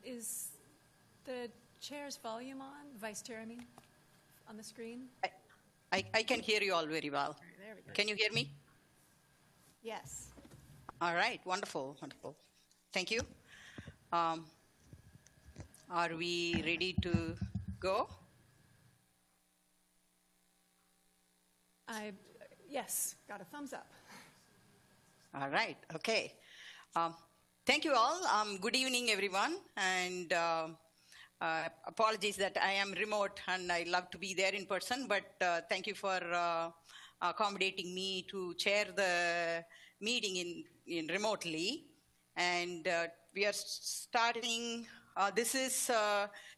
Is the chair's volume on, Vice Chair, I mean, on the screen? I can hear you all very well. There we go. Can you hear me? Yes. All right, wonderful, wonderful. Thank you. Are we ready to go? Yes, got a thumbs up. All right, okay. Thank you all. Good evening, everyone. And apologies that I am remote and I love to be there in person, but thank you for accommodating me to chair the meeting in remotely. And we are starting, this is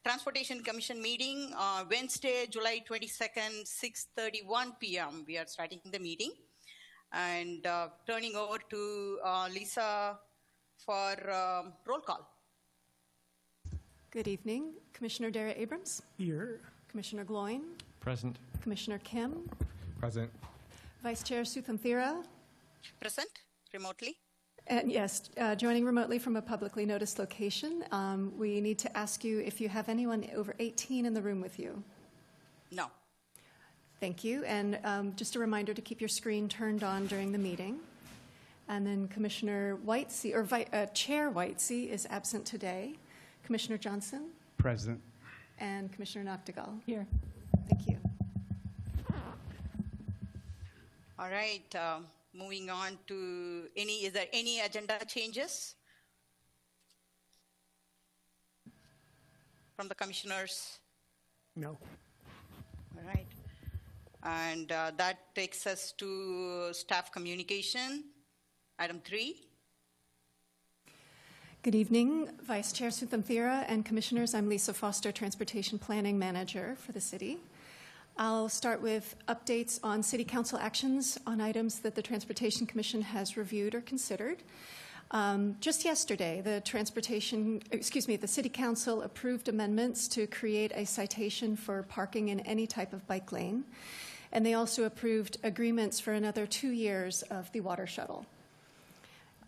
Transportation Commission meeting, Wednesday, July 22nd, 6:31 p.m. We are starting the meeting. And turning over to Lisa for roll call. Good evening. Commissioner Dara Abrams? Here. Commissioner Gloin? Present. Commissioner Kim? Present. Vice Chair Sutham Thera? Present, remotely. And yes, joining remotely from a publicly noticed location. We need to ask you if you have anyone over 18 in the room with you. No. Thank you. And just a reminder to keep your screen turned on during the meeting. And then Commissioner Whitesey, or Chair Whitesey is absent today. Commissioner Johnson? Present. And Commissioner Noctegal? Here. Thank you. All right, moving on to is there any agenda changes from the commissioners? No. All right. And that takes us to staff communication, item 3. Good evening, Vice Chair Sutham Thera and Commissioners. I'm Lisa Foster, Transportation Planning Manager for the city. I'll start with updates on City Council actions on items that the Transportation Commission has reviewed or considered. Just yesterday, the City Council approved amendments to create a citation for parking in any type of bike lane. And they also approved agreements for another 2 years of the water shuttle.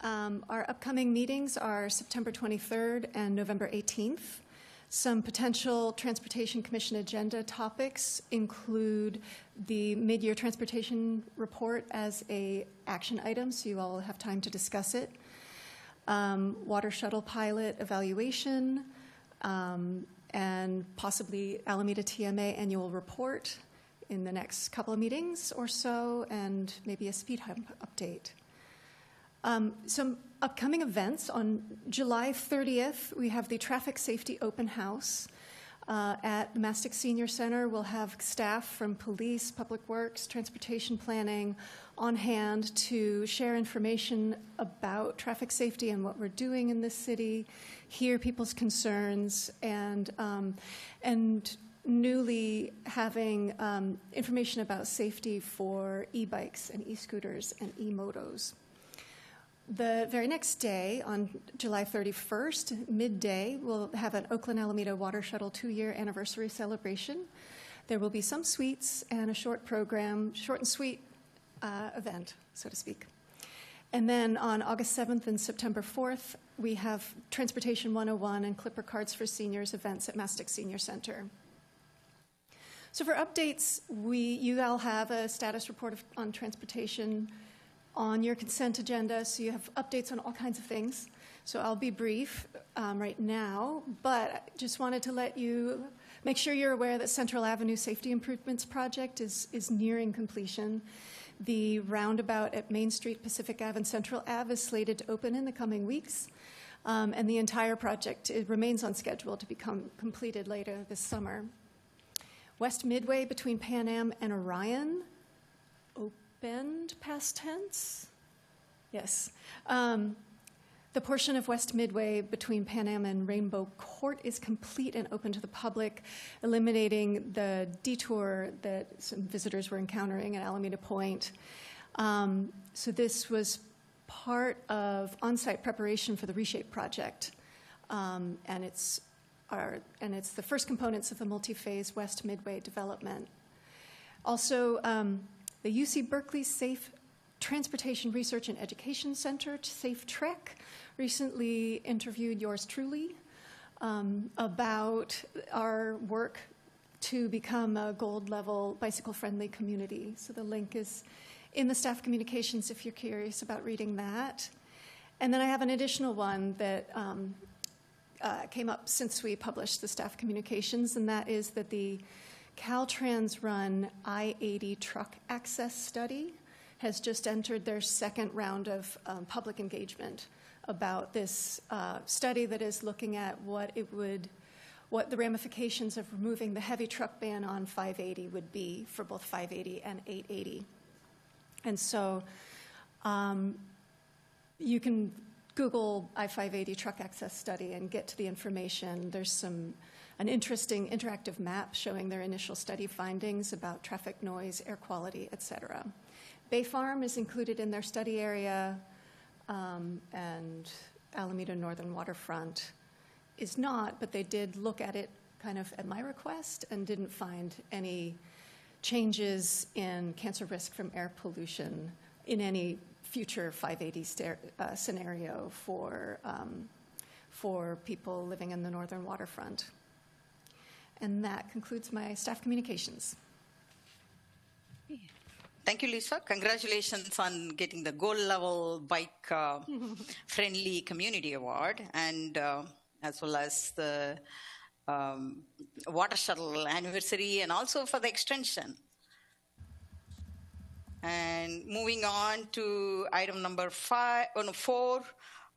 Our upcoming meetings are September 23rd and November 18th. Some potential Transportation Commission agenda topics include the mid-year transportation report as an action item, so you all will have time to discuss it. Water shuttle pilot evaluation, and possibly Alameda TMA annual report in the next couple of meetings or so, and maybe a speed hump update. Some upcoming events. On July 30th, we have the Traffic Safety Open House at the Mastic Senior Center. We'll have staff from police, public works, transportation planning on hand to share information about traffic safety and what we're doing in this city, hear people's concerns, and newly having information about safety for e-bikes and e-scooters and e-motos. The very next day, on July 31st, midday, we'll have an Oakland Alameda Water Shuttle 2-year anniversary celebration. There will be some sweets and a short program, short and sweet event, so to speak. And then on August 7th and September 4th, we have Transportation 101 and Clipper Cards for Seniors events at Mastic Senior Center. So for updates, you all have a status report on transportation on your consent agenda, so you have updates on all kinds of things. So I'll be brief right now, but I just wanted to let you make sure you're aware that Central Avenue Safety Improvements Project is nearing completion. The roundabout at Main Street, Pacific Ave, and Central Ave is slated to open in the coming weeks, and the entire project remains on schedule to become completed later this summer. West Midway between Pan Am and Orion, opened past tense? Yes. The portion of West Midway between Pan Am and Rainbow Court is complete and open to the public, eliminating the detour that some visitors were encountering at Alameda Point. So this was part of on-site preparation for the Reshape project, and it's the first components of the multi-phase West Midway development. Also, the UC Berkeley Safe Transportation Research and Education Center, Safe Trek, recently interviewed yours truly about our work to become a gold-level bicycle-friendly community. So the link is in the staff communications if you're curious about reading that. And then I have an additional one that came up since we published the staff communications, and that is that the Caltrans-run I-80 truck access study has just entered their second round of public engagement about this study that is looking at what the ramifications of removing the heavy truck ban on 580 would be for both 580 and 880. And so you can Google I-580 truck access study and get to the information. There's an interesting interactive map showing their initial study findings about traffic noise, air quality, et cetera. Bay Farm is included in their study area, and Alameda Northern Waterfront is not, but they did look at it kind of at my request and didn't find any changes in cancer risk from air pollution in any future 580 scenario for people living in the Northern Waterfront. And that concludes my staff communications. Thank you, Lisa. Congratulations on getting the Gold Level Bike Friendly Community Award, and as well as the Water Shuttle anniversary, and also for the extension. And moving on to item number 4,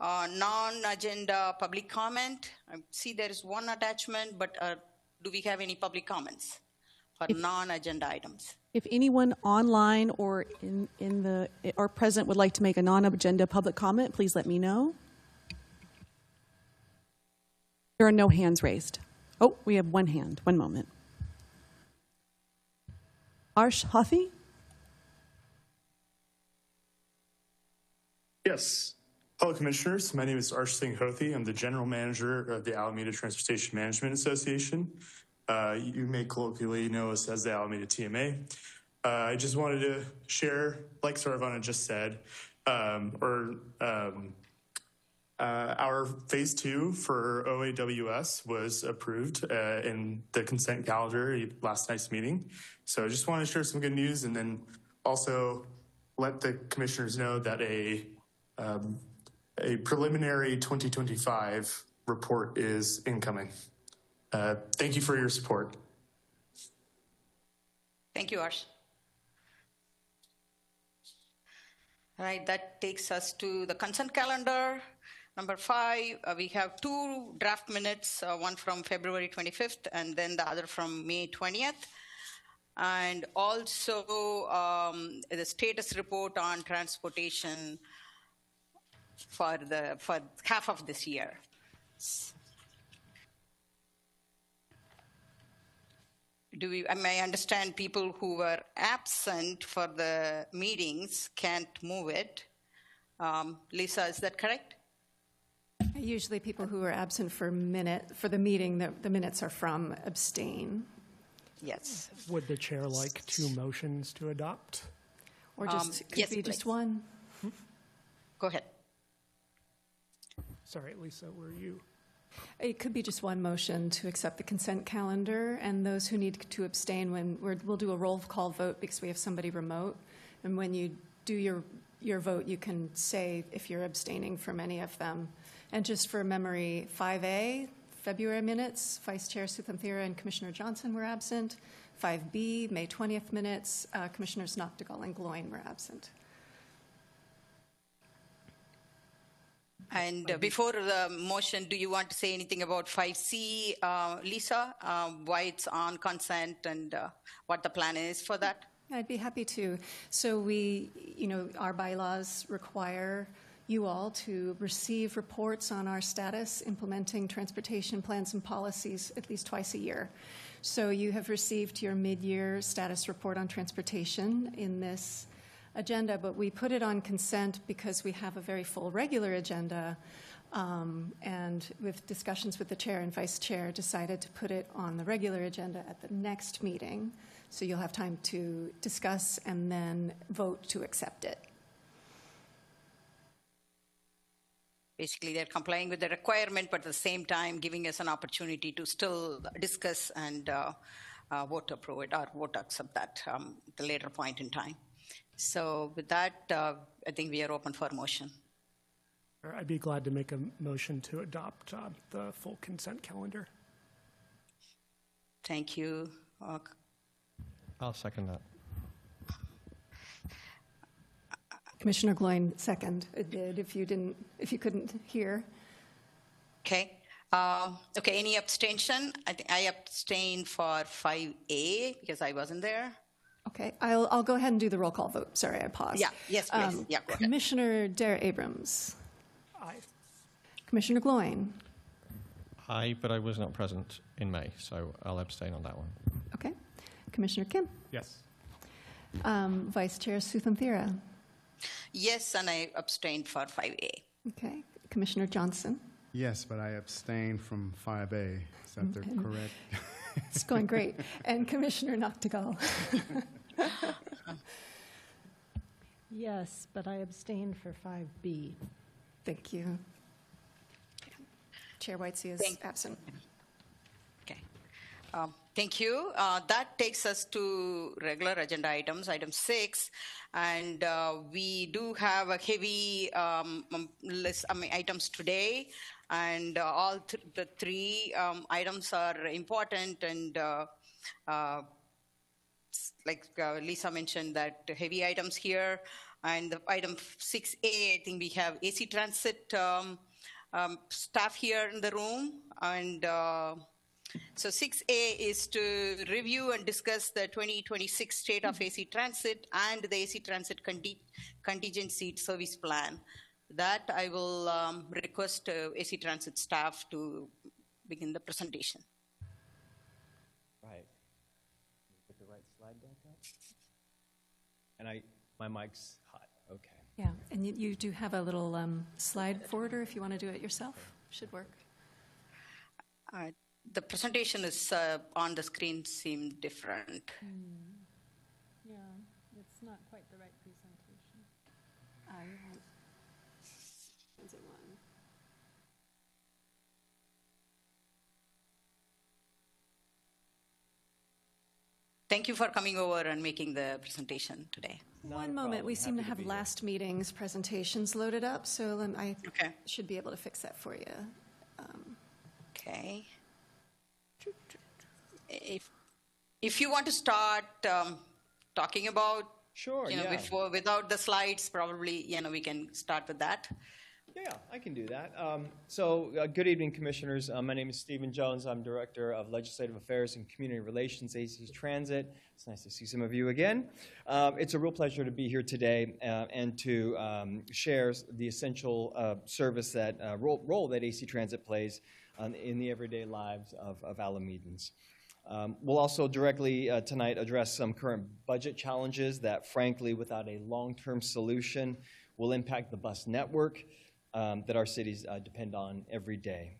non-agenda public comment. I see there is one attachment, but do we have any public comments for non-agenda items? If anyone online or or present would like to make a non-agenda public comment, please let me know. There are no hands raised. Oh, we have one hand. One moment. Arsh Hathi? Yes. Hello, Commissioners. My name is Arsh Singh Hothi. I'm the General Manager of the Alameda Transportation Management Association. You may colloquially know us as the Alameda TMA. I just wanted to share, like Saravana just said, our phase 2 for OAWS was approved in the consent calendar last night's meeting. So I just want to share some good news, and then also let the commissioners know that a preliminary 2025 report is incoming. Thank you for your support. Thank you, Arsh. All right, that takes us to the consent calendar. Number 5, we have 2 draft minutes, one from February 25th and then the other from May 20th. And also the status report on transportation for half of this year. I may understand people who were absent for the meetings can't move it. Lisa, is that correct? Usually people who are absent for the meeting that the minutes are from abstain. Yes. Would the chair like 2 motions to adopt? Or just yes, be just please. one. Go ahead. Sorry, Lisa, were you? It could be just one motion to accept the consent calendar, and those who need to abstain, we'll do a roll call vote because we have somebody remote. And when you do your vote, you can say if you're abstaining from any of them. And just for memory, 5A, February minutes, Vice Chair Suthamthira and Commissioner Johnson were absent. 5B, May 20th minutes, Commissioners Noctegal and Gloin were absent. And before the motion, do you want to say anything about 5C, Lisa, why it's on consent and what the plan is for that? I'd be happy to. So our bylaws require you all to receive reports on our status implementing transportation plans and policies at least twice a year. So you have received your mid-year status report on transportation in this agenda, but we put it on consent because we have a very full regular agenda, and with discussions with the chair and vice chair, decided to put it on the regular agenda at the next meeting, so you'll have time to discuss and then vote to accept it. basically they're complying with the requirement, but at the same time giving us an opportunity to still discuss and vote to approve it or vote to accept that at the later point in time. So with that, I think we are open for motion. I'd be glad to make a motion to adopt the full consent calendar. Thank you. I'll second that. Commissioner Gloin, second. It did, if you couldn't hear. Okay. Okay, any abstention? I think I abstained for 5A because I wasn't there. Okay, I'll go ahead and do the roll call vote. Sorry, I paused. Yeah, yes, please. Yeah, go ahead. Commissioner Dare Abrams. Aye. Commissioner Gloin. Aye, but I was not present in May, so I'll abstain on that one. Okay. Commissioner Kim. Yes. Vice Chair Suthan-Thera. Yes, and I abstained for 5A. Okay. Commissioner Johnson. Yes, but I abstained from 5A. Is that the correct? It's going great. And Commissioner Noctegal. Yes, but I abstained for 5B. Thank you. Chair Whitesey is absent. Okay. Thank you. That takes us to regular agenda items, item 6. And we do have a heavy list of items today. And all the three items are important. And like Lisa mentioned, that heavy items here. And the item 6A, I think we have AC Transit staff here in the room. And so 6A is to review and discuss the 2026 state of AC Transit and the AC Transit contingent seat service plan. That I will request AC Transit staff to begin the presentation. Right. Put the right slide back up. And my mic's hot. Okay. Yeah, and you do have a little slide forwarder if you want to do it yourself. Should work. The presentation is on the screen seemed different. Yeah, it's not quite the right presentation. Is it one? Thank you for coming over and making the presentation today. One moment. We seem to have last meeting's presentations loaded up, so I should be able to fix that for you. Okay. If you want to start talking about, before without the slides, probably we can start with that. Yeah, I can do that. Good evening, Commissioners. My name is Stephen Jones. I'm Director of Legislative Affairs and Community Relations, AC Transit. It's nice to see some of you again. It's a real pleasure to be here today and to share the essential service role that AC Transit plays in the everyday lives of Alamedans. We'll also directly tonight address some current budget challenges that, frankly, without a long-term solution, will impact the bus network that our cities depend on every day.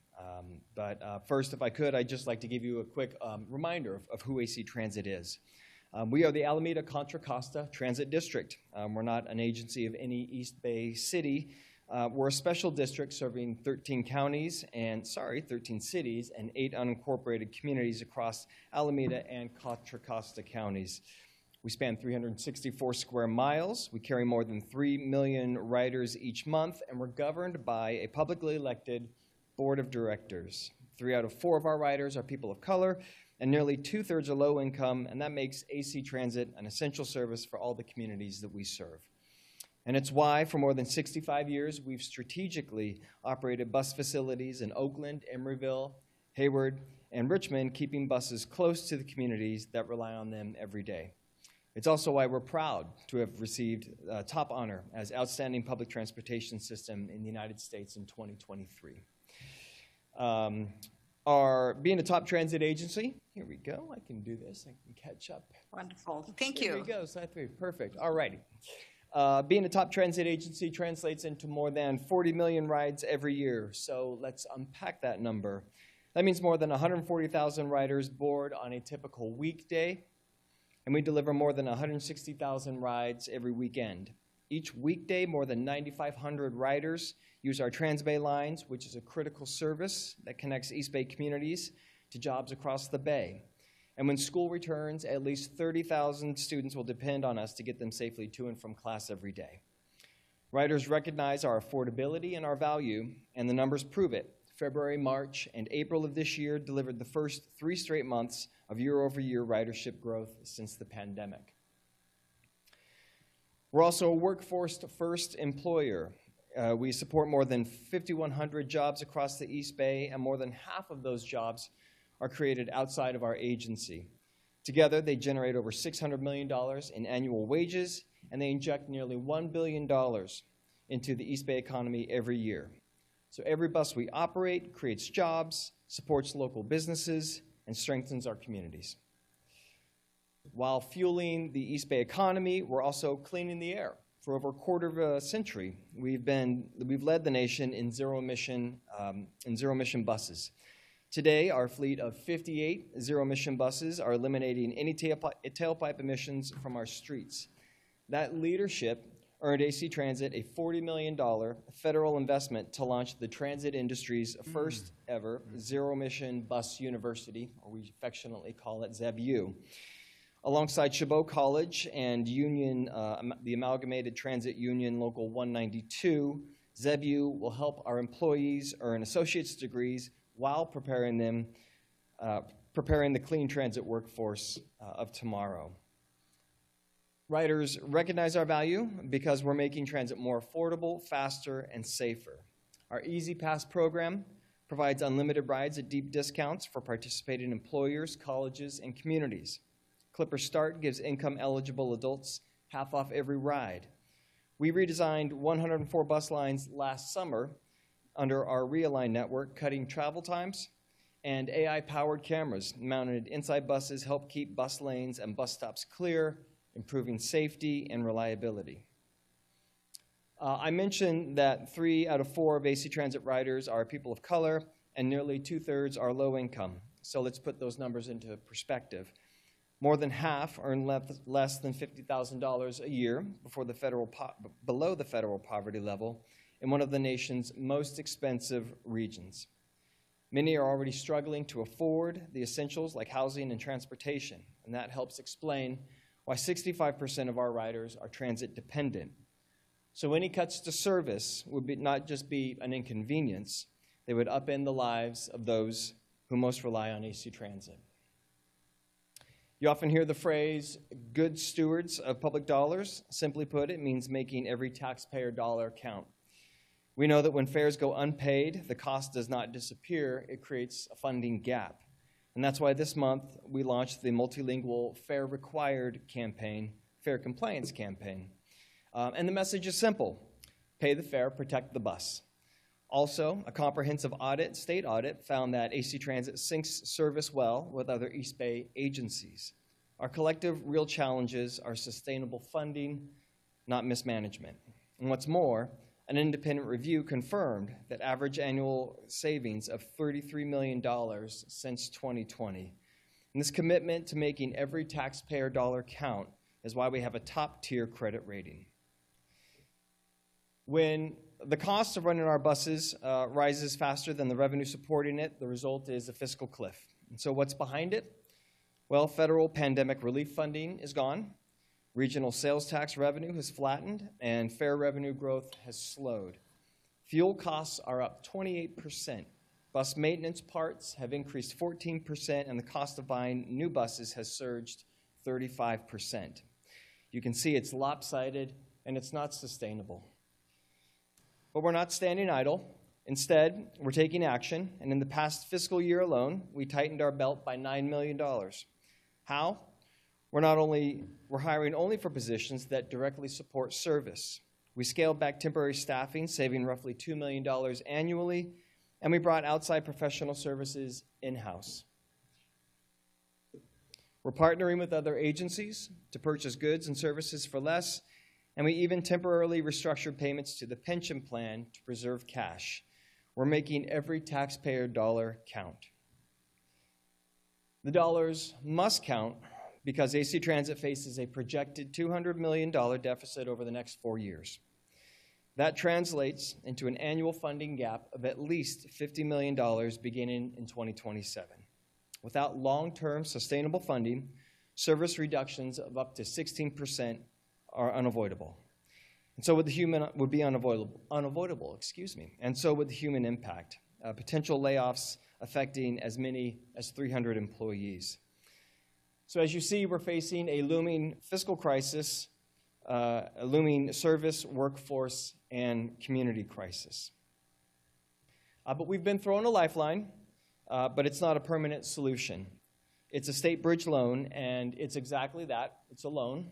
But first, if I could, I'd just like to give you a quick reminder of who AC Transit is. We are the Alameda Contra Costa Transit District. We're not an agency of any East Bay city. We're a special district serving 13 cities and 8 unincorporated communities across Alameda and Contra Costa counties. We span 364 square miles. We carry more than 3 million riders each month, and we're governed by a publicly elected board of directors. 3 out of 4 of our riders are people of color, and nearly 2/3 are low income, and that makes AC Transit an essential service for all the communities that we serve. And it's why, for more than 65 years, we've strategically operated bus facilities in Oakland, Emeryville, Hayward, and Richmond, keeping buses close to the communities that rely on them every day. It's also why we're proud to have received top honor as Outstanding Public Transportation System in the United States in 2023. Being a top transit agency, here we go, I can do this, I can catch up. Wonderful, thank you. Here we go, slide 3, perfect, all righty. Being a top transit agency translates into more than 40 million rides every year, so let's unpack that number. That means more than 140,000 riders board on a typical weekday, and we deliver more than 160,000 rides every weekend. Each weekday, more than 9,500 riders use our Transbay lines, which is a critical service that connects East Bay communities to jobs across the Bay. And when school returns, at least 30,000 students will depend on us to get them safely to and from class every day. Riders recognize our affordability and our value, and the numbers prove it. February, March, and April of this year delivered the first 3 straight months of year-over-year ridership growth since the pandemic. We're also a workforce-first employer. We support more than 5,100 jobs across the East Bay, and more than half of those jobs are created outside of our agency. Together, they generate over $600 million in annual wages, and they inject nearly $1 billion into the East Bay economy every year. So every bus we operate creates jobs, supports local businesses, and strengthens our communities. While fueling the East Bay economy, we're also cleaning the air. For over a quarter of a century, we've led the nation in zero-emission buses. Today, our fleet of 58 zero-emission buses are eliminating any tailpipe emissions from our streets. That leadership earned AC Transit a $40 million federal investment to launch the transit industry's first ever zero-emission bus university, or we affectionately call it ZEBU. Alongside Chabot College and the Amalgamated Transit Union Local 192, ZEBU will help our employees earn associate's degrees while preparing the clean transit workforce of tomorrow. Riders recognize our value because we're making transit more affordable, faster, and safer. Our Easy Pass program provides unlimited rides at deep discounts for participating employers, colleges, and communities. Clipper Start gives income-eligible adults half off every ride. We redesigned 104 bus lines last summer under our Realign network, cutting travel times, and AI-powered cameras mounted inside buses help keep bus lanes and bus stops clear, improving safety and reliability. I mentioned that 3 out of 4 of AC Transit riders are people of color, and nearly 2/3 are low income. So let's put those numbers into perspective. More than half earn less than $50,000 a year below the federal poverty level in one of the nation's most expensive regions. Many are already struggling to afford the essentials like housing and transportation, and that helps explain why 65% of our riders are transit dependent. So any cuts to service would not just be an inconvenience, they would upend the lives of those who most rely on AC Transit. You often hear the phrase, good stewards of public dollars. Simply put, it means making every taxpayer dollar count. We know that when fares go unpaid, the cost does not disappear, it creates a funding gap. And that's why this month we launched the multilingual Fare Required campaign, Fare Compliance campaign. And the message is simple: pay the fare, protect the bus. Also, a comprehensive state audit, found that AC Transit syncs service well with other East Bay agencies. Our collective real challenges are sustainable funding, not mismanagement. And what's more, an independent review confirmed that average annual savings of $33 million since 2020. And this commitment to making every taxpayer dollar count is why we have a top-tier credit rating. When the cost of running our buses rises faster than the revenue supporting it, the result is a fiscal cliff. And so what's behind it? Well, federal pandemic relief funding is gone. Regional sales tax revenue has flattened, and fare revenue growth has slowed. Fuel costs are up 28%. Bus maintenance parts have increased 14%, and the cost of buying new buses has surged 35%. You can see it's lopsided, and it's not sustainable. But we're not standing idle. Instead, we're taking action, and in the past fiscal year alone, we tightened our belt by $9 million. How? We're hiring only for positions that directly support service. We scaled back temporary staffing, saving roughly $2 million annually, and we brought outside professional services in-house. We're partnering with other agencies to purchase goods and services for less, and we even temporarily restructured payments to the pension plan to preserve cash. We're making every taxpayer dollar count. The dollars must count because AC Transit faces a projected $200 million deficit over the next 4 years. That translates into an annual funding gap of at least $50 million beginning in 2027. Without long-term sustainable funding, service reductions of up to 16% are unavoidable. And so would the human and so would the human impact, potential layoffs affecting as many as 300 employees. So as you see, we're facing a looming fiscal crisis, a looming service, workforce, and community crisis. But we've been thrown a lifeline, but it's not a permanent solution. It's a state bridge loan, and it's exactly that. It's a loan,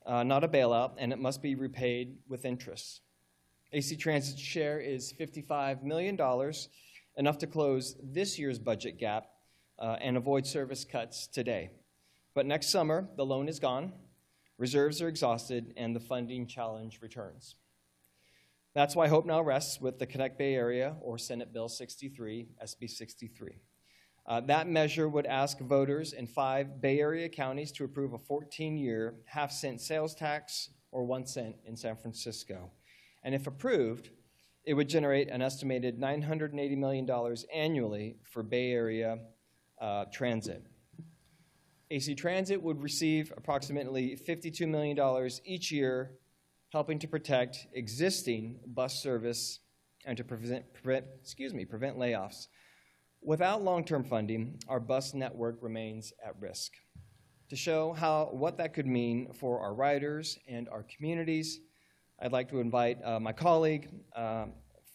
not a bailout, and it must be repaid with interest. AC Transit's share is $55 million, enough to close this year's budget gap and avoid service cuts today. But next summer, the loan is gone, reserves are exhausted, and the funding challenge returns. That's why hope now rests with the Connect Bay Area, or Senate Bill 63, SB 63. That measure would ask voters in 5 Bay Area counties to approve a 14-year half-cent sales tax, or 1 cent in San Francisco. And if approved, it would generate an estimated $980 million annually for Bay Area transit. AC Transit would receive approximately $52 million each year, helping to protect existing bus service and to prevent layoffs. Without long-term funding, our bus network remains at risk. To show what that could mean for our riders and our communities, I'd like to invite my colleague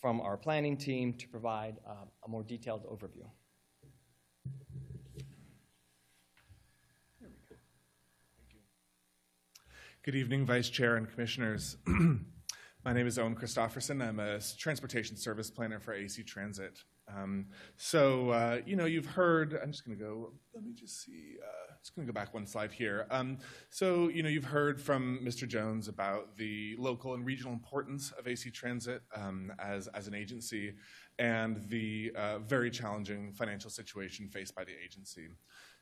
from our planning team to provide a more detailed overview. Good evening, Vice Chair and Commissioners. My name is Owen Christofferson. I'm a transportation service planner for AC Transit. You've heard, I'm just going to go, let me just see, just going to go back one slide here. You've heard from Mr. Jones about the local and regional importance of AC Transit as an agency and the very challenging financial situation faced by the agency.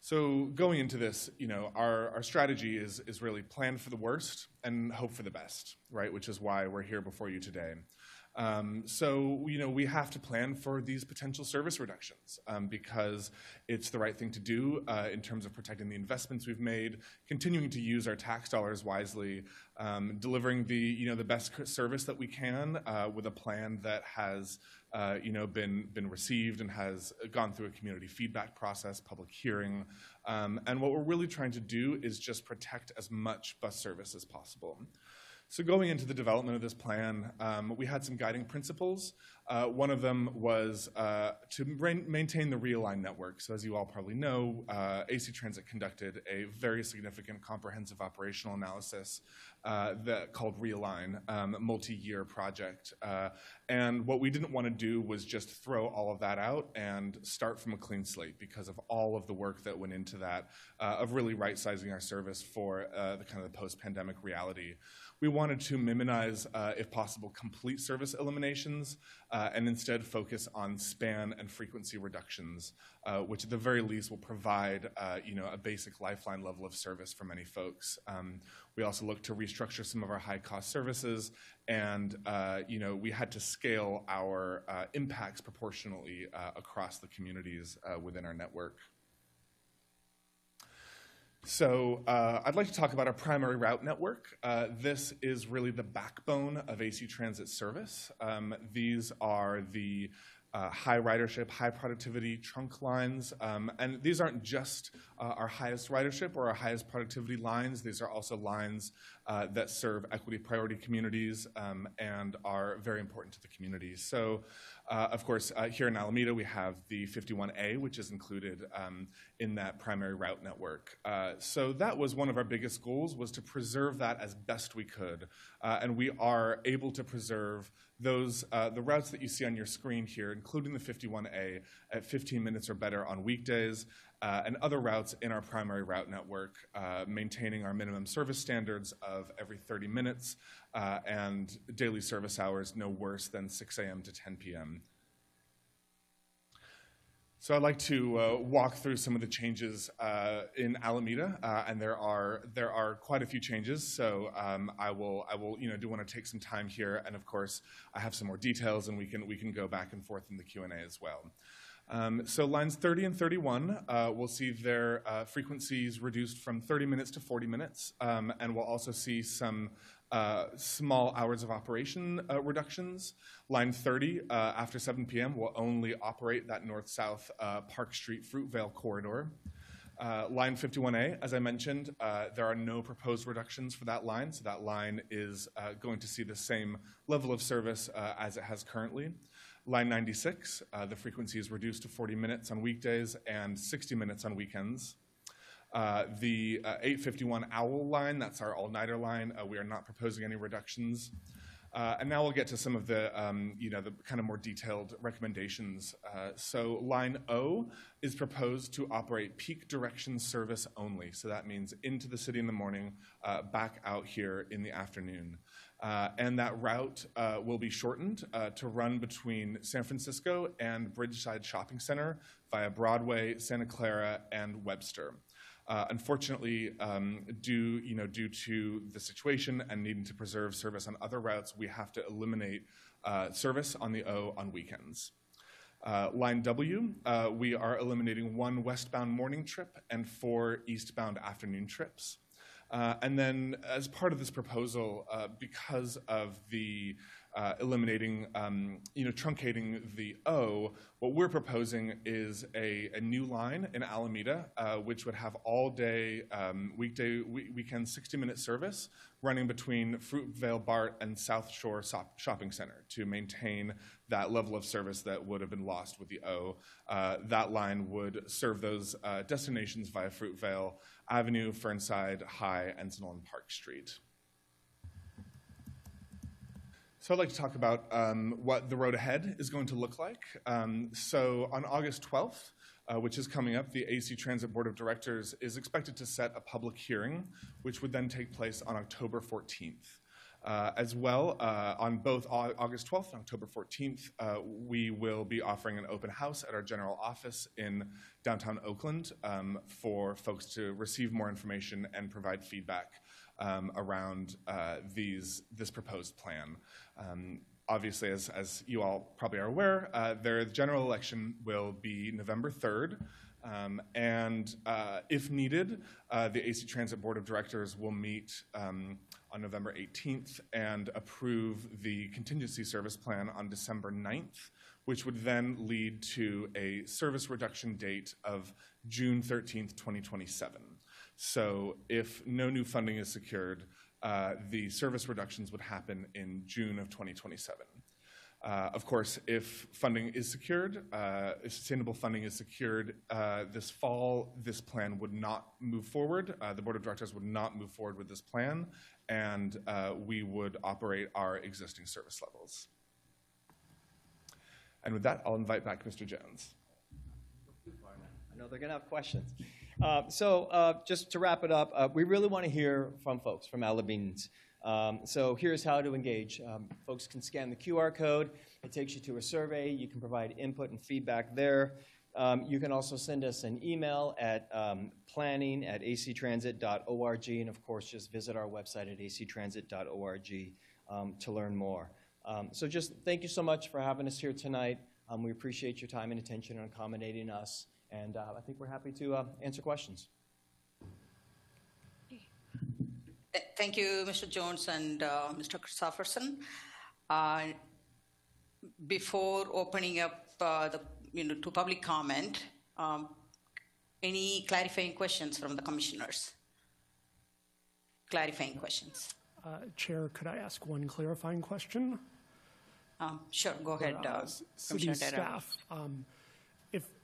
So going into this, our strategy is really plan for the worst and hope for the best, right? Which is why we're here before you today. We have to plan for these potential service reductions because it's the right thing to do in terms of protecting the investments we've made, continuing to use our tax dollars wisely, delivering the best service that we can with a plan that has been received and has gone through a community feedback process, public hearing. And what we're really trying to do is just protect as much bus service as possible. So going into the development of this plan, we had some guiding principles. One of them was to maintain the realigned network. So as you all probably know, AC Transit conducted a very significant comprehensive operational analysis called Realign, multi-year project. And what we didn't want to do was just throw all of that out and start from a clean slate because of all of the work that went into that, of really right-sizing our service for the kind of the post-pandemic reality. We wanted to minimize, if possible, complete service eliminations and instead focus on span and frequency reductions, which at the very least will provide a basic lifeline level of service for many folks. We also looked to restructure some of our high-cost services, and we had to scale our impacts proportionally across the communities within our network. So I'd like to talk about our primary route network. This is really the backbone of AC Transit service. These are the high ridership, high productivity trunk lines. And these aren't just our highest ridership or our highest productivity lines. These are also lines that serve equity priority communities and are very important to the community. So of course, here in Alameda, we have the 51A, which is included in that primary route network. So that was one of our biggest goals, was to preserve that as best we could. And we are able to preserve those, the routes that you see on your screen here, including the 51A at 15 minutes or better on weekdays, and other routes in our primary route network, maintaining our minimum service standards of every 30 minutes and daily service hours no worse than 6 a.m. to 10 p.m. So I'd like to walk through some of the changes in Alameda, and there are quite a few changes. So I will do want to take some time here, and of course I have some more details, and we can go back and forth in the Q&A as well. So lines 30 and 31 will see their frequencies reduced from 30 minutes to 40 minutes, and we'll also see some small hours of operation reductions. Line 30, after 7 p.m., will only operate that north-south Park Street Fruitvale corridor. Line 51A, as I mentioned, there are no proposed reductions for that line, so that line is going to see the same level of service as it has currently. Line 96, the frequency is reduced to 40 minutes on weekdays and 60 minutes on weekends. The 851 Owl line, that's our all-nighter line. We are not proposing any reductions. And now we'll get to some of the, the kind of more detailed recommendations. So line O is proposed to operate peak direction service only. So that means into the city in the morning, back out here in the afternoon. And that route will be shortened to run between San Francisco and Bridgeside Shopping Center via Broadway, Santa Clara, and Webster. Unfortunately, due to the situation and needing to preserve service on other routes, we have to eliminate service on the O on weekends. Line W, we are eliminating 1 westbound morning trip and 4 eastbound afternoon trips. And then as part of this proposal, because of the eliminating, truncating the O, what we're proposing is a new line in Alameda, which would have all-day, weekend 60-minute service running between Fruitvale BART and South Shore Shopping Center to maintain that level of service that would have been lost with the O. That line would serve those destinations via Fruitvale Avenue, Fernside, High, and Senolin Park Street. So I'd like to talk about what the road ahead is going to look like. So on August 12th, which is coming up, the AC Transit Board of Directors is expected to set a public hearing, which would then take place on October 14th. As well, on both August 12th and October 14th, we will be offering an open house at our general office in downtown Oakland for folks to receive more information and provide feedback around this proposed plan. Obviously, as you all probably are aware, the general election will be November 3rd. And if needed, the AC Transit Board of Directors will meet on November 18th and approve the contingency service plan on December 9th, which would then lead to a service reduction date of June 13th, 2027. So if no new funding is secured, the service reductions would happen in June of 2027. Of course, if funding is secured, if sustainable funding is secured this fall, this plan would not move forward. The Board of Directors would not move forward with this plan, and we would operate our existing service levels. And with that, I'll invite back Mr. Jones. I know they're going to have questions. So just to wrap it up, we really want to hear from folks, from Alabamians. So here's how to engage. Folks can scan the QR code. It takes you to a survey. You can provide input and feedback there. You can also send us an email at planning@actransit.org. And, of course, just visit our website at actransit.org to learn more. So just thank you so much for having us here tonight. We appreciate your time and attention and accommodating us. And I think we're happy to answer questions. Thank you, Mr. Jones and Mr. Christopherson. Before opening up to public comment, any clarifying questions from the commissioners? Clarifying questions. Chair, could I ask one clarifying question? Sure, go ahead, City Commissioner Terra. staff.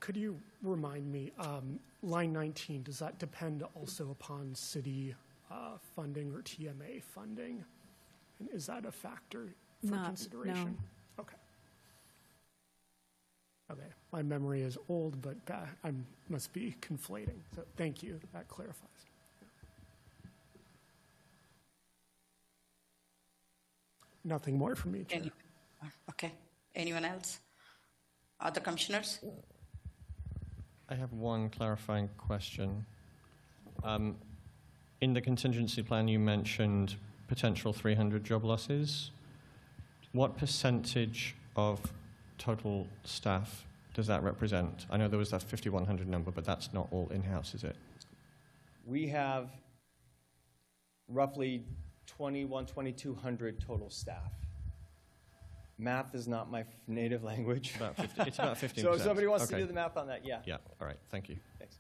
Could you remind me, line 19, does that depend also upon city funding or TMA funding? And is that a factor for consideration? No. Okay. Okay. My memory is old, but I must be conflating. So thank you. That clarifies. Nothing more from me, Chair. Okay. Anyone else? Other commissioners? I have one clarifying question. In the contingency plan, you mentioned potential 300 job losses. What percentage of total staff does that represent? I know there was that 5,100 number, but that's not all in-house, is it? We have roughly 2,200 total staff. Math is not my native language. About 50, it's about 15%. So if somebody wants Okay. to do the math on that, yeah. Yeah, all right, thank you. Thanks.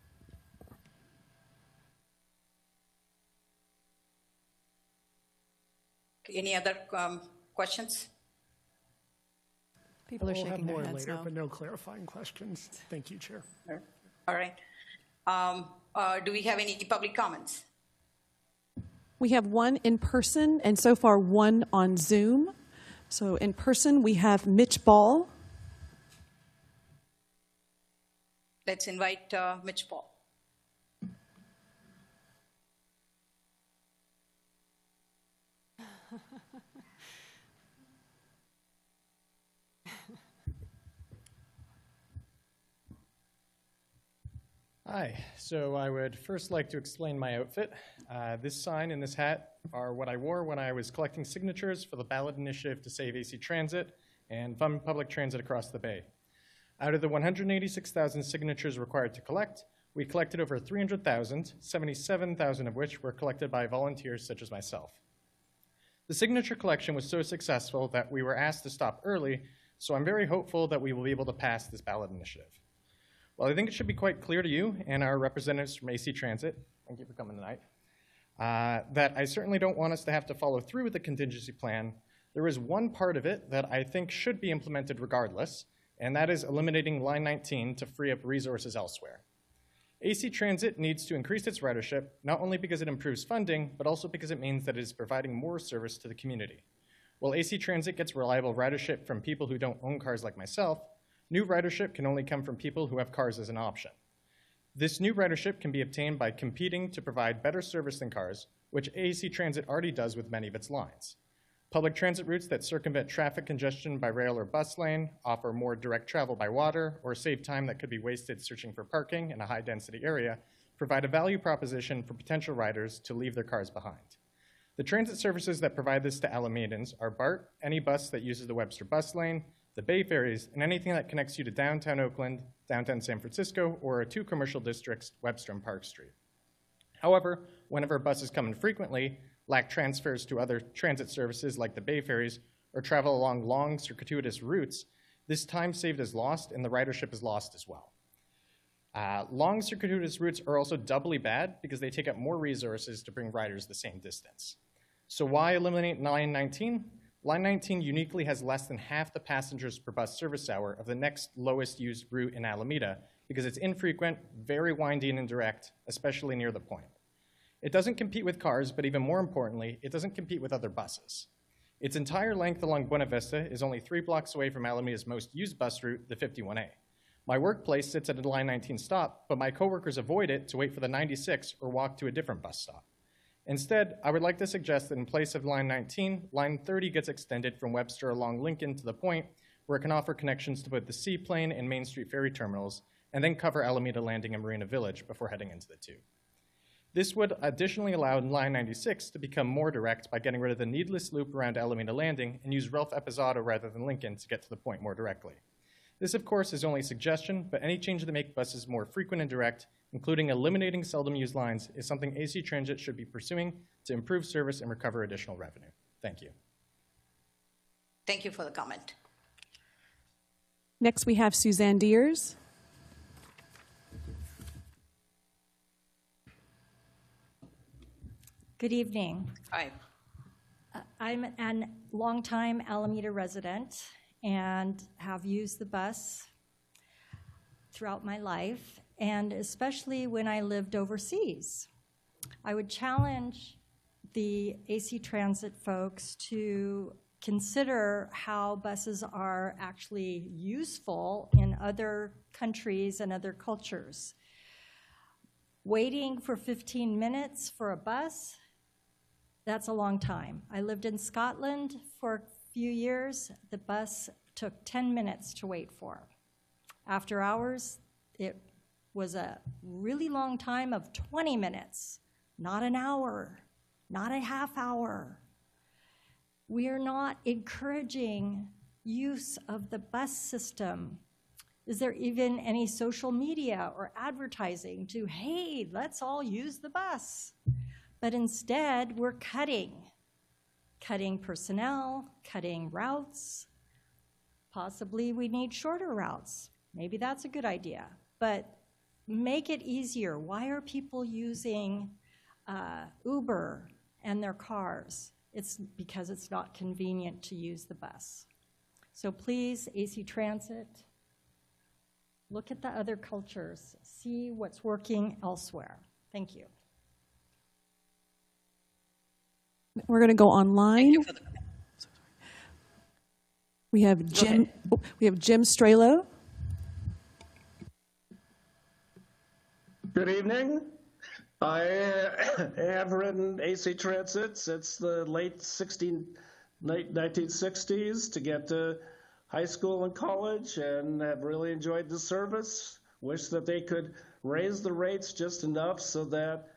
Any other questions? People are We'll have shaking their more heads later, no. but no clarifying questions. Thank you, Chair. All right. Do we have any public comments? We have one in person and so far one on Zoom. So in person, we have Mitch Ball. Let's invite Mitch Paul. Hi, so I would first like to explain my outfit. This sign and this hat are what I wore when I was collecting signatures for the ballot initiative to save AC Transit and fund public transit across the Bay. Out of the 186,000 signatures required to collect, we collected over 300,000, 77,000 of which were collected by volunteers such as myself. The signature collection was so successful that we were asked to stop early, so I'm very hopeful that we will be able to pass this ballot initiative. Well, I think it should be quite clear to you and our representatives from AC Transit, thank you for coming tonight, that I certainly don't want us to have to follow through with the contingency plan. There is one part of it that I think should be implemented regardless, and that is eliminating Line 19 to free up resources elsewhere. AC Transit needs to increase its ridership, not only because it improves funding, but also because it means that it is providing more service to the community. While AC Transit gets reliable ridership from people who don't own cars like myself, new ridership can only come from people who have cars as an option. This new ridership can be obtained by competing to provide better service than cars, which AC Transit already does with many of its lines. Public transit routes that circumvent traffic congestion by rail or bus lane, offer more direct travel by water, or save time that could be wasted searching for parking in a high-density area, provide a value proposition for potential riders to leave their cars behind. The transit services that provide this to Alamedans are BART, any bus that uses the Webster bus lane, the Bay Ferries, and anything that connects you to downtown Oakland, downtown San Francisco, or our two commercial districts, Webster and Park Street. However, whenever buses come in frequently, lack transfers to other transit services like the Bay Ferries, or travel along long circuitous routes, this time saved is lost and the ridership is lost as well. Long circuitous routes are also doubly bad because they take up more resources to bring riders the same distance. So why eliminate Line 19? Line 19 uniquely has less than half the passengers per bus service hour of the next lowest used route in Alameda because it's infrequent, very windy and indirect, especially near the point. It doesn't compete with cars, but even more importantly, it doesn't compete with other buses. Its entire length along Buena Vista is only 3 blocks away from Alameda's most used bus route, the 51A. My workplace sits at a Line 19 stop, but my coworkers avoid it to wait for the 96 or walk to a different bus stop. Instead, I would like to suggest that in place of Line 19, Line 30 gets extended from Webster along Lincoln to the point where it can offer connections to both the Seaplane and Main Street ferry terminals, and then cover Alameda Landing and Marina Village before heading into the tube. This would additionally allow Line 96 to become more direct by getting rid of the needless loop around Alameda Landing and use Ralph Epizzado rather than Lincoln to get to the point more directly. This, of course, is only a suggestion, but any change to make buses more frequent and direct, including eliminating seldom used lines, is something AC Transit should be pursuing to improve service and recover additional revenue. Thank you. Thank you for the comment. Next, we have Suzanne Deers. Good evening. Hi. I'm a longtime Alameda resident and have used the bus throughout my life, and especially when I lived overseas. I would challenge the AC Transit folks to consider how buses are actually useful in other countries and other cultures. Waiting for 15 minutes for a bus, that's a long time. I lived in Scotland for a few years. The bus took 10 minutes to wait for. After hours, it was a really long time of 20 minutes, not an hour, not a half hour. We are not encouraging use of the bus system. Is there even any social media or advertising to, hey, let's all use the bus? But instead, we're cutting personnel, cutting routes. Possibly we need shorter routes. Maybe that's a good idea, but make it easier. Why are people using Uber and their cars? It's because it's not convenient to use the bus. So please, AC Transit, look at the other cultures, see what's working elsewhere. Thank you. We're going to go online. We have Jim. We have Jim Strelo. Good evening. I have ridden AC Transit since the late 1960s to get to high school and college, and have really enjoyed the service. Wish that they could raise the rates just enough so that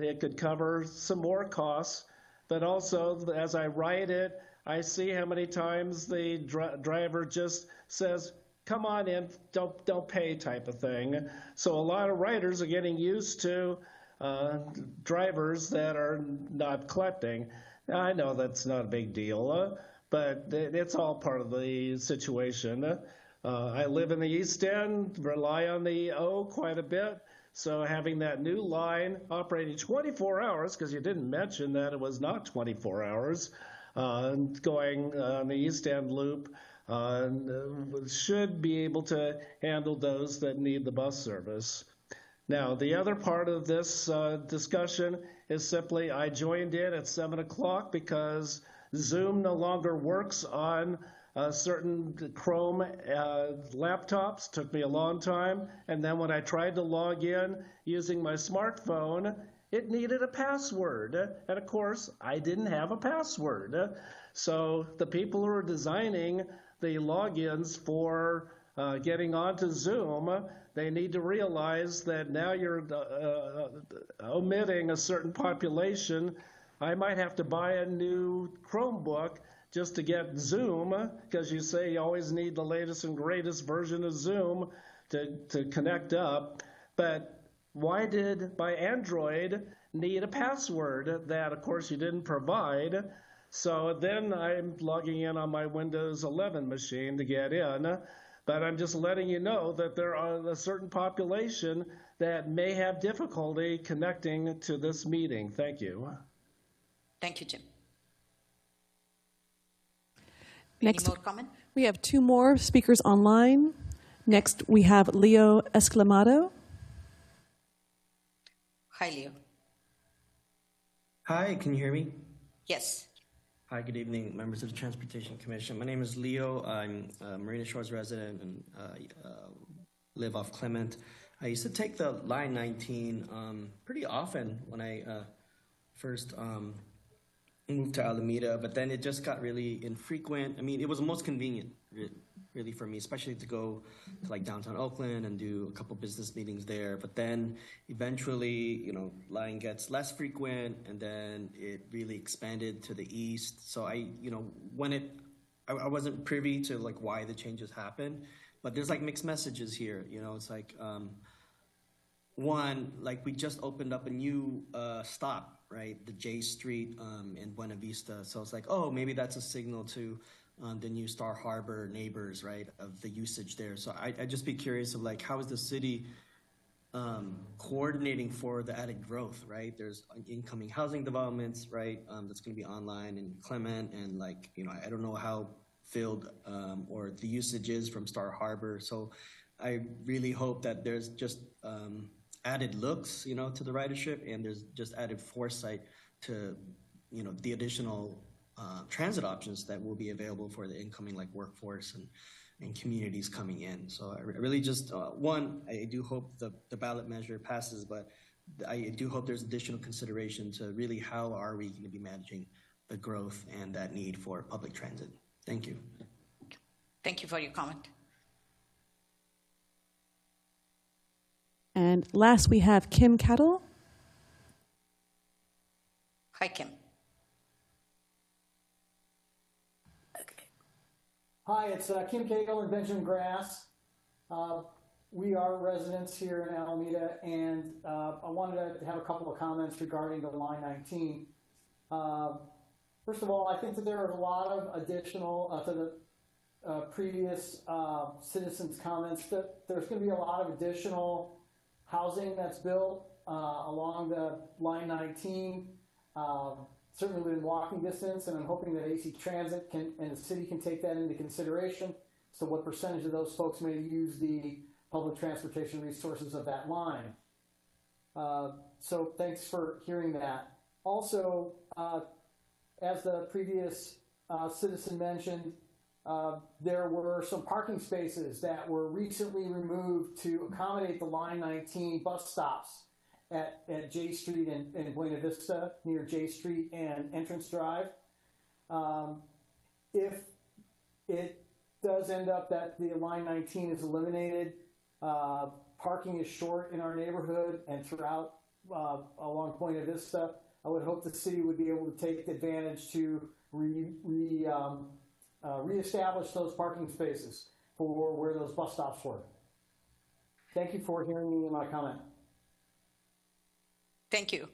it could cover some more costs. But also, as I ride it, I see how many times the driver just says, come on in, don't pay type of thing. So a lot of riders are getting used to drivers that are not collecting. I know that's not a big deal, but it's all part of the situation. I live in the East End, rely on the O quite a bit. So having that new line operating 24 hours, because you didn't mention that it was not 24 hours, going on the East End loop, should be able to handle those that need the bus service. Now, the other part of this discussion is simply I joined in at 7 o'clock because Zoom no longer works on certain Chrome laptops. Took me a long time. And then when I tried to log in using my smartphone, it needed a password. And of course, I didn't have a password. So the people who are designing the logins for getting onto Zoom, they need to realize that now you're omitting a certain population. I might have to buy a new Chromebook just to get Zoom, because you say you always need the latest and greatest version of Zoom to connect up. But why did my Android need a password that, of course, you didn't provide? So then I'm logging in on my Windows 11 machine to get in. But I'm just letting you know that there are a certain population that may have difficulty connecting to this meeting. Thank you. Thank you, Jim. Next, any more comment? We have two more speakers online. Next, we have Leo Esclamado. Hi, Leo. Hi, can you hear me? Yes. Hi, good evening, members of the Transportation Commission. My name is Leo. I'm a Marina Shores resident and live off Clement. I used to take the Line 19 pretty often when I first moved to Alameda, but then it just got really infrequent. I mean, it was the most convenient, really, for me, especially to go to like downtown Oakland and do a couple business meetings there. But then eventually, line gets less frequent, and then it really expanded to the east. So I wasn't privy to like why the changes happened, but there's like mixed messages here. It's like, one, like we just opened up a new stop, right? The J Street in Buena Vista. So it's like, oh, maybe that's a signal to the new Star Harbor neighbors, right, of the usage there. So I'd just be curious of like, how is the city coordinating for the added growth, right? There's incoming housing developments, right, that's going to be online in Clement, and like, I don't know how filled or the usage is from Star Harbor. So I really hope that there's just added looks, to the ridership, and there's just added foresight to, the additional transit options that will be available for the incoming like workforce and communities coming in. So I really just, one, I do hope the ballot measure passes, but I do hope there's additional consideration to really how are we going to be managing the growth and that need for public transit. Thank you. Thank you for your comment. And last, we have Kim Kettle. Hi, Kim. Hi, it's Kim Cagle and Benjamin Grass. We are residents here in Alameda, and I wanted to have a couple of comments regarding the Line 19. First of all, I think that there are a lot of additional, to the previous citizens' comments, that there's going to be a lot of additional housing that's built along the Line 19, certainly within walking distance, and I'm hoping that AC Transit and the city can take that into consideration. So what percentage of those folks may use the public transportation resources of that line. So thanks for hearing that. Also, as the previous citizen mentioned, there were some parking spaces that were recently removed to accommodate the Line 19 bus stops at J Street and Buena Vista, near J Street and Entrance Drive. If it does end up that the Line 19 is eliminated, parking is short in our neighborhood and throughout along Buena Vista, I would hope the city would be able to take advantage to reestablish those parking spaces for where those bus stops were. Thank you for hearing me in my comment. Thank you.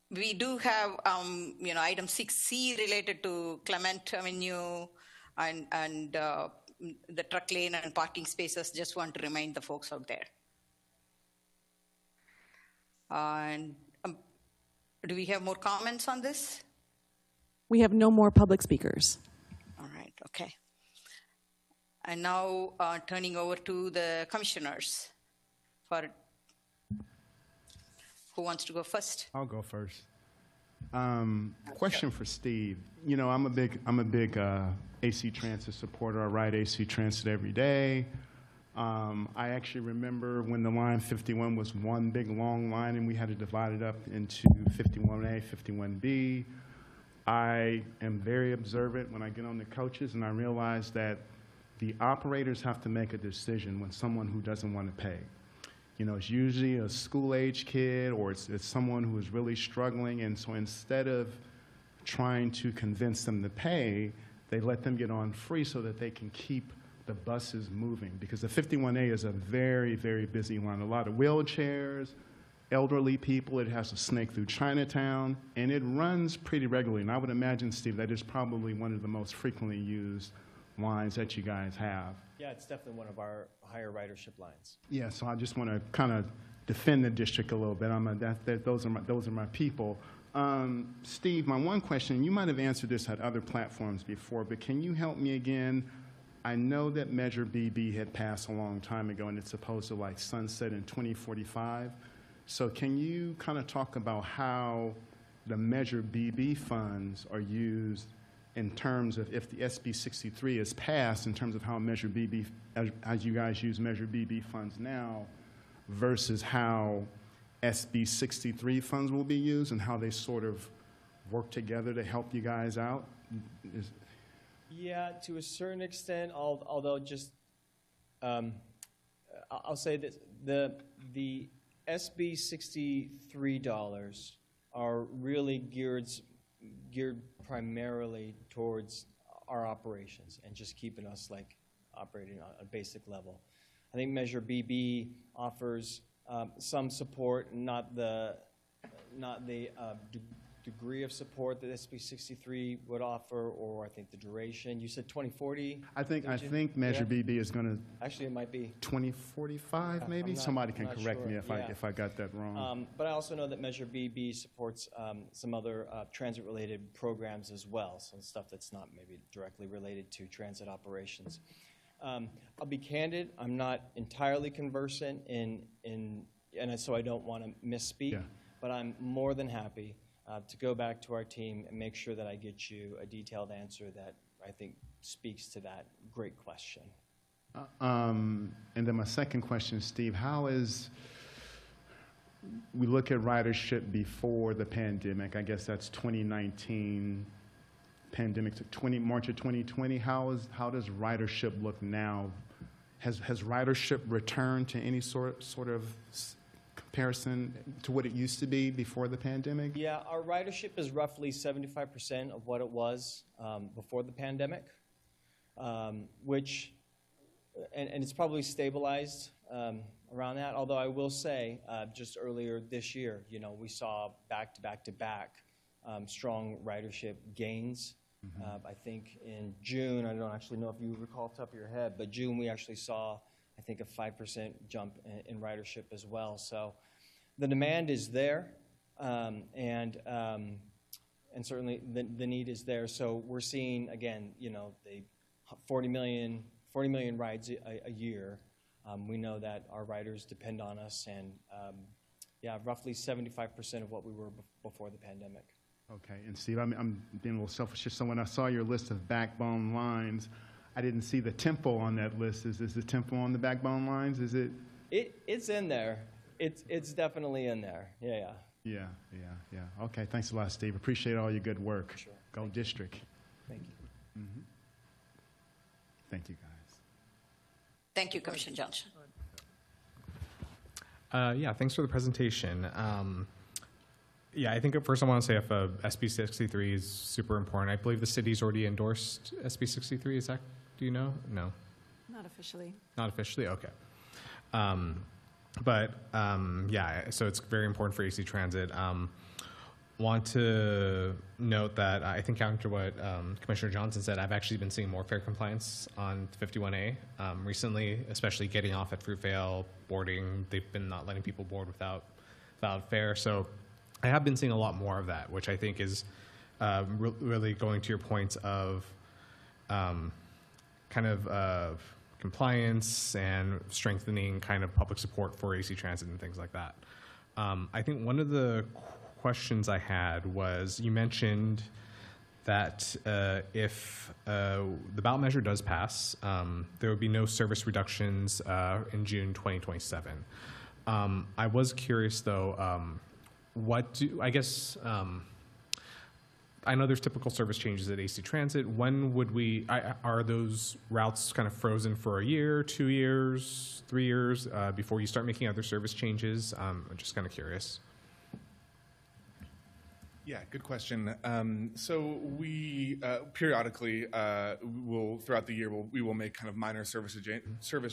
We do have, item 6C related to Clement Avenue and the truck lane and parking spaces. Just want to remind the folks out there. And do we have more comments on this? We have no more public speakers. All right, okay. And now turning over to the commissioners. Who wants to go first? I'll go first. Question for Steve. You know, I'm a big AC Transit supporter. I ride AC Transit every day. I actually remember when the Line 51 was one big long line and we had to divide it up into 51A, 51B. I am very observant when I get on the coaches, and I realize that the operators have to make a decision when someone who doesn't want to pay. You know, it's usually a school-age kid, or it's someone who is really struggling, and so instead of trying to convince them to pay, they let them get on free so that they can keep the buses moving. Because the 51A is a very, very busy line. A lot of wheelchairs, elderly people. It has to snake through Chinatown, and it runs pretty regularly. And I would imagine, Steve, that is probably one of the most frequently used lines that you guys have. Yeah, it's definitely one of our higher ridership lines. Yeah, so I just want to kind of defend the district a little bit. Those are my people. Steve, my one question, you might have answered this at other platforms before, but can you help me again? I know that Measure BB had passed a long time ago, and it's supposed to like sunset in 2045. So can you kind of talk about how the Measure BB funds are used in terms of if the SB 63 is passed, in terms of how Measure BB, as you guys use Measure BB funds now, versus how SB 63 funds will be used and how they sort of work together to help you guys out? Yeah, to a certain extent, although just, I'll say that the SB 63 dollars are really geared primarily towards our operations and just keeping us like operating on a basic level. I think Measure BB offers some support, not the degree of support that SB 63 would offer, or I think the duration. You said 2040? I think Measure BB is going to... Actually, it might be... 2045, maybe? Somebody can correct me if I got that wrong. But I also know that Measure BB supports some other transit-related programs as well, some stuff that's not maybe directly related to transit operations. I'll be candid, I'm not entirely conversant and so I don't want to misspeak, but I'm more than happy to go back to our team and make sure that I get you a detailed answer that I think speaks to that great question. And then my second question, Steve, how is, we look at ridership before the pandemic, I guess that's 2019, pandemic to March of 2020, how does ridership look now has ridership returned to any sort of comparison to what it used to be before the pandemic? Yeah, our ridership is roughly 75% of what it was before the pandemic, which, and it's probably stabilized around that. Although I will say, just earlier this year, you know, we saw back-to-back strong ridership gains. I think in June, I don't actually know if you recall off the top of your head, but June we actually saw, I think, a 5% jump in ridership as well. So the demand is there, and certainly the need is there. So we're seeing, again, you know, the 40 million rides a year. We know that our riders depend on us, and yeah, roughly 75% of what we were before the pandemic. Okay, and Steve, I'm being a little selfish. So when I saw your list of backbone lines, I didn't see the tempo on that list. Is the tempo on the backbone lines? Is it? It's in there. It's definitely in there. Yeah. Okay, thanks a lot, Steve. Appreciate all your good work. Sure. Go District. Thank you. Thank you, guys. Thank you, Commissioner Johnson. Yeah, thanks for the presentation. Yeah, I think at first I want to say if SB 63 is super important. I believe the city's already endorsed SB 63. Is that, do you know? No. Not officially. Not officially? Okay. Yeah, so it's very important for AC Transit. Want to note that I think counter to what Commissioner Johnson said, I've actually been seeing more fare compliance on 51A recently, especially getting off at Fruitvale, boarding. They've been not letting people board without fare. So I have been seeing a lot more of that, which I think is really going to your points of kind of compliance and strengthening kind of public support for AC Transit and things like that. I think one of the questions I had was, you mentioned that if the ballot measure does pass, there would be no service reductions in June 2027. I was curious, though, I know there's typical service changes at AC Transit. When would are those routes kind of frozen for a year, 2 years, 3 years before you start making other service changes? I'm just kind of curious. Yeah, good question. So we periodically throughout the year, we will make kind of minor service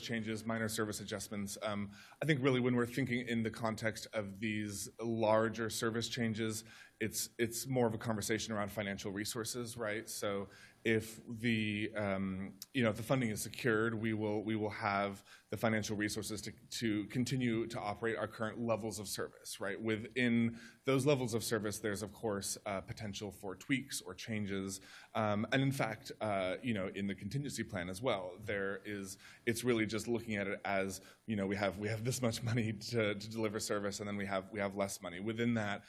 changes, minor service adjustments. I think really when we're thinking in the context of these larger service changes, it's more of a conversation around financial resources, right? So if the if the funding is secured, we will have the financial resources to continue to operate our current levels of service, right? Within those levels of service, there's of course potential for tweaks or changes, and in fact, in the contingency plan as well, it's really just looking at it as we have this much money to deliver service, and then we have less money within that,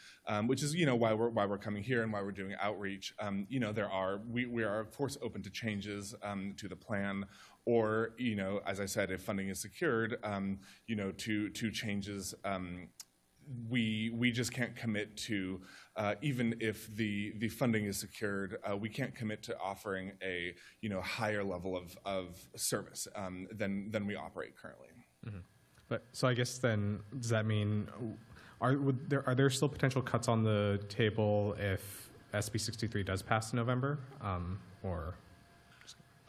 which is why we're coming here and why we're doing outreach. We are of course open to changes to the plan, or as I said, if funding is secured, to changes. We just can't commit to, even if the funding is secured, we can't commit to offering a higher level of service than we operate currently. Mm-hmm. But so I guess then, does that mean are there still potential cuts on the table if SB 63 does pass in November, or?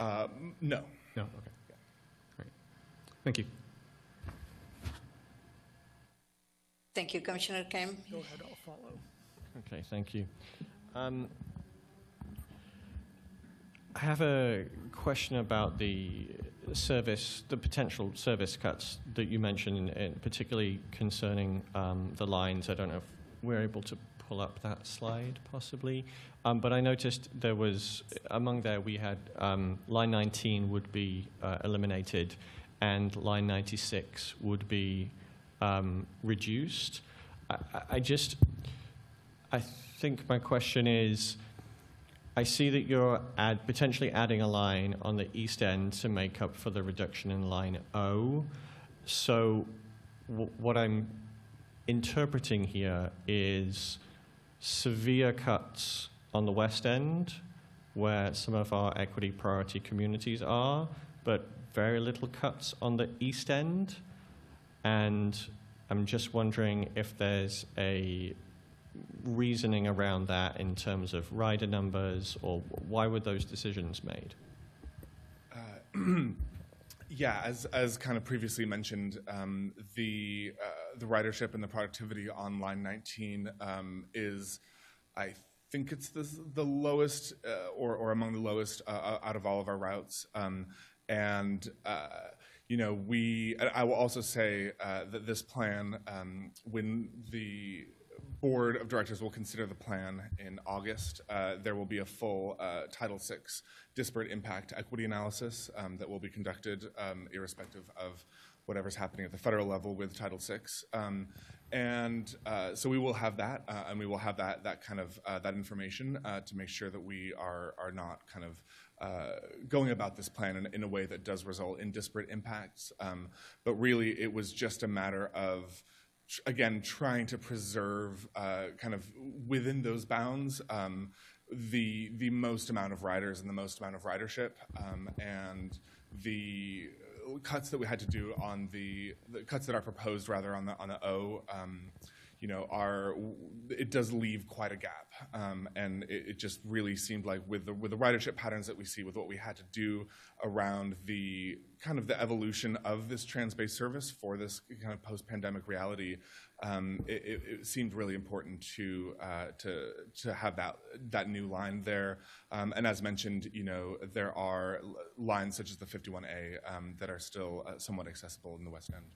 No. No. Okay. Yeah. Great. Thank you. Thank you, Commissioner Kim. Go ahead, I'll follow. Okay, thank you. I have a question about the potential service cuts that you mentioned, and particularly concerning the lines. I don't know if we're able to pull up that slide, possibly. But I noticed there was, we had line 19 would be eliminated, and line 96 would be reduced. I think my question is, I see that you're potentially adding a line on the east end to make up for the reduction in line O. So what I'm interpreting here is severe cuts on the west end, where some of our equity priority communities are, but very little cuts on the East End. And I'm just wondering if there's a reasoning around that in terms of rider numbers, or why were those decisions made? Yeah, as kind of previously mentioned, the ridership and the productivity on Line 19 is, I think it's the lowest or among the lowest out of all of our routes. And you know, I will also say that this plan, when the board of directors will consider the plan in August, there will be a full Title VI disparate impact equity analysis that will be conducted irrespective of whatever's happening at the federal level with Title VI. So we will have that, and we will have that kind of that information to make sure that we are not kind of going about this plan in a way that does result in disparate impacts. But really, it was just a matter of, again, trying to preserve kind of within those bounds the most amount of riders and the most amount of ridership, and the cuts that we had to do on the cuts that are proposed rather on the O, you know, it does leave quite a gap, and it just really seemed like with the ridership patterns that we see, with what we had to do around the kind of the evolution of this trans-based service for this kind of post-pandemic reality, it seemed really important to have that new line there. And as mentioned, you know, there are lines such as the 51A that are still somewhat accessible in the West End.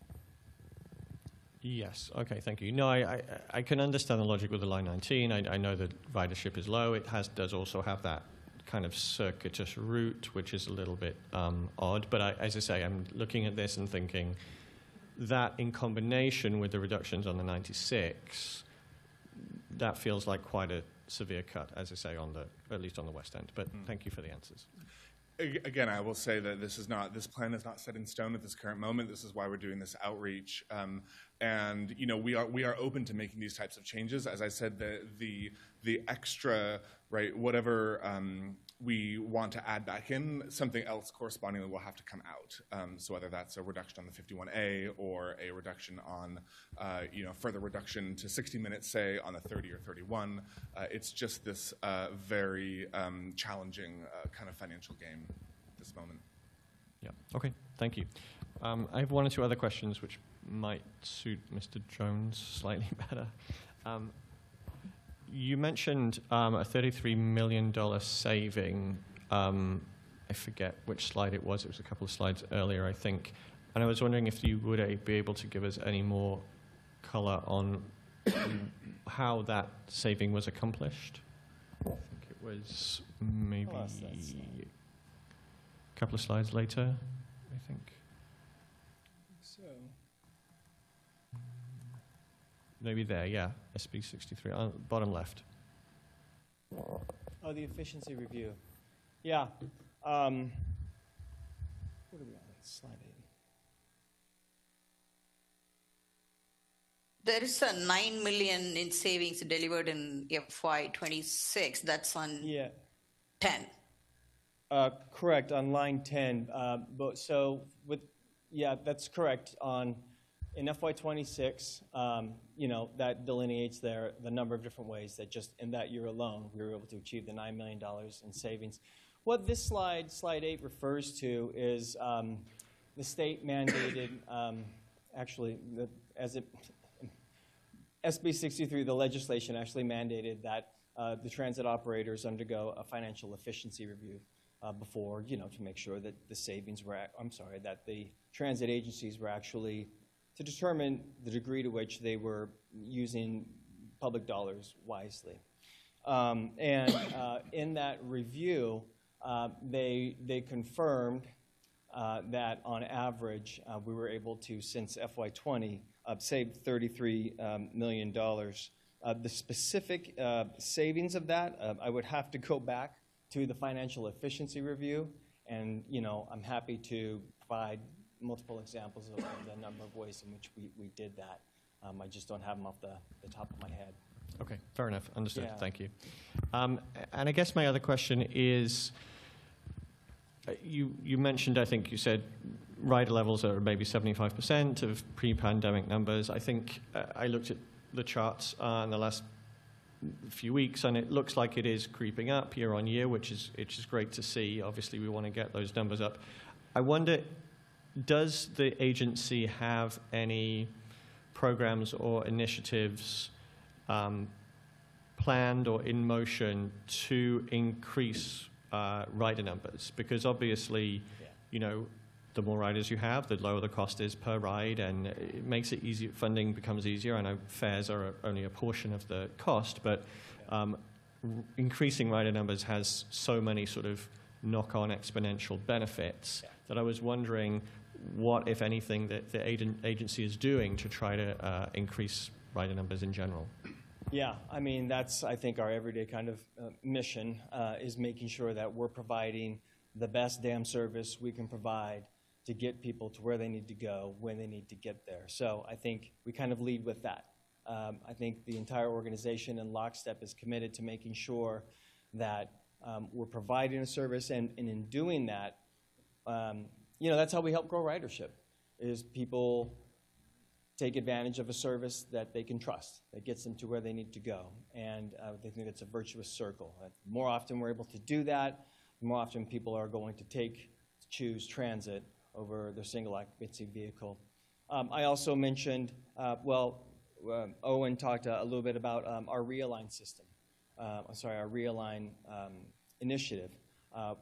Yes. Okay. Thank you. No, I can understand the logic with the Line 19. I know that ridership is low. It does also have that kind of circuitous route, which is a little bit odd. But as I say, I'm looking at this and thinking that in combination with the reductions on the 96, that feels like quite a severe cut, as I say, at least on the West End. But thank you for the answers. Again, I will say that this plan is not set in stone at this current moment. This is why we're doing this outreach, and you know, we are open to making these types of changes. As I said, the extra, right, whatever we want to add back in, something else correspondingly will have to come out. So whether that's a reduction on the 51A or a reduction on, you know, further reduction to 60 minutes, say on the 30 or 31, it's just this very challenging kind of financial game at this moment. Yeah. Okay. Thank you. I have one or two other questions which might suit Mr. Jones slightly better. You mentioned a $33 million saving. I forget which slide it was. It was a couple of slides earlier, I think. And I was wondering if you would be able to give us any more color on how that saving was accomplished. I think it was maybe a couple of slides later, I think. So. Maybe there, yeah. SB 63, bottom left. Oh, the efficiency review. Yeah. What are we on? Slide 8. There is a $9 million in savings delivered in FY26. That's on 10. Correct, on line 10. That's correct. In FY26, you know, that delineates the number of different ways that just in that year alone, we were able to achieve the $9 million in savings. What this slide 8, refers to is the state mandated, SB 63, the legislation actually mandated that the transit operators undergo a financial efficiency review before, you know, to make sure that the savings were, that the transit agencies were actually, to determine the degree to which they were using public dollars wisely. In that review, they confirmed that on average, we were able to, since FY20, save $33 million. The specific savings of that, I would have to go back to the financial efficiency review, and you know, I'm happy to provide multiple examples of the number of ways in which we did that. I just don't have them off the top of my head. Okay, fair enough. Understood. Yeah. Thank you. And I guess my other question is, you mentioned, I think you said, rider levels are maybe 75% of pre-pandemic numbers. I think I looked at the charts in the last few weeks, and it looks like it is creeping up year on year, which is great to see. Obviously, we want to get those numbers up. I wonder, does the agency have any programs or initiatives planned or in motion to increase rider numbers? Because obviously, you know, the more riders you have, the lower the cost is per ride, and it makes it easier. Funding becomes easier. I know fares are only a portion of the cost, but increasing rider numbers has so many sort of knock-on exponential benefits that I was wondering what, if anything, that the agency is doing to try to increase rider numbers in general. Yeah, I mean, that's, I think, our everyday kind of mission is making sure that we're providing the best damn service we can provide to get people to where they need to go when they need to get there. So I think we kind of lead with that. I think the entire organization in lockstep is committed to making sure that we're providing a service, and in doing that, you know, that's how we help grow ridership, is people take advantage of a service that they can trust, that gets them to where they need to go. And they think it's a virtuous circle. The more often we're able to do that, the more often people are going to choose transit over their single occupancy vehicle. I also mentioned, Owen talked a little bit about our Realign system. Our Realign initiative,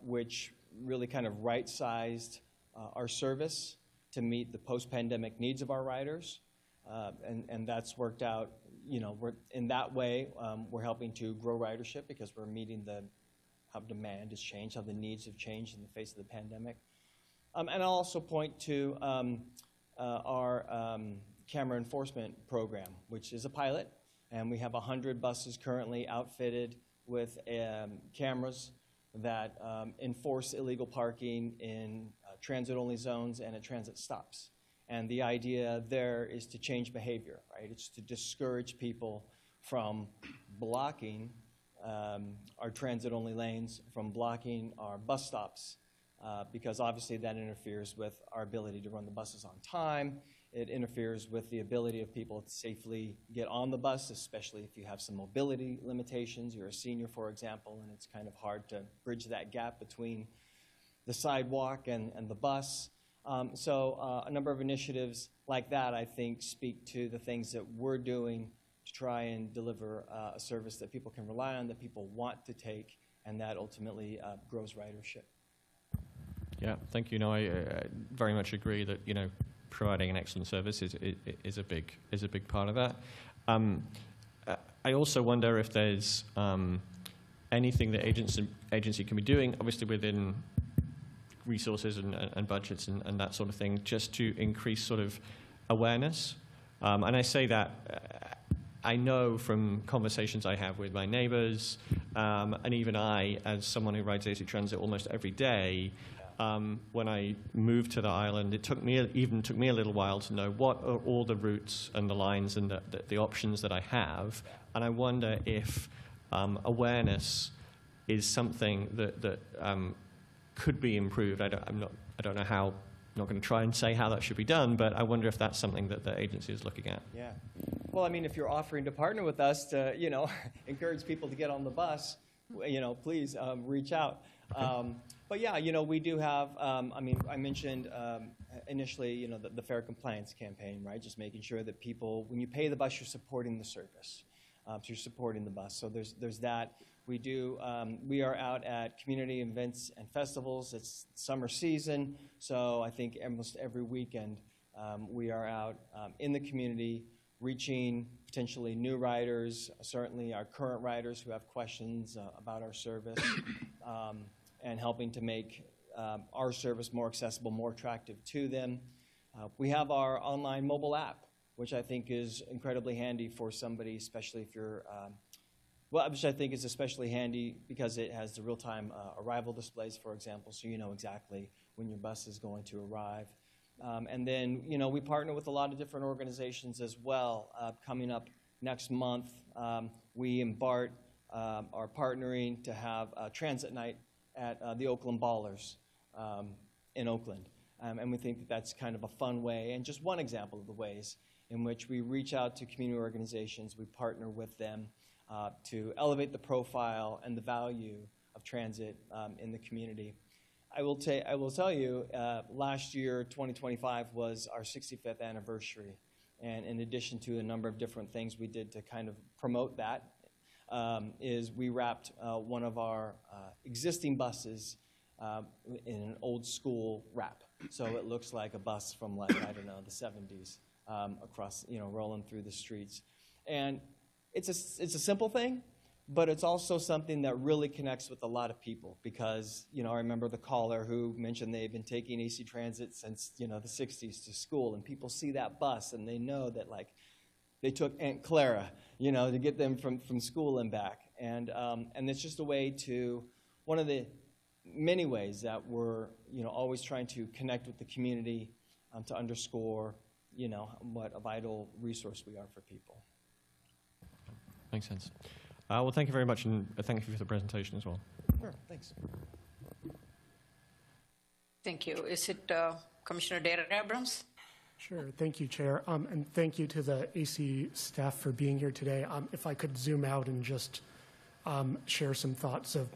which really kind of right-sized our service to meet the post-pandemic needs of our riders. And that's worked out, you know, in that way, we're helping to grow ridership because we're meeting how demand has changed, how the needs have changed in the face of the pandemic. And I'll also point to our camera enforcement program, which is a pilot, and we have 100 buses currently outfitted with cameras that enforce illegal parking in transit-only zones and at transit stops. And the idea there is to change behavior, right? It's to discourage people from blocking our transit-only lanes, from blocking our bus stops, because obviously that interferes with our ability to run the buses on time. It interferes with the ability of people to safely get on the bus, especially if you have some mobility limitations. You're a senior, for example, and it's kind of hard to bridge that gap between the sidewalk and the bus. So a number of initiatives like that, I think, speak to the things that we're doing to try and deliver a service that people can rely on, that people want to take, and that ultimately grows ridership. Yeah, thank you. No, I very much agree that, you know, providing an excellent service is a big part of that. I also wonder if there's anything the agency can be doing, obviously within resources and budgets and that sort of thing, just to increase sort of awareness. And I say that I know from conversations I have with my neighbors, and even I, as someone who rides AC Transit almost every day, when I moved to the island, it took me a little while to know what are all the routes and the lines and the options that I have. And I wonder if awareness is something that could be improved. I don't know how. I'm not going to try and say how that should be done, but I wonder if that's something that the agency is looking at. Yeah. Well, I mean, if you're offering to partner with us to, you know, encourage people to get on the bus, you know, please reach out. But yeah, you know, we do have, I mean, I mentioned initially, you know, the Fair Compliance campaign, right? Just making sure that people, when you pay the bus, you're supporting the service. So you're supporting the bus. So there's that. We are out at community events and festivals. It's summer season, so I think almost every weekend we are out in the community, reaching potentially new riders, certainly our current riders who have questions about our service, and helping to make our service more accessible, more attractive to them. We have our online mobile app, which I think is incredibly handy for somebody, especially if you're which I think is especially handy because it has the real-time arrival displays, for example, so you know exactly when your bus is going to arrive. And then, you know, we partner with a lot of different organizations as well. Coming up next month, we and BART are partnering to have a transit night at the Oakland Ballers. in Oakland. And we think that that's kind of a fun way, and just one example of the ways in which we reach out to community organizations, we partner with them to elevate the profile and the value of transit in the community. I will tell you, last year, 2025, was our 65th anniversary. And in addition to a number of different things we did to kind of promote that, is we wrapped one of our existing buses in an old school wrap. So it looks like a bus from, like, I don't know, the 70s across, rolling through the streets. And it's a simple thing, but it's also something that really connects with a lot of people because, I remember the caller who mentioned they've been taking AC Transit since, the 60s to school, and people see that bus and they know that, like, they took Aunt Clara, to get them from school and back. And it's just a way to, one of the many ways that we're, always trying to connect with the community to underscore, what a vital resource we are for people. Makes sense. Well, thank you very much, and thank you for the presentation as well. Sure, thanks. Thank you. Is it Commissioner Darren Abrams? Sure. Thank you, Chair. And thank you to the AC staff for being here today. If I could zoom out and just share some thoughts of,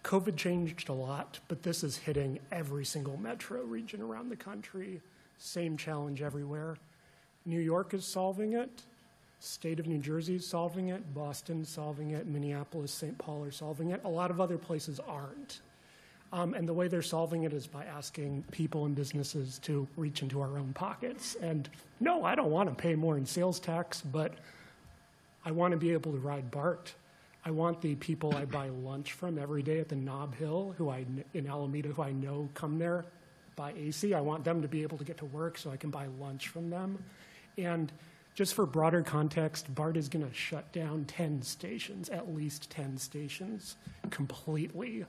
COVID changed a lot, but this is hitting every single metro region around the country. Same challenge everywhere. New York is solving it. State of New Jersey is solving it. Boston's solving it. Minneapolis, St. Paul are solving it. A lot of other places aren't. And the way they're solving it is by asking people and businesses to reach into our own pockets. And no, I don't want to pay more in sales tax, but I want to be able to ride BART. I want the people I buy lunch from every day at the Nob Hill, in Alameda, who I know come there by AC. I want them to be able to get to work so I can buy lunch from them. And just for broader context, BART is going to shut down 10 stations, at least 10 stations, completely.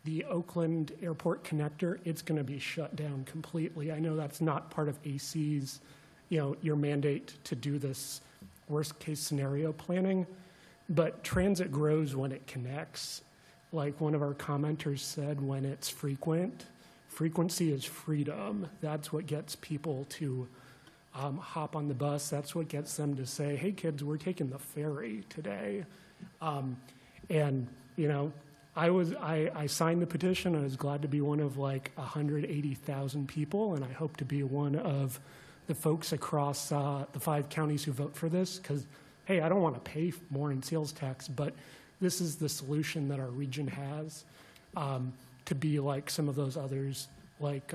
The Oakland Airport Connector, it's going to be shut down completely. I know that's not part of AC's, your mandate to do this worst case scenario planning, but transit grows when it connects. Like one of our commenters said, when it's frequent, frequency is freedom. That's what gets people to hop on the bus. That's what gets them to say, hey kids, we're taking the ferry today. I signed the petition. I was glad to be one of like 180,000 people, and I hope to be one of the folks across the 5 counties who vote for this, because, hey, I don't want to pay more in sales tax, but this is the solution that our region has to be like some of those others, like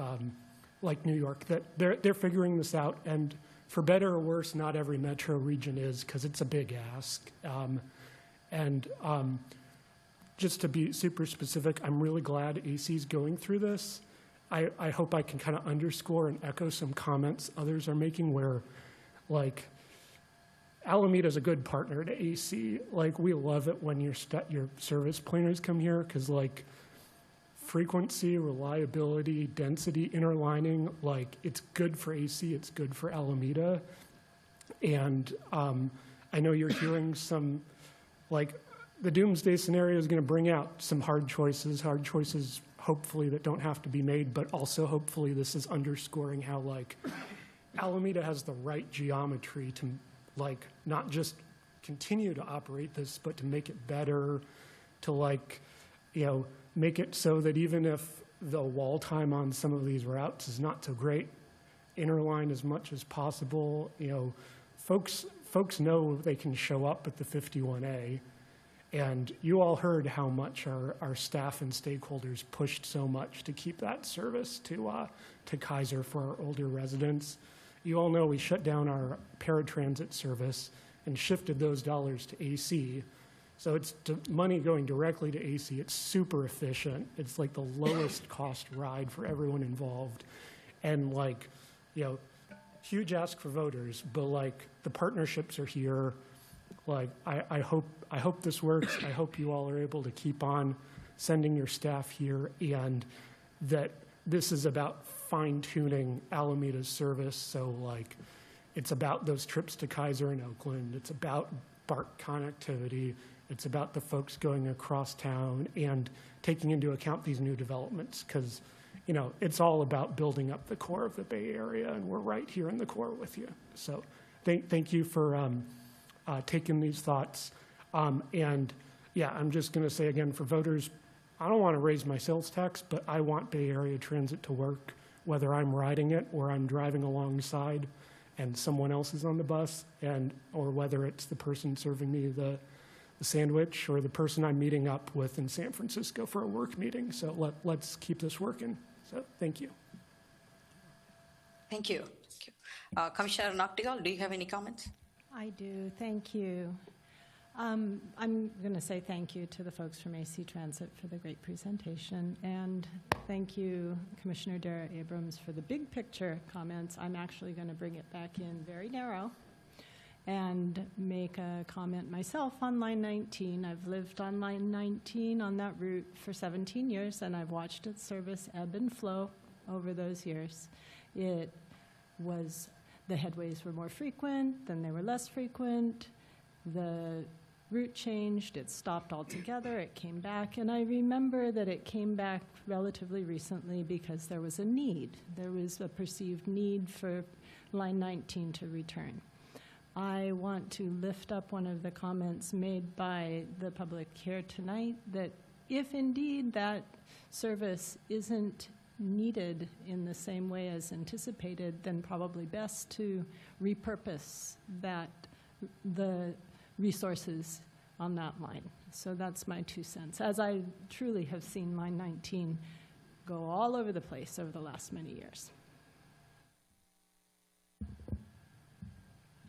New York, that they're figuring this out. And for better or worse, not every metro region is, because it's a big ask. Just to be super specific, I'm really glad AC's going through this. I hope I can kind of underscore and echo some comments others are making where, like, Alameda's a good partner to AC. Like, we love it when your service planners come here, because, like, frequency, reliability, density, interlining, like, it's good for AC, it's good for Alameda. And I know you're hearing some, like, the doomsday scenario is going to bring out some hard choices hopefully that don't have to be made, but also hopefully this is underscoring how, like, Alameda has the right geometry to, like, not just continue to operate this, but to make it better, to, like, make it so that even if the wall time on some of these routes is not so great, interline as much as possible. Folks know they can show up at the 51A. And you all heard how much our staff and stakeholders pushed so much to keep that service to Kaiser for our older residents. You all know we shut down our paratransit service and shifted those dollars to AC. So it's money going directly to AC. It's super efficient. It's like the lowest cost ride for everyone involved. And, like, huge ask for voters, but, like, the partnerships are here. Like, I hope this works. I hope you all are able to keep on sending your staff here, and that this is about fine-tuning Alameda's service. So, like, it's about those trips to Kaiser and Oakland. It's about BART connectivity. It's about the folks going across town and taking into account these new developments because, you know, it's all about building up the core of the Bay Area, and we're right here in the core with you. So thank you for taking these thoughts. And yeah, I'm just going to say again for voters, I don't want to raise my sales tax, but I want Bay Area Transit to work, whether I'm riding it or I'm driving alongside and someone else is on the bus, or whether it's the person serving me the sandwich or the person I'm meeting up with in San Francisco for a work meeting. So let's keep this working. So thank you. Thank you. Thank you. Commissioner Noctigal, do you have any comments? I do. Thank you. I'm going to say thank you to the folks from AC Transit for the great presentation, and thank you, Commissioner Dara Abrams, for the big picture comments. I'm actually going to bring it back in very narrow and make a comment myself on Line 19. I've lived on Line 19 on that route for 17 years, and I've watched its service ebb and flow over those years. The headways were more frequent, then they were less frequent. The route changed, it stopped altogether, it came back, and I remember that it came back relatively recently because there was a need. There was a perceived need for Line 19 to return. I want to lift up one of the comments made by the public here tonight that if indeed that service isn't needed in the same way as anticipated, then probably best to repurpose the resources on that line. So that's my 2 cents, as I truly have seen Line 19 go all over the place over the last many years.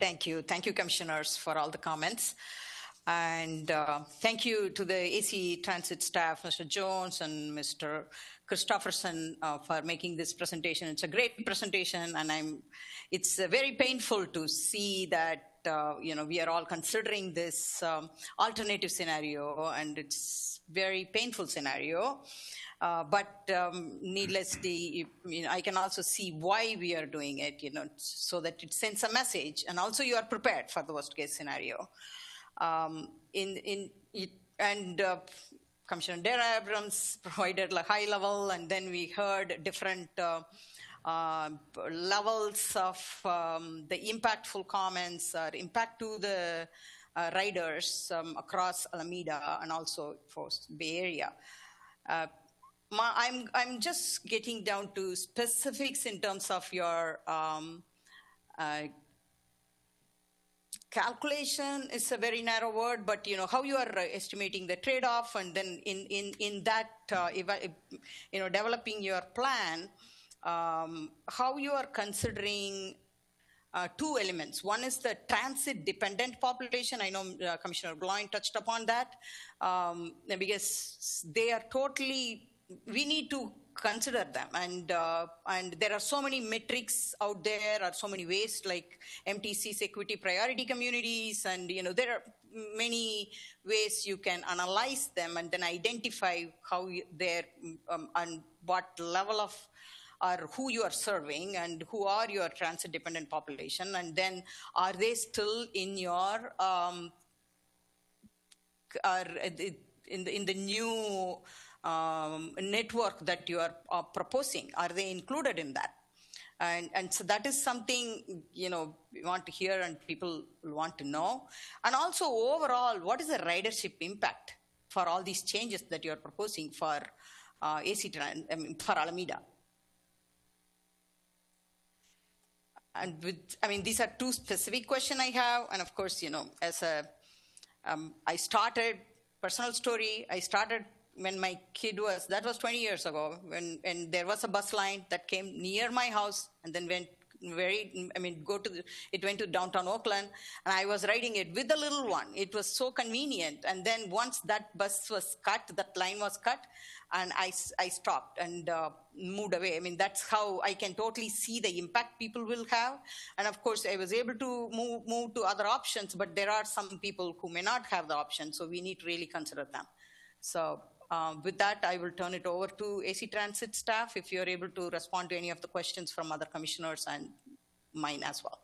Thank you. Thank you, commissioners, for all the comments. And thank you to the AC Transit staff, Mr. Jones and Mr. Christopherson, for making this presentation. It's a great presentation, and it's very painful to see that we are all considering this alternative scenario, and it's very painful scenario. But needlessly, I can also see why we are doing it, so that it sends a message, and also you are prepared for the worst case scenario. Commissioner Dara Abrams provided a high level, and then we heard different levels of the impactful comments, impact to the riders across Alameda and also for Bay Area. I'm just getting down to specifics in terms of your calculation is a very narrow word, but how you are estimating the trade-off, and then in that developing your plan, how you are considering 2 elements. One is the transit-dependent population. I know Commissioner Bloin touched upon that, because they are totally. We need to consider them, and there are so many metrics out there, or so many ways, like MTC's equity priority communities, and there are many ways you can analyze them and then identify how they're and what level of or who you are serving and who are your transit dependent population, and then are they still in your in the new network that you are proposing? Are they included in that? And so that is something we want to hear and people want to know. And also overall, what is the ridership impact for all these changes that you are proposing for for Alameda? And these are 2 specific questions I have. And of course, as I started, personal story, I started when my kid that was 20 years ago, and there was a bus line that came near my house and then went it went to downtown Oakland, and I was riding it with the little one. It was so convenient. And then once that bus was cut, that line was cut, and I stopped and moved away. That's how I can totally see the impact people will have. And of course, I was able to move to other options, but there are some people who may not have the option, so we need to really consider them. So with that, I will turn it over to AC Transit staff if you're able to respond to any of the questions from other commissioners and mine as well.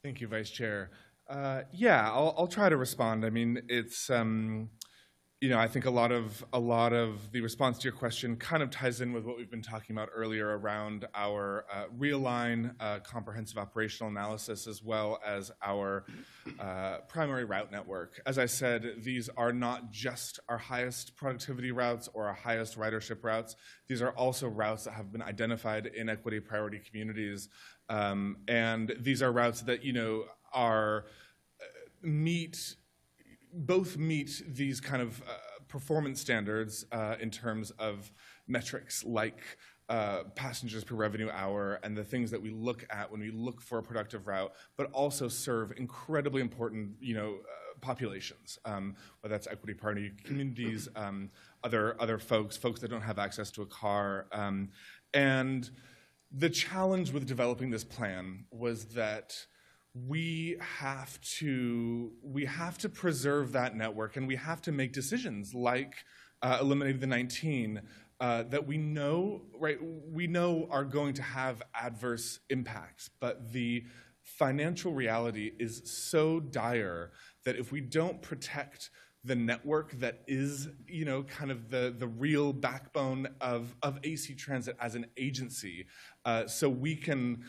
Thank you, Vice Chair. Yeah, I'll try to respond. I mean, it's I think a lot of the response to your question kind of ties in with what we've been talking about earlier around our realign comprehensive operational analysis, as well as our primary route network. As I said, these are not just our highest productivity routes or our highest ridership routes. These are also routes that have been identified in equity priority communities, and these are routes that are both meet these kind of performance standards in terms of metrics like passengers per revenue hour and the things that we look at when we look for a productive route, but also serve incredibly important, populations, whether that's equity priority communities, other folks that don't have access to a car. And the challenge with developing this plan was that we have to preserve that network, and we have to make decisions like eliminating the 19 that we know are going to have adverse impacts. But the financial reality is so dire that if we don't protect the network that is, kind of the real backbone of AC Transit as an agency, so we can,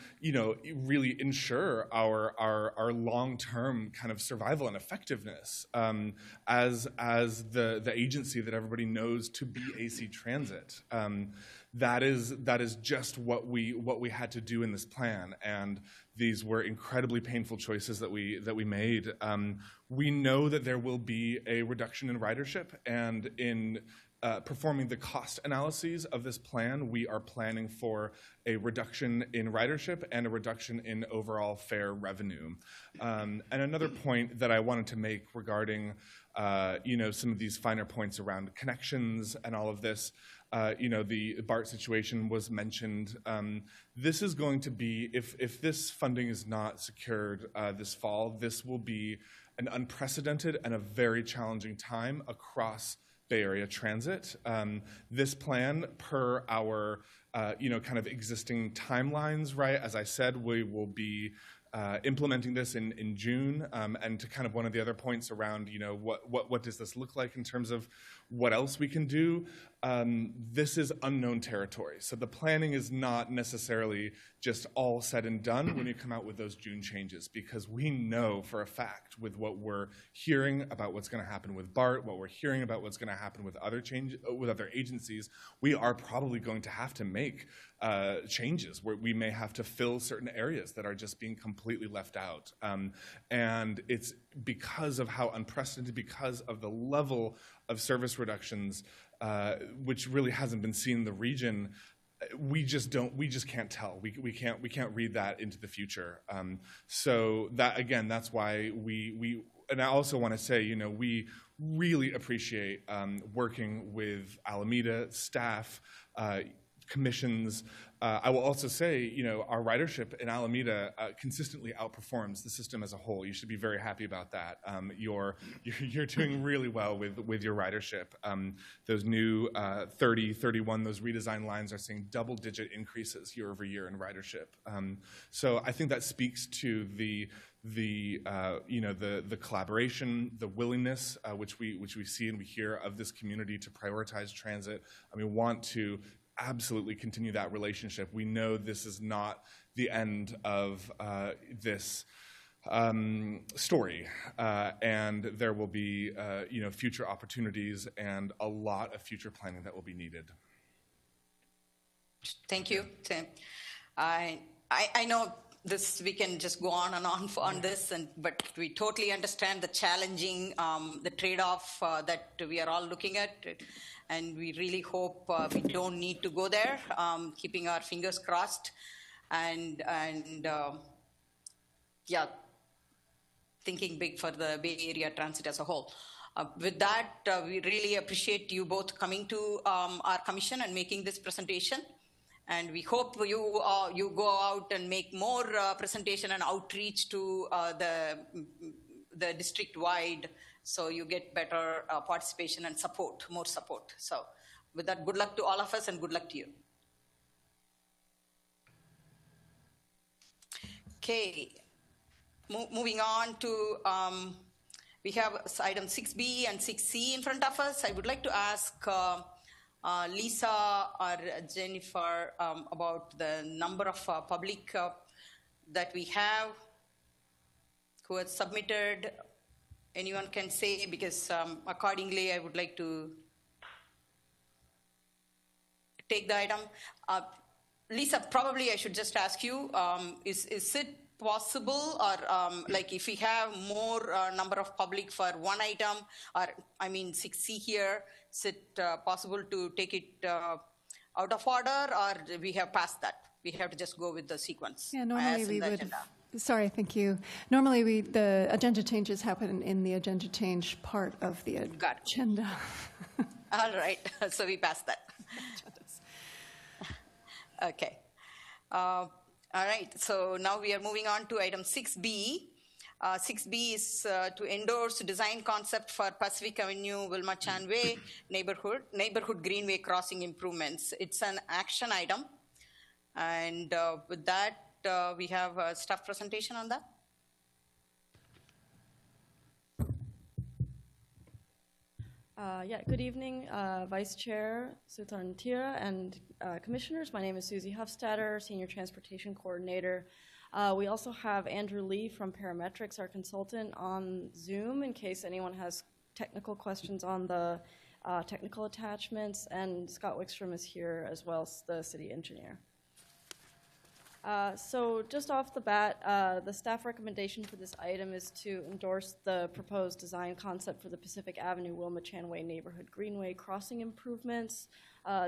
really ensure our long-term kind of survival and effectiveness as the agency that everybody knows to be AC Transit. That is just what we had to do in this plan, and these were incredibly painful choices that we made. We know that there will be a reduction in ridership, and in performing the cost analyses of this plan, we are planning for a reduction in ridership and a reduction in overall fare revenue. And another point that I wanted to make regarding some of these finer points around connections and all of this. The BART situation was mentioned. This is going to be, if this funding is not secured this fall, this will be an unprecedented and a very challenging time across Bay Area Transit. This plan, per our kind of existing timelines, right? As I said, we will be implementing this in June, and to kind of one of the other points around, what does this look like in terms of what else we can do? This is unknown territory. So the planning is not necessarily just all said and done when you come out with those June changes, because we know for a fact with what we're hearing about what's going to happen with BART, what we're hearing about what's going to happen with other agencies, we are probably going to have to make changes where we may have to fill certain areas that are just being completely left out. And it's because of how unprecedented, because of the level of service reductions, which really hasn't been seen in the region. We just can't tell. We can't read that into the future. So that, again, that's why and I also want to say, we really appreciate working with Alameda staff, commissions. I will also say, our ridership in Alameda consistently outperforms the system as a whole. You should be very happy about that. You're doing really well with your ridership. Those new 30, 31, those redesigned lines are seeing double-digit increases year over year in ridership. So I think that speaks to the collaboration, the willingness which we see and we hear of this community to prioritize transit. We want to absolutely continue that relationship. We know this is not the end of this story, and there will be future opportunities and a lot of future planning that will be needed. Thank you, Tim. I know this, we can just go on and on this, but we totally understand the challenging, the trade-off that we are all looking at, and we really hope we don't need to go there, keeping our fingers crossed, and thinking big for the Bay Area Transit as a whole. With that, we really appreciate you both coming to our commission and making this presentation. And we hope you go out and make more presentation and outreach to the district-wide, so you get better participation and support, more support. So with that, good luck to all of us and good luck to you. Okay. moving on to, we have item 6B and 6C in front of us. I would like to ask Lisa or Jennifer about the number of public that we have who has submitted. Anyone can say, because accordingly I would like to take the item. Lisa, probably I should just ask you, is it possible, or like if we have more number of public for one item, or I mean 6C here, is it possible to take it out of order, or we have passed that? We have to just go with the sequence. Yeah, normally as we in the would. agenda. Sorry, thank you. Normally the agenda changes happen in the agenda change part of the agenda. All right, so we passed that. Okay. All right, so now we are moving on to item 6B. 6B is to endorse design concept for Pacific Avenue, Wilma Chan Way neighborhood greenway crossing improvements. It's an action item. And with that, we have a staff presentation on that. Good evening, Vice Chair Sutan Tira and Commissioners. My name is Susie Hufstadter, Senior Transportation Coordinator. We also have Andrew Lee from Parametrics, our consultant, on Zoom in case anyone has technical questions on the technical attachments, and Scott Wickstrom is here as well as the city engineer. So just off the bat, the staff recommendation for this item is to endorse the proposed design concept for the Pacific Avenue Wilma Chan Way neighborhood greenway crossing improvements.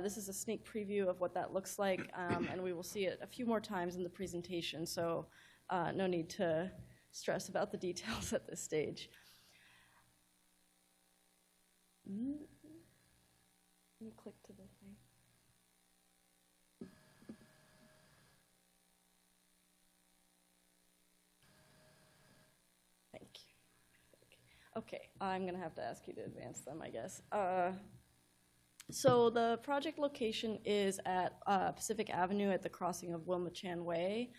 This is a sneak preview of what that looks like, and we will see it a few more times in the presentation, so no need to stress about the details at this stage. Can you click to the thing? Okay, I'm going to have to ask you to advance them, I guess. So the project location is at Pacific Avenue at the crossing of Wilma Chan Way.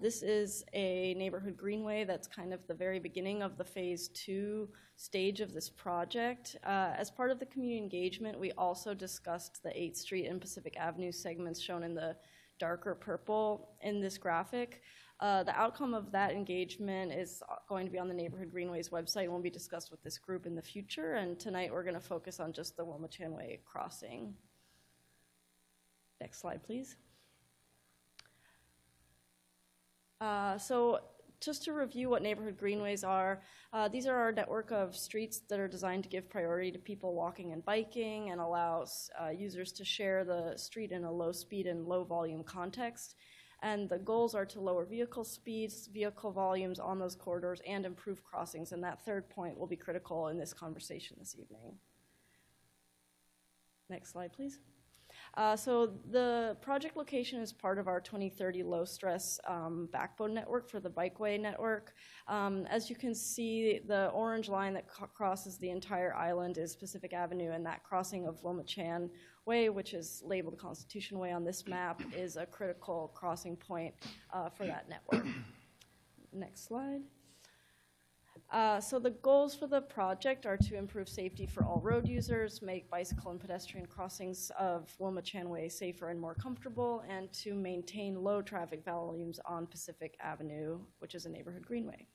This is a neighborhood greenway that's kind of the very beginning of the phase 2 stage of this project. As part of the community engagement, we also discussed the 8th Street and Pacific Avenue segments shown in the darker purple in this graphic. The outcome of that engagement is going to be on the Neighborhood Greenways website and will be discussed with this group in the future. And tonight we're going to focus on just the Wilma Chan Way crossing. Next slide, please. So just to review what neighborhood greenways are, these are our network of streets that are designed to give priority to people walking and biking and allows users to share the street in a low speed and low volume context. And the goals are to lower vehicle speeds, vehicle volumes on those corridors, and improve crossings. And that third point will be critical in this conversation this evening. Next slide, please. So the project location is part of our 2030 low-stress backbone network for the bikeway network. As you can see, the orange line that crosses the entire island is Pacific Avenue, and that crossing of Wilma Chan Way, which is labeled Constitution Way on this map, is a critical crossing point for that network. Next slide. So the goals for the project are to improve safety for all road users, make bicycle and pedestrian crossings of Wilma Chan Way safer and more comfortable, and to maintain low traffic volumes on Pacific Avenue, which is a neighborhood greenway.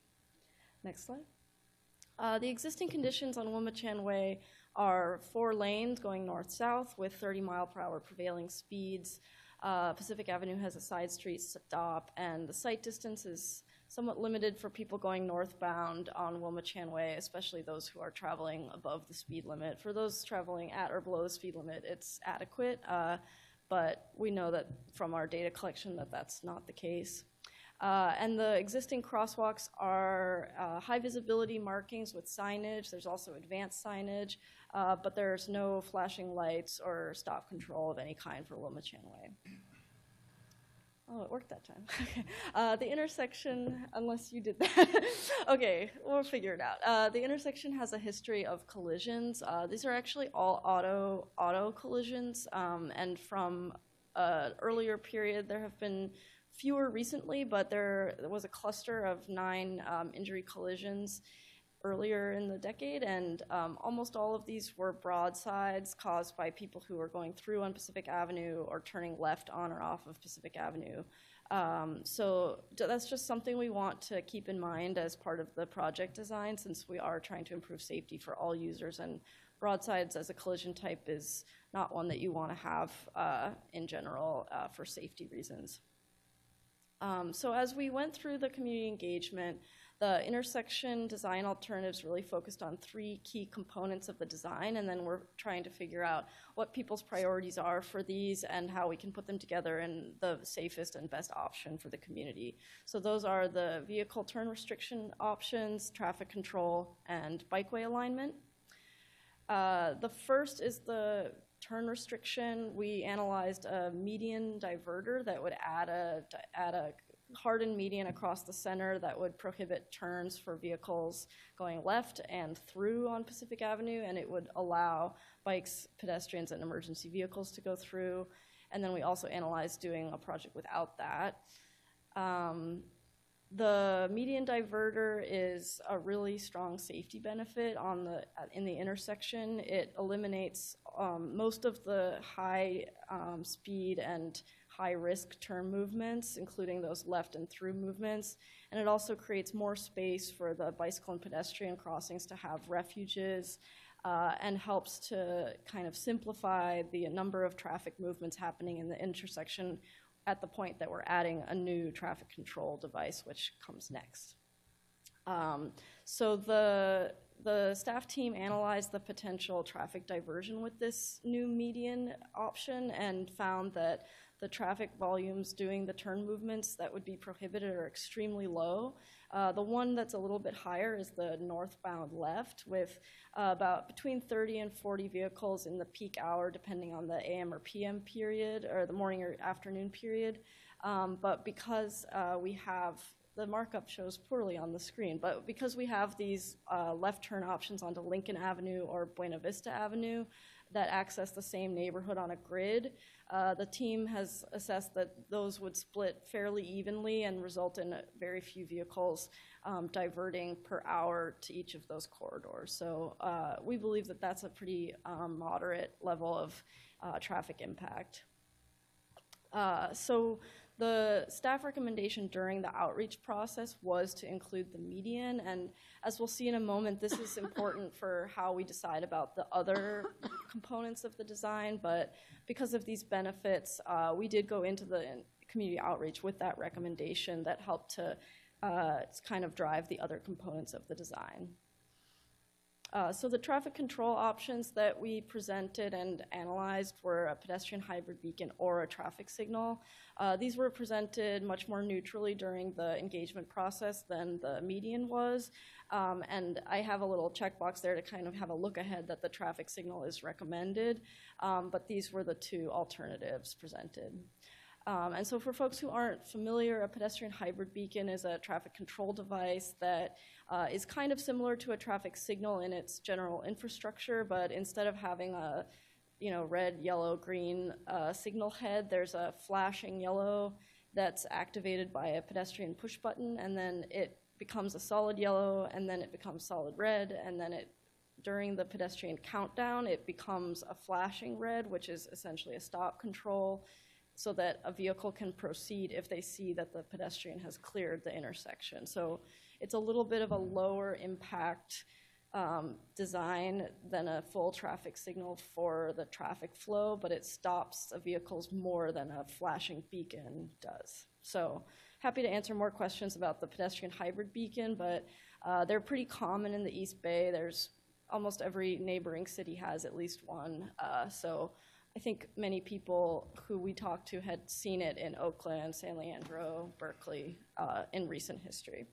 Next slide. The existing conditions on Wilma Chan Way are 4 lanes going north-south with 30-mile-per-hour prevailing speeds. Pacific Avenue has a side street stop, and the sight distance is somewhat limited for people going northbound on Wilma Chan Way, especially those who are traveling above the speed limit. For those traveling at or below the speed limit, it's adequate, but we know that from our data collection that that's not the case. And the existing crosswalks are high visibility markings with signage. There's also advanced signage, but there's no flashing lights or stop control of any kind for Wilma Chan Way. Oh, it worked that time. The intersection, unless you did that. Okay, we'll figure it out. The intersection has a history of collisions. These are actually all auto collisions, and from an earlier period, there have been fewer recently, but there was a cluster of 9 injury collisions earlier in the decade, and almost all of these were broadsides caused by people who were going through on Pacific Avenue or turning left on or off of Pacific Avenue. So that's just something we want to keep in mind as part of the project design, since we are trying to improve safety for all users, and broadsides as a collision type is not one that you want to have in general for safety reasons. So as we went through the community engagement, the intersection design alternatives really focused on 3 key components of the design, and then we're trying to figure out what people's priorities are for these and how we can put them together in the safest and best option for the community. So those are the vehicle turn restriction options, traffic control, and bikeway alignment. The first is the turn restriction. We analyzed a median diverter that would add a hardened median across the center that would prohibit turns for vehicles going left and through on Pacific Avenue, and it would allow bikes, pedestrians, and emergency vehicles to go through. And then we also analyzed doing a project without that. The median diverter is a really strong safety benefit in the intersection. It eliminates most of the high speed and high-risk turn movements, including those left and through movements. And it also creates more space for the bicycle and pedestrian crossings to have refuges, and helps to kind of simplify the number of traffic movements happening in the intersection at the point that we're adding a new traffic control device, which comes next. So the staff team analyzed the potential traffic diversion with this new median option and found that the traffic volumes doing the turn movements that would be prohibited are extremely low. The one that's a little bit higher is the northbound left, with about between 30 and 40 vehicles in the peak hour, depending on the AM or PM period, or the morning or afternoon period. But because we have, the markup shows poorly on the screen, but because we have these left turn options onto Lincoln Avenue or Buena Vista Avenue that access the same neighborhood on a grid, the team has assessed that those would split fairly evenly and result in very few vehicles diverting per hour to each of those corridors. So we believe that that's a pretty moderate level of traffic impact. So the staff recommendation during the outreach process was to include the median, and as we'll see in a moment, this is important for how we decide about the other components of the design, but because of these benefits, we did go into the community outreach with that recommendation that helped to kind of drive the other components of the design. So the traffic control options that we presented and analyzed were a pedestrian hybrid beacon or a traffic signal. These were presented much more neutrally during the engagement process than the median was. And I have a little checkbox there to kind of have a look ahead that the traffic signal is recommended. But these were the 2 alternatives presented. And so for folks who aren't familiar, a pedestrian hybrid beacon is a traffic control device that is kind of similar to a traffic signal in its general infrastructure, but instead of having a red, yellow, green signal head, there's a flashing yellow that's activated by a pedestrian push button, and then it becomes a solid yellow, and then it becomes solid red, and then during the pedestrian countdown, it becomes a flashing red, which is essentially a stop control, so that a vehicle can proceed if they see that the pedestrian has cleared the intersection. So it's a little bit of a lower impact design than a full traffic signal for the traffic flow, but it stops vehicles more than a flashing beacon does. So happy to answer more questions about the pedestrian hybrid beacon, but they're pretty common in the East Bay. There's almost every neighboring city has at least one. So I think many people who we talked to had seen it in Oakland, San Leandro, Berkeley in recent history.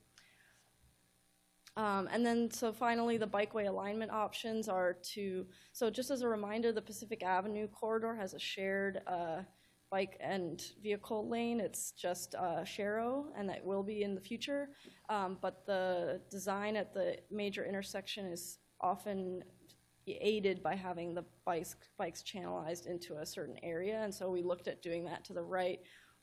And then, so finally, the bikeway alignment options are so just as a reminder, the Pacific Avenue corridor has a shared bike and vehicle lane. It's just Sharrow, and that will be in the future. But the design at the major intersection is often aided by having the bikes channelized into a certain area, and so we looked at doing that to the right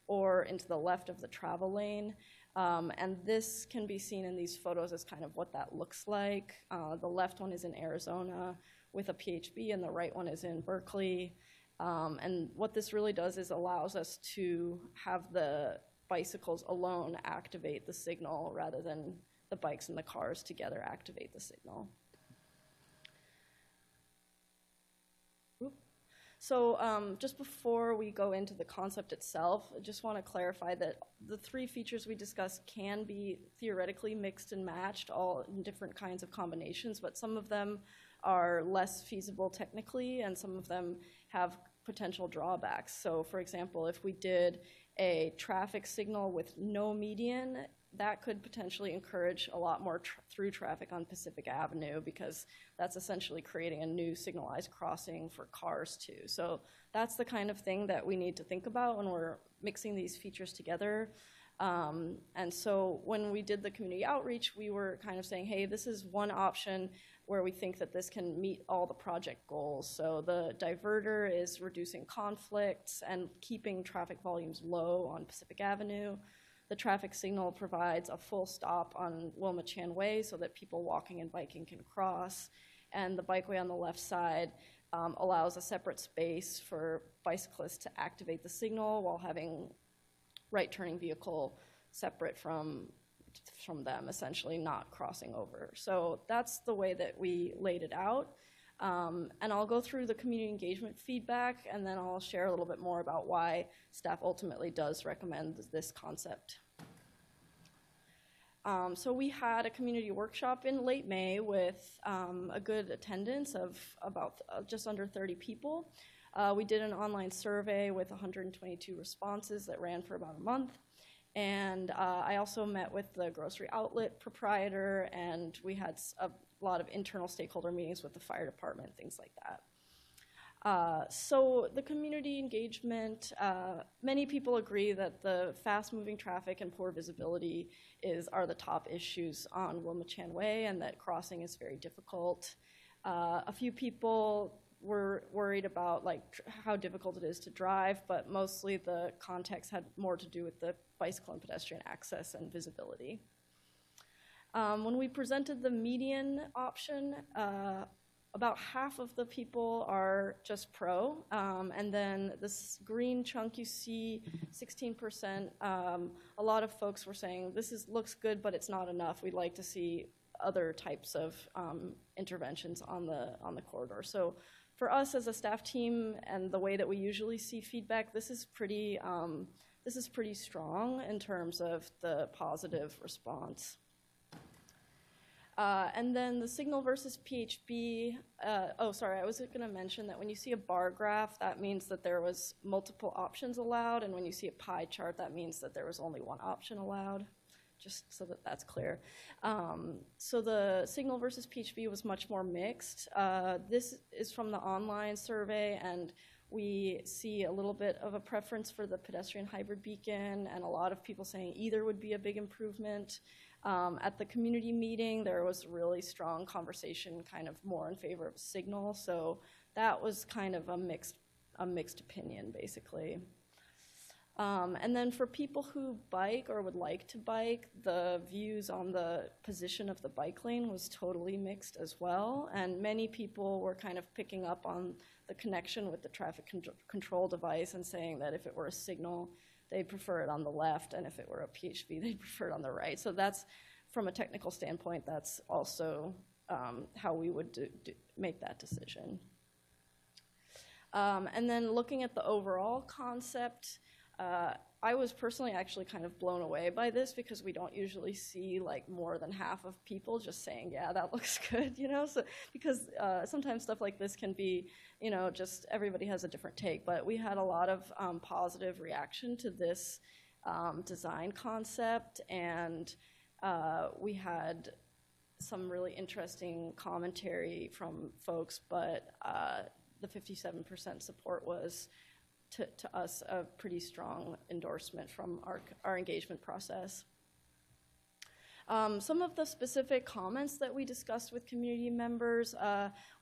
or into the left of the travel lane. And this can be seen in these photos as kind of what that looks like. The left one is in Arizona with a PHB, and the right one is in Berkeley. And what this really does is allows us to have the bicycles alone activate the signal rather than the bikes and the cars together activate the signal. So just before we go into the concept itself, I just want to clarify that the three features we discussed can be theoretically mixed and matched, all in different kinds of combinations, but some of them are less feasible technically, and some of them have potential drawbacks. So for example, if we did a traffic signal with no median, that could potentially encourage a lot more through traffic on Pacific Avenue, because that's essentially creating a new signalized crossing for cars too. So that's the kind of thing that we need to think about when we're mixing these features together. And so when we did the community outreach, we were kind of saying, hey, this is one option where we think that this can meet all the project goals. So the diverter is reducing conflicts and keeping traffic volumes low on Pacific Avenue. The traffic signal provides a full stop on Wilma Chan Way so that people walking and biking can cross. And the bikeway on the left side allows a separate space for bicyclists to activate the signal while having right-turning vehicle separate from them, essentially not crossing over. So that's the way that we laid it out. And I'll go through the community engagement feedback, and then I'll share a little bit more about why staff ultimately does recommend this concept. So we had a community workshop in late May with a good attendance of about just under 30 people. We did an online survey with 122 responses that ran for about a month. And I also met with the grocery outlet proprietor, and we had a lot of internal stakeholder meetings with the fire department, things like that. So the community engagement, many people agree that the fast-moving traffic and poor visibility are the top issues on Wilma Chan Way, and that crossing is very difficult. A few people were worried about how difficult it is to drive, but mostly the context had more to do with the bicycle and pedestrian access and visibility. When we presented the median option, about half of the people are just pro, and then this green chunk you see, 16%, a lot of folks were saying this looks good, but it's not enough. We'd like to see other types of interventions on the corridor. So for us as a staff team and the way that we usually see feedback, this is pretty strong in terms of the positive response. And then the signal versus PHB, I was going to mention that when you see a bar graph, that means that there was multiple options allowed, and when you see a pie chart, that means that there was only one option allowed, just so that that's clear. So the signal versus PHB was much more mixed. This is from the online survey, and we see a little bit of a preference for the pedestrian hybrid beacon, and a lot of people saying either would be a big improvement. At the community meeting, there was really strong conversation, kind of more in favor of signal. So that was kind of a mixed opinion, basically. And then for people who bike or would like to bike, the views on the position of the bike lane was totally mixed as well. And many people were kind of picking up on the connection with the traffic control device and saying that if it were a signal, they'd prefer it on the left, and if it were a PHB, they'd prefer it on the right. So that's, from a technical standpoint, that's also how we would make that decision. And then looking at the overall concept, I was personally actually kind of blown away by this, because we don't usually see more than half of people just saying, yeah, that looks good, so because sometimes stuff like this can be, just everybody has a different take, but we had a lot of positive reaction to this design concept, and we had some really interesting commentary from folks, but the 57% support was to us a pretty strong endorsement from our engagement process. Some of the specific comments that we discussed with community members,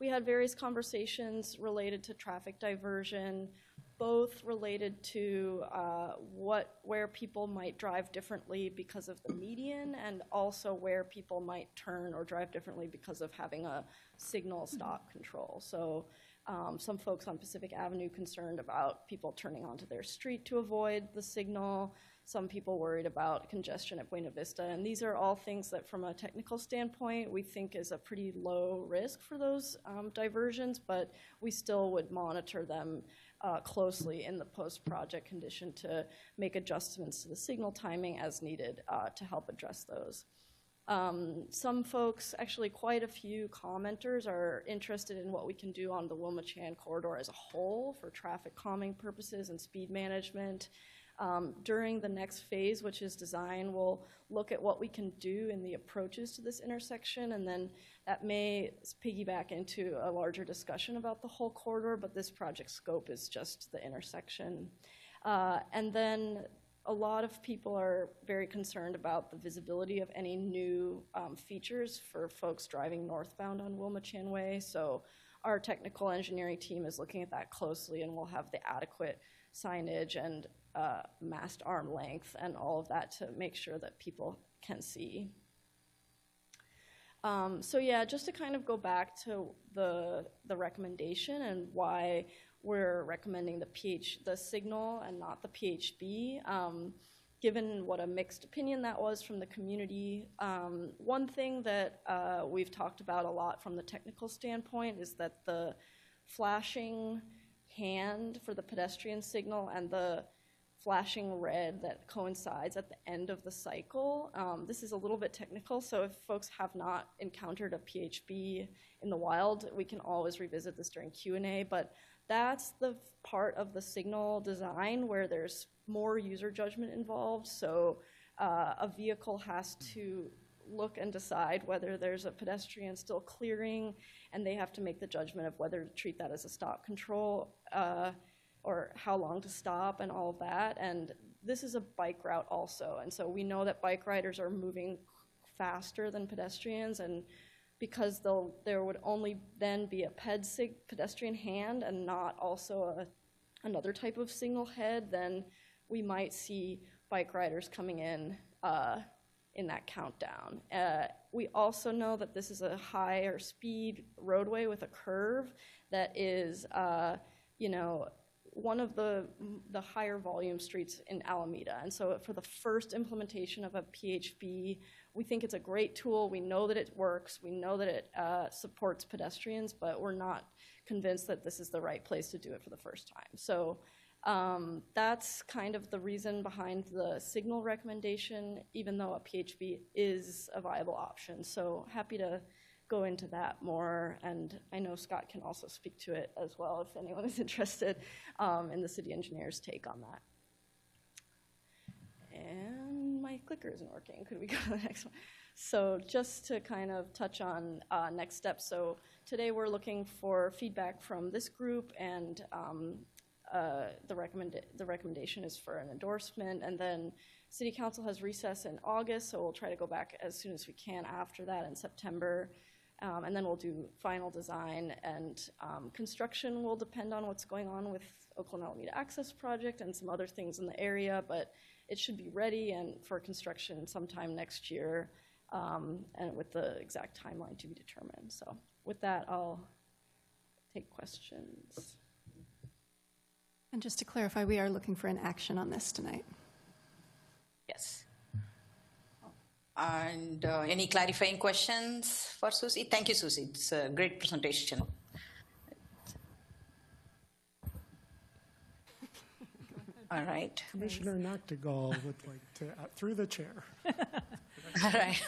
we had various conversations related to traffic diversion, both related to where people might drive differently because of the median, and also where people might turn or drive differently because of having a signal stop control. So some folks on Pacific Avenue concerned about people turning onto their street to avoid the signal. Some people worried about congestion at Buena Vista. And these are all things that from a technical standpoint, we think is a pretty low risk for those diversions, but we still would monitor them closely in the post-project condition to make adjustments to the signal timing as needed to help address those. Some folks, actually quite a few commenters, are interested in what we can do on the Wilma-Chan corridor as a whole for traffic calming purposes and speed management. During the next phase, which is design, we'll look at what we can do in the approaches to this intersection, and then that may piggyback into a larger discussion about the whole corridor, but this project scope is just the intersection. And then a lot of people are very concerned about the visibility of any new features for folks driving northbound on Wilma-Chan Way. So our technical engineering team is looking at that closely, and we'll have the adequate signage and mast arm length and all of that to make sure that people can see. So yeah, just to kind of go back to the recommendation and why we're recommending the signal and not the PHB. Given what a mixed opinion that was from the community, one thing that we've talked about a lot from the technical standpoint is that the flashing hand for the pedestrian signal and the flashing red that coincides at the end of the cycle. This is a little bit technical, so if folks have not encountered a PHB in the wild, we can always revisit this during Q&A, but that's the part of the signal design where there's more user judgment involved. So a vehicle has to look and decide whether there's a pedestrian still clearing, and they have to make the judgment of whether to treat that as a stop control or how long to stop and all of that. And this is a bike route also. And so we know that bike riders are moving faster than pedestrians, and because there would only then be a pedestrian hand and not also another type of signal head, then we might see bike riders coming in that countdown. We also know that this is a higher speed roadway with a curve that is, one of the higher volume streets in Alameda. And so for the first implementation of a PHB, we think it's a great tool. We know that it works. We know that it supports pedestrians, but we're not convinced that this is the right place to do it for the first time. So that's kind of the reason behind the signal recommendation, even though a PHB is a viable option. So happy to go into that more, and I know Scott can also speak to it as well if anyone is interested in the city engineer's take on that. And my clicker isn't working. Could we go to the next one? So just to kind of touch on next steps. So today we're looking for feedback from this group, and the recommendation is for an endorsement, and then City Council has recess in August, so we'll try to go back as soon as we can after that in September. And then we'll do final design, and construction will depend on what's going on with Oakland Alameda Access Project and some other things in the area, but it should be ready and for construction sometime next year, and with the exact timeline to be determined. So with that, I'll take questions. And just to clarify, we are looking for an action on this tonight. Yes. And any clarifying questions for Susie? Thank you, Susie. It's a great presentation. All right. Commissioner Noctegal would like to, through the chair. All right.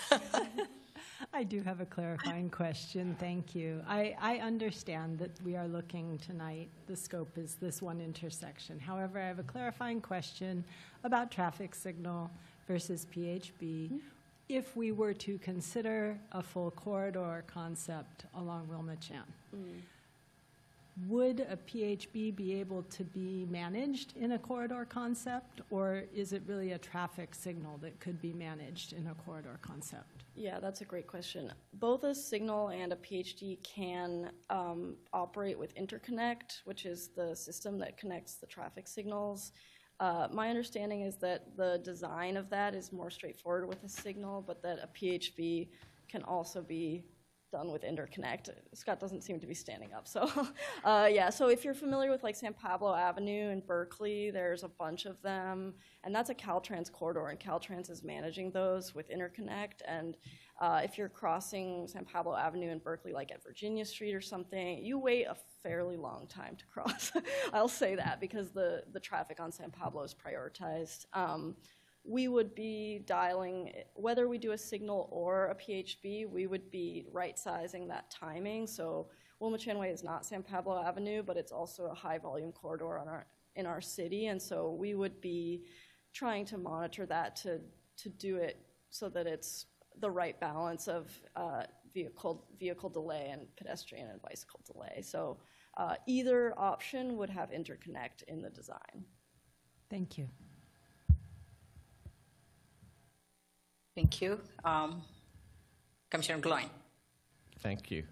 I do have a clarifying question. Thank you. I understand that we are looking tonight, the scope is this one intersection. However, I have a clarifying question about traffic signal versus PHB. If we were to consider a full corridor concept along Wilma-Chan, would a PHB be able to be managed in a corridor concept, or is it really a traffic signal that could be managed in a corridor concept? Yeah, that's a great question. Both a signal and a PHD can operate with interconnect, which is the system that connects the traffic signals. My understanding is that the design of that is more straightforward with a signal, but that a PHB can also be done with interconnect. Scott doesn't seem to be standing up, so yeah. So if you're familiar with like San Pablo Avenue in Berkeley, there's a bunch of them, and that's a Caltrans corridor, and Caltrans is managing those with interconnect. And if you're crossing San Pablo Avenue in Berkeley, like at Virginia Street or something, you wait a fairly long time to cross. I'll say that because the traffic on San Pablo is prioritized. We would be dialing, whether we do a signal or a PHB, we would be right-sizing that timing. So Wilma Chanway is not San Pablo Avenue, but it's also a high-volume corridor in our city, and so we would be trying to monitor that to do it so that it's the right balance of vehicle delay and pedestrian and bicycle delay. So either option would have interconnect in the design. Thank you. Thank you. Commissioner Gloin. Thank you.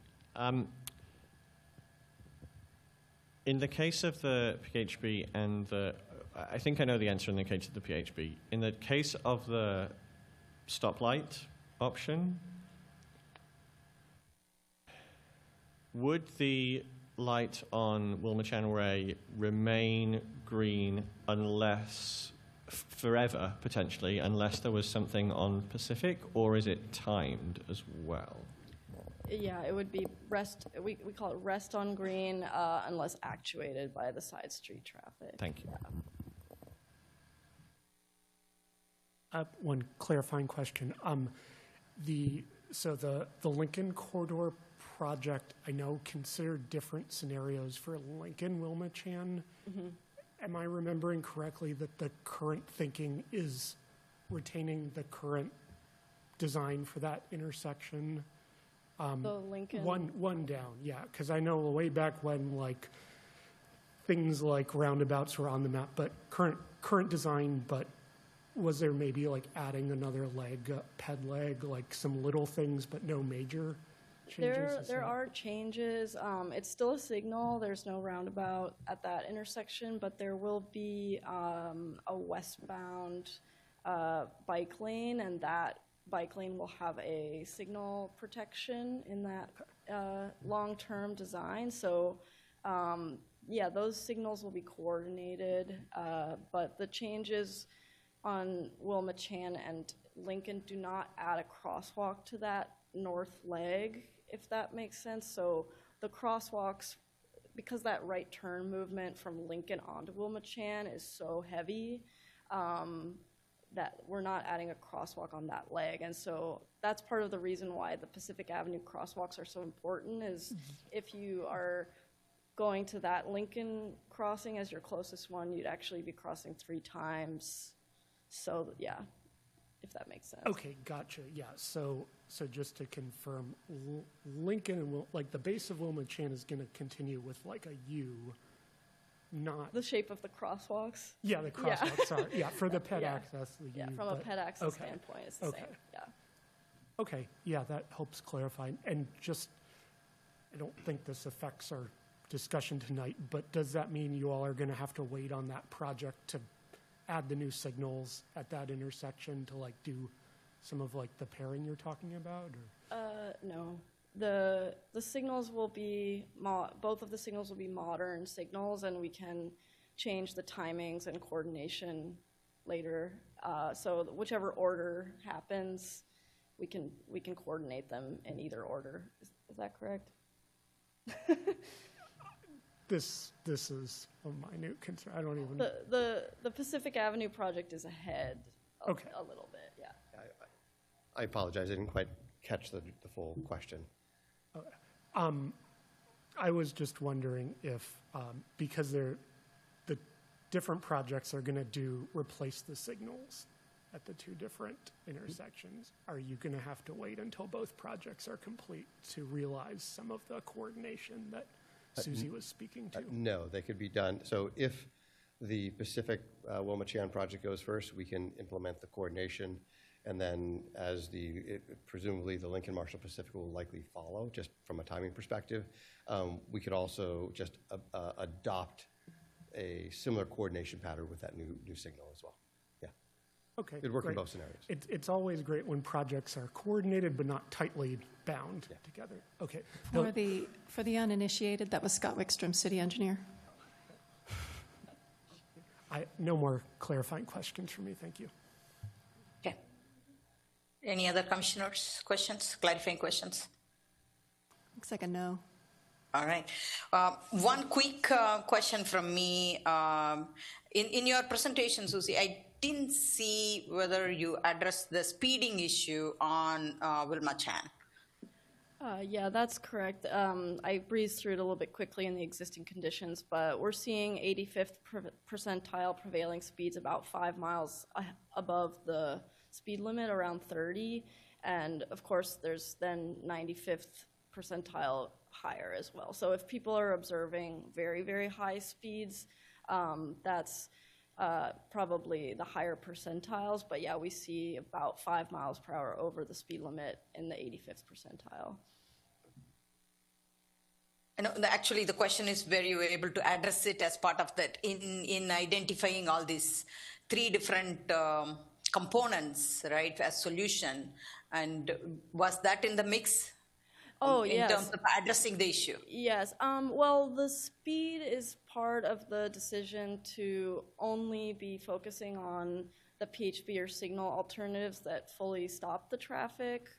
In the case of the PHB and I think I know the answer in the case of the PHB. In the case of the stoplight option, would the light on Wilma Chanway remain green unless forever, potentially, unless there was something on Pacific, or is it timed as well? Yeah, it would be rest, we call it rest on green unless actuated by the side street traffic. Thank you. One clarifying question. The Lincoln Corridor project, I know, considered different scenarios for Lincoln Wilma Chan. Mm-hmm. Am I remembering correctly that the current thinking is retaining the current design for that intersection? The Lincoln? One down, yeah, because I know way back when, like, things like roundabouts were on the map, but current design, but was there maybe like adding another leg, ped leg, like some little things, but no major changes? There are changes. It's still a signal. There's no roundabout at that intersection, but there will be a westbound bike lane, and that bike lane will have a signal protection in that long-term design. So, yeah, those signals will be coordinated, but the changes on Wilma Chan and Lincoln do not add a crosswalk to that north leg, if that makes sense. So the crosswalks, because that right turn movement from Lincoln onto Wilma Chan is so heavy, that we're not adding a crosswalk on that leg. And so that's part of the reason why the Pacific Avenue crosswalks are so important is if you are going to that Lincoln crossing as your closest one, you'd actually be crossing 3 times. So yeah, if that makes sense. Okay, gotcha. Yeah, so just to confirm, Lincoln and like the base of Wilma Chan is going to continue with like a U, not the shape of the crosswalks. Yeah, the crosswalks are for the ped yeah. access. The yeah, U, from a ped access standpoint, it's the same. Yeah. Okay, yeah, that helps clarify. And just, I don't think this affects our discussion tonight, but does that mean you all are going to have to wait on that project to add the new signals at that intersection to like do some of like the pairing you're talking about? Or? No, the signals will be both of the signals will be modern signals, and we can change the timings and coordination later. So whichever order happens, we can coordinate them in either order. Is that correct? This is a minute concern. I don't even. The Pacific Avenue project is ahead a little bit. Yeah. I apologize. I didn't quite catch the full question. I was just wondering if because the different projects are going to replace the signals at the 2 different intersections, are you going to have to wait until both projects are complete to realize some of the coordination that Susie was speaking to? No, they could be done. So if the Pacific Wilmot-Chan project goes first, we can implement the coordination, and then as presumably the Lincoln Marshall Pacific will likely follow, just from a timing perspective, we could also just adopt a similar coordination pattern with that new signal as well. Yeah. Okay. It'd work in great. both scenarios. It's always great when projects are coordinated but not tightly bound together. Okay. For the uninitiated, that was Scott Wickstrom, city engineer. No more clarifying questions for me. Thank you. Okay. Any other commissioners' questions, clarifying questions? Looks like a no. All right. One quick question from me. In your presentation, Susie, I didn't see whether you addressed the speeding issue on Wilmot-Chan. Yeah, that's correct. I breezed through it a little bit quickly in the existing conditions, but we're seeing 85th percentile prevailing speeds about 5 miles above the speed limit, around 30. And of course, there's then 95th percentile higher as well. So if people are observing very, very high speeds, that's probably the higher percentiles. But yeah, we see about 5 miles per hour over the speed limit in the 85th percentile. Actually, the question is, were you able to address it as part of that in identifying all these 3 different components, right, as solution? And was that in the mix? Oh, in yes. terms of addressing the issue? Yes. Well, the speed is part of the decision to only be focusing on the PHB or signal alternatives that fully stop the traffic,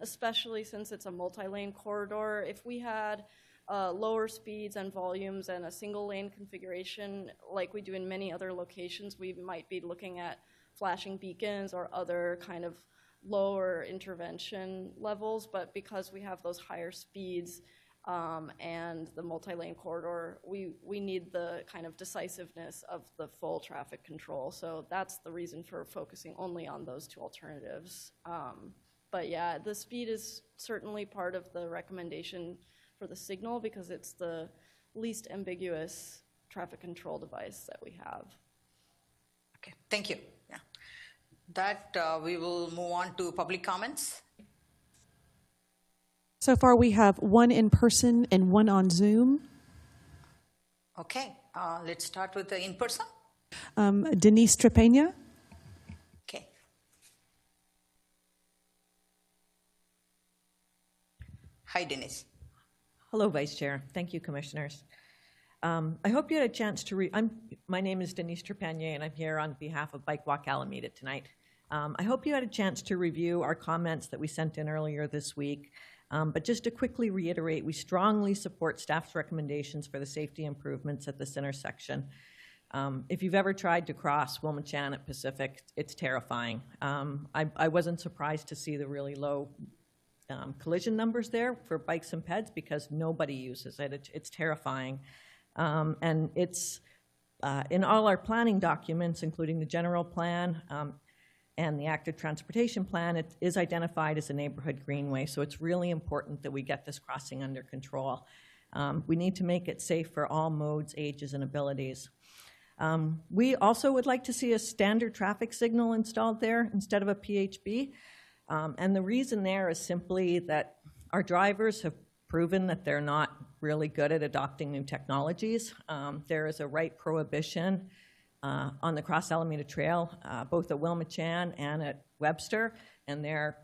especially since it's a multi-lane corridor. If we had lower speeds and volumes and a single lane configuration like we do in many other locations, we might be looking at flashing beacons or other kind of lower intervention levels, but because we have those higher speeds and the multi-lane corridor, we need the kind of decisiveness of the full traffic control. So that's the reason for focusing only on those 2 alternatives. But yeah, the speed is certainly part of the recommendation for the signal because it's the least ambiguous traffic control device that we have. Okay, thank you. Yeah. That we will move on to public comments. So far, we have 1 in person and 1 on Zoom. Okay, let's start with the in-person. Denise Trepena. Okay. Hi, Denise. Hello, Vice Chair. Thank you, Commissioners. I hope you had a chance to my name is Denise Trepanier, and I'm here on behalf of Bike Walk Alameda tonight. I hope you had a chance to review our comments that we sent in earlier this week. But just to quickly reiterate, we strongly support staff's recommendations for the safety improvements at this intersection. If you've ever tried to cross Wilmot-Chan at Pacific, it's terrifying. I wasn't surprised to see the really low collision numbers there for bikes and peds because nobody uses it. It's terrifying. And it's in all our planning documents, including the general plan and the active transportation plan, it is identified as a neighborhood greenway. So it's really important that we get this crossing under control. We need to make it safe for all modes, ages, and abilities. We also would like to see a standard traffic signal installed there instead of a PHB. And the reason there is simply that our drivers have proven that they're not really good at adopting new technologies. There is a right prohibition on the Cross Alameda Trail, both at Wilmot-Chan and at Webster, and they're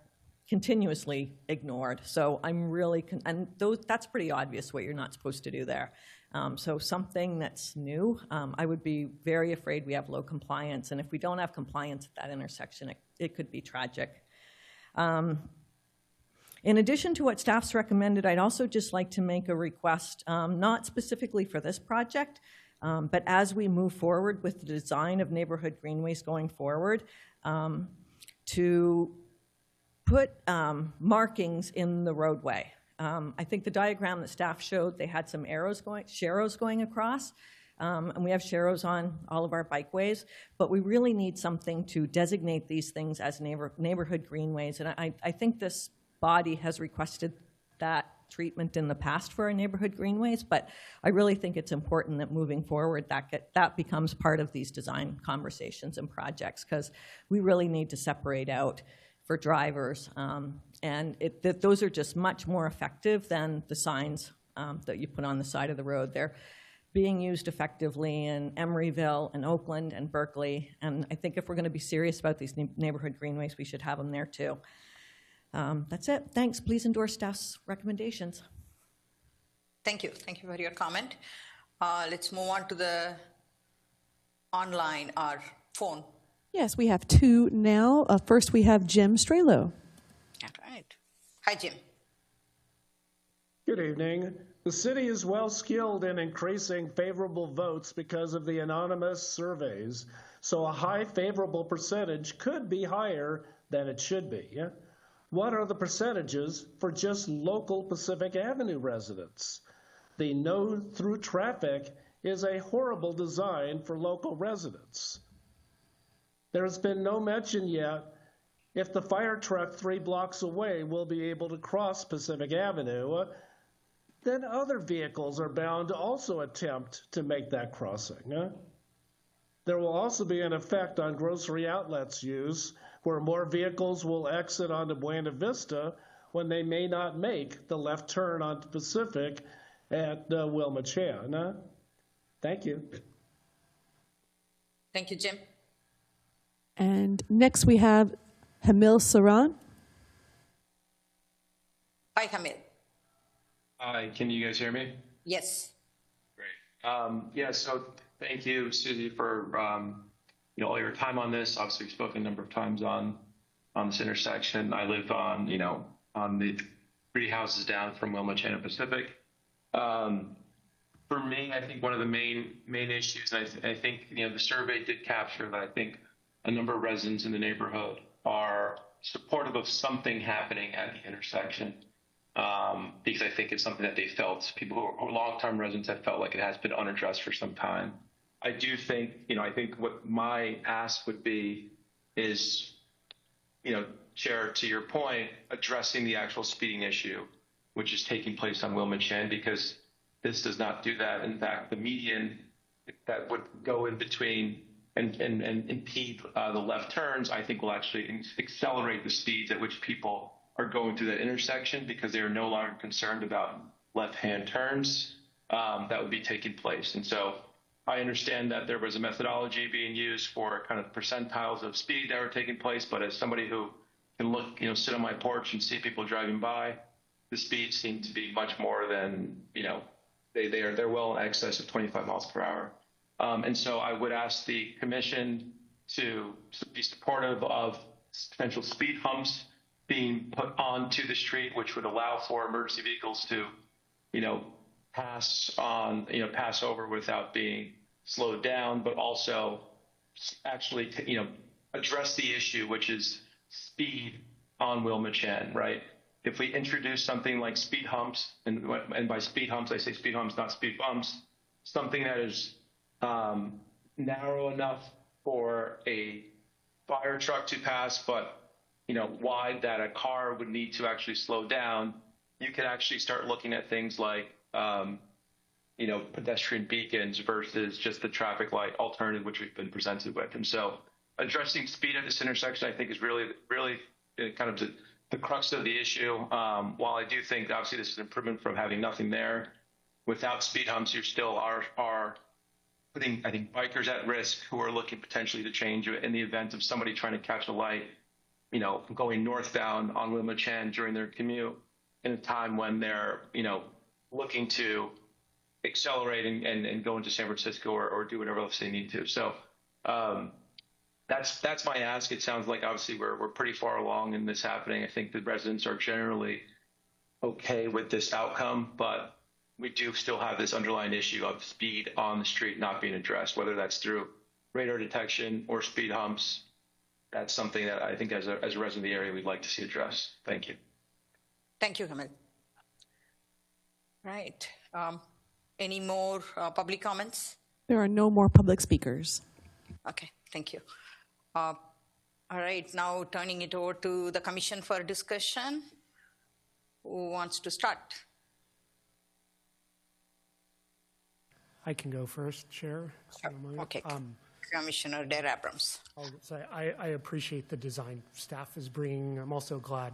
continuously ignored. So I'm really, that's pretty obvious what you're not supposed to do there. So something that's new, I would be very afraid we have low compliance, and if we don't have compliance at that intersection, it could be tragic. In addition to what staff's recommended, I'd also just like to make a request, not specifically for this project, but as we move forward with the design of neighborhood greenways going forward, to put markings in the roadway. I think the diagram that staff showed, they had some sharrows going across, and we have sharrows on all of our bikeways, but we really need something to designate these things as neighborhood greenways, and I think this body has requested that treatment in the past for our neighborhood greenways, but I really think it's important that moving forward that becomes part of these design conversations and projects, because we really need to separate out for drivers, and those are just much more effective than the signs that you put on the side of the road. They're being used effectively in Emeryville and Oakland and Berkeley, and I think if we're going to be serious about these neighborhood greenways, we should have them there too. That's it. Thanks. Please endorse staff's recommendations. Thank you. Thank you for your comment. Let's move on to the online or phone. Yes, we have two now. First, we have Jim Strelo. All right. Hi, Jim. Good evening. The city is well skilled in increasing favorable votes because of the anonymous surveys, so a high favorable percentage could be higher than it should be. What are the percentages for just local Pacific Avenue residents? The no-through traffic is a horrible design for local residents. There has been no mention yet if the fire truck 3 blocks away will be able to cross Pacific Avenue. Then other vehicles are bound to also attempt to make that crossing. There will also be an effect on grocery outlets use, where more vehicles will exit onto Buena Vista when they may not make the left turn onto Pacific at Wilma Chan. Thank you. Thank you, Jim. And next we have Hamil Saran. Hi, Hamil. Hi, can you guys hear me? Yes. Great. Yeah, so thank you, Susie, for all your time on this. Obviously, we've spoken a number of times on this intersection. I live on the 3 houses down from Wilma Chan Pacific. For me, I think one of the main issues, and I think the survey did capture that. I think a number of residents in the neighborhood are supportive of something happening at the intersection, because I think it's something that they felt. People who are long-term residents have felt like it has been unaddressed for some time. I do think, I think what my ask would be is, Chair, to your point, addressing the actual speeding issue, which is taking place on Wilma Chan, because this does not do that. In fact, the median that would go in between and impede the left turns, I think will actually accelerate the speeds at which people are going through that intersection, because they are no longer concerned about left-hand turns that would be taking place. And so I understand that there was a methodology being used for kind of percentiles of speed that were taking place, but as somebody who can look, sit on my porch and see people driving by, the speeds seem to be much more than, they're well in excess of 25 miles per hour. And so I would ask the commission to be supportive of potential speed humps being put onto the street, which would allow for emergency vehicles to, pass over without being slowed down, but also actually, address the issue, which is speed on Wilma Chan, right? If we introduce something like speed humps, and by speed humps, I say speed humps, not speed bumps, something that is narrow enough for a fire truck to pass, but wide that a car would need to actually slow down, you could actually start looking at things like pedestrian beacons versus just the traffic light alternative, which we've been presented with. And so addressing speed at this intersection, I think, is really kind of the crux of the issue. While I do think, obviously, this is an improvement from having nothing there, without speed humps, you still are putting, I think, bikers at risk who are looking potentially to change in the event of somebody trying to catch a light, going northbound on Wilma Chan during their commute in a time when they're, looking to accelerate and go into San Francisco or do whatever else they need to. So that's my ask. It sounds like obviously we're pretty far along in this happening. I think the residents are generally okay with this outcome, but we do still have this underlying issue of speed on the street not being addressed, whether that's through radar detection or speed humps. That's something that I think as a resident of the area, we'd like to see addressed. Thank you. Thank you, Hamil. Right. Any more public comments? There are no more public speakers. Okay, thank you. All right, now turning it over to the Commission for discussion. Who wants to start? I can go first, Chair. if you don't mind. Okay. Commissioner Dare Abrams. I'll say I appreciate the design staff is bringing. I'm also glad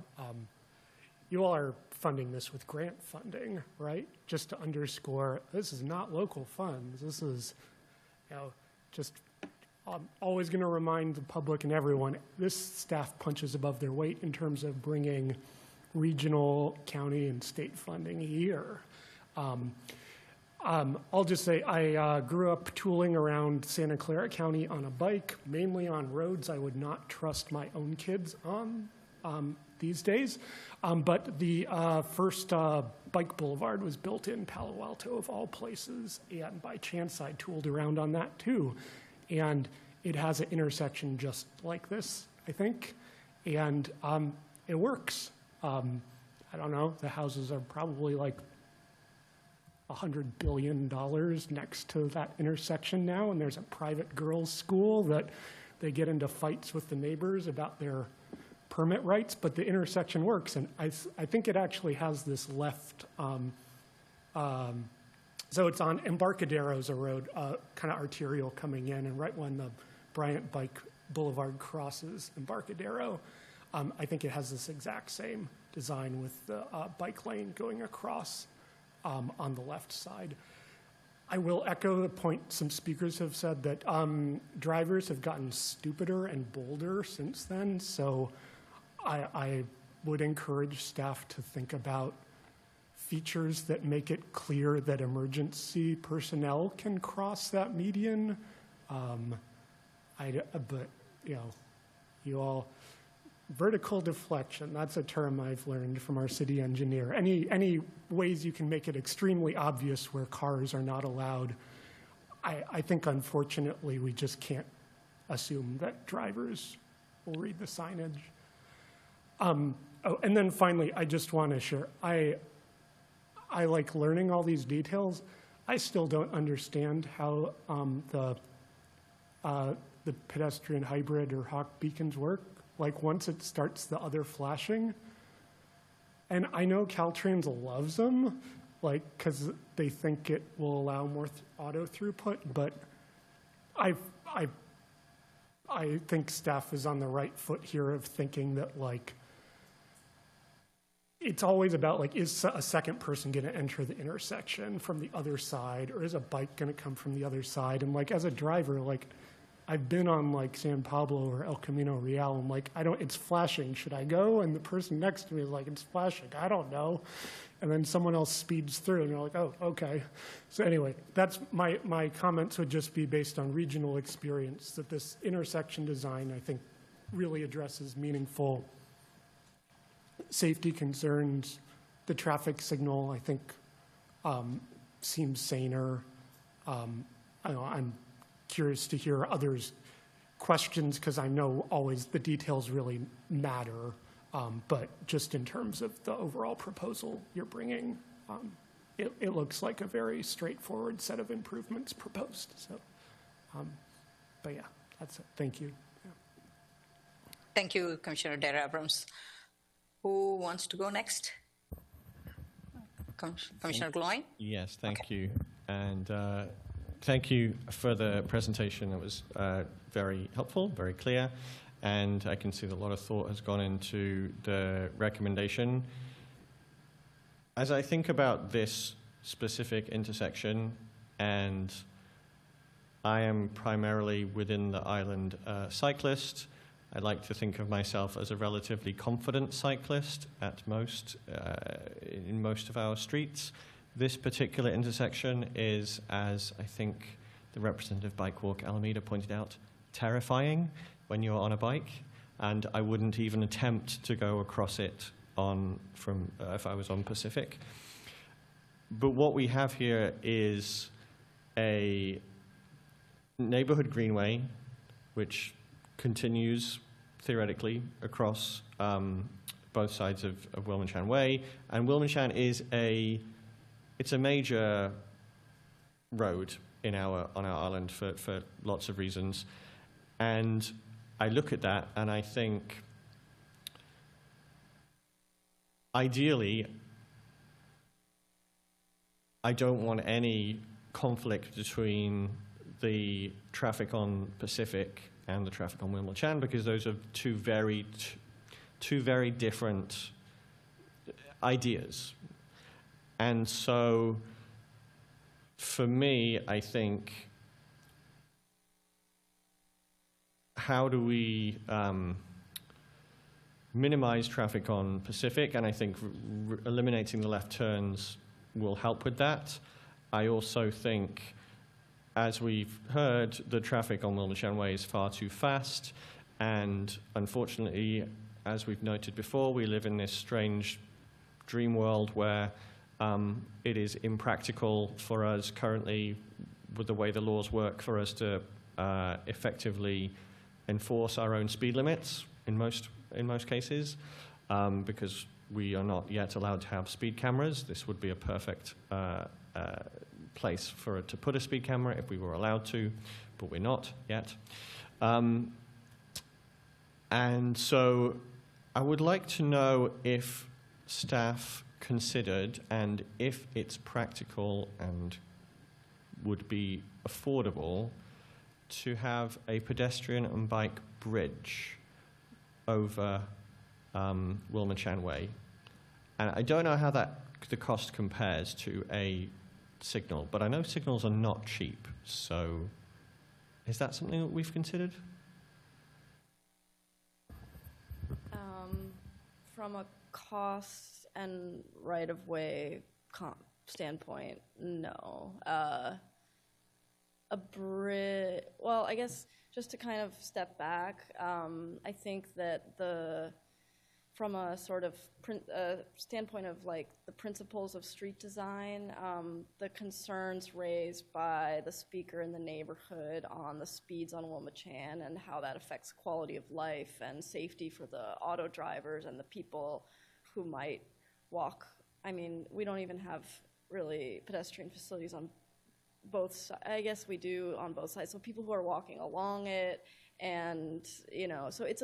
you all are funding this with grant funding, right? Just to underscore, this is not local funds. This is, just I'm always going to remind the public and everyone, this staff punches above their weight in terms of bringing regional, county, and state funding a year. I'll just say I grew up tooling around Santa Clara County on a bike, mainly on roads I would not trust my own kids on these days. But the first bike boulevard was built in Palo Alto, of all places, and by chance I tooled around on that too. And it has an intersection just like this, I think, and it works. I don't know, the houses are probably like $100 billion next to that intersection now, and there's a private girls' school that they get into fights with the neighbors about their permit rights, but the intersection works, and I think it actually has this left, so it's on Embarcadero's a road, kind of arterial coming in, and right when the Bryant Bike Boulevard crosses Embarcadero, I think it has this exact same design with the bike lane going across on the left side. I will echo the point some speakers have said that drivers have gotten stupider and bolder since then, so I would encourage staff to think about features that make it clear that emergency personnel can cross that median. But, you all, vertical deflection, that's a term I've learned from our city engineer. Any ways you can make it extremely obvious where cars are not allowed. I think, unfortunately, we just can't assume that drivers will read the signage. And then finally, I just want to share, I like learning all these details. I still don't understand how the pedestrian hybrid or hawk beacons work. Like once it starts the other flashing, and I know Caltrans loves them, like because they think it will allow more auto throughput. But I think staff is on the right foot here of thinking that like it's always about like, is a second person going to enter the intersection from the other side, or is a bike going to come from the other side? And like as a driver, like I've been on like San Pablo or El Camino Real, and like it's flashing. Should I go? And the person next to me is like, it's flashing. I don't know. And then someone else speeds through, and you're like, oh, okay. So anyway, that's my comments would just be based on regional experience. That this intersection design, I think, really addresses meaningful safety concerns. The traffic signal, I think, seems saner. I'm curious to hear others' questions because I know always the details really matter. But just in terms of the overall proposal you're bringing, it looks like a very straightforward set of improvements proposed. So, but yeah, that's it. Thank you. Yeah. Thank you, Commissioner Dare Abrams. Who wants to go next? Commissioner Gloin? Yes, thank you. And thank you for the presentation. It was very helpful, very clear. And I can see that a lot of thought has gone into the recommendation. As I think about this specific intersection, and I am primarily within the island cyclist, I like to think of myself as a relatively confident cyclist at most, in most of our streets. This particular intersection is, as I think the representative Bike Walk Alameda pointed out, terrifying when you're on a bike, and I wouldn't even attempt to go across it if I was on Pacific. But what we have here is a neighborhood greenway, which continues theoretically across both sides of Wilmanchan Way, and Wilmanchan is it's a major road on our island for lots of reasons. And I look at that and I think, ideally, I don't want any conflict between the traffic on Pacific and the traffic on Wilma Chan, because those are two very different ideas. And so for me, I think, how do we minimize traffic on Pacific? And I think eliminating the left turns will help with that. I also think, as we've heard, the traffic on Wilma Chan Way is far too fast. And unfortunately, as we've noted before, we live in this strange dream world where it is impractical for us currently, with the way the laws work, for us to effectively enforce our own speed limits in most cases, because we are not yet allowed to have speed cameras. This would be a perfect place for it to put a speed camera if we were allowed to, but we're not yet. And so I would like to know if staff considered, and if it's practical and would be affordable, to have a pedestrian and bike bridge over Wilma Chan Way. And I don't know how the cost compares to a signal, but I know signals are not cheap. So is that something that we've considered? From a cost and right-of-way standpoint, no. Well, I guess just to kind of step back, I think that from a sort of standpoint of like the principles of street design, the concerns raised by the speaker in the neighborhood on the speeds on Wilma Chan and how that affects quality of life and safety for the auto drivers and the people who might walk. I mean, we don't even have really pedestrian facilities on both sides. I guess we do on both sides. So people who are walking along it, and so it's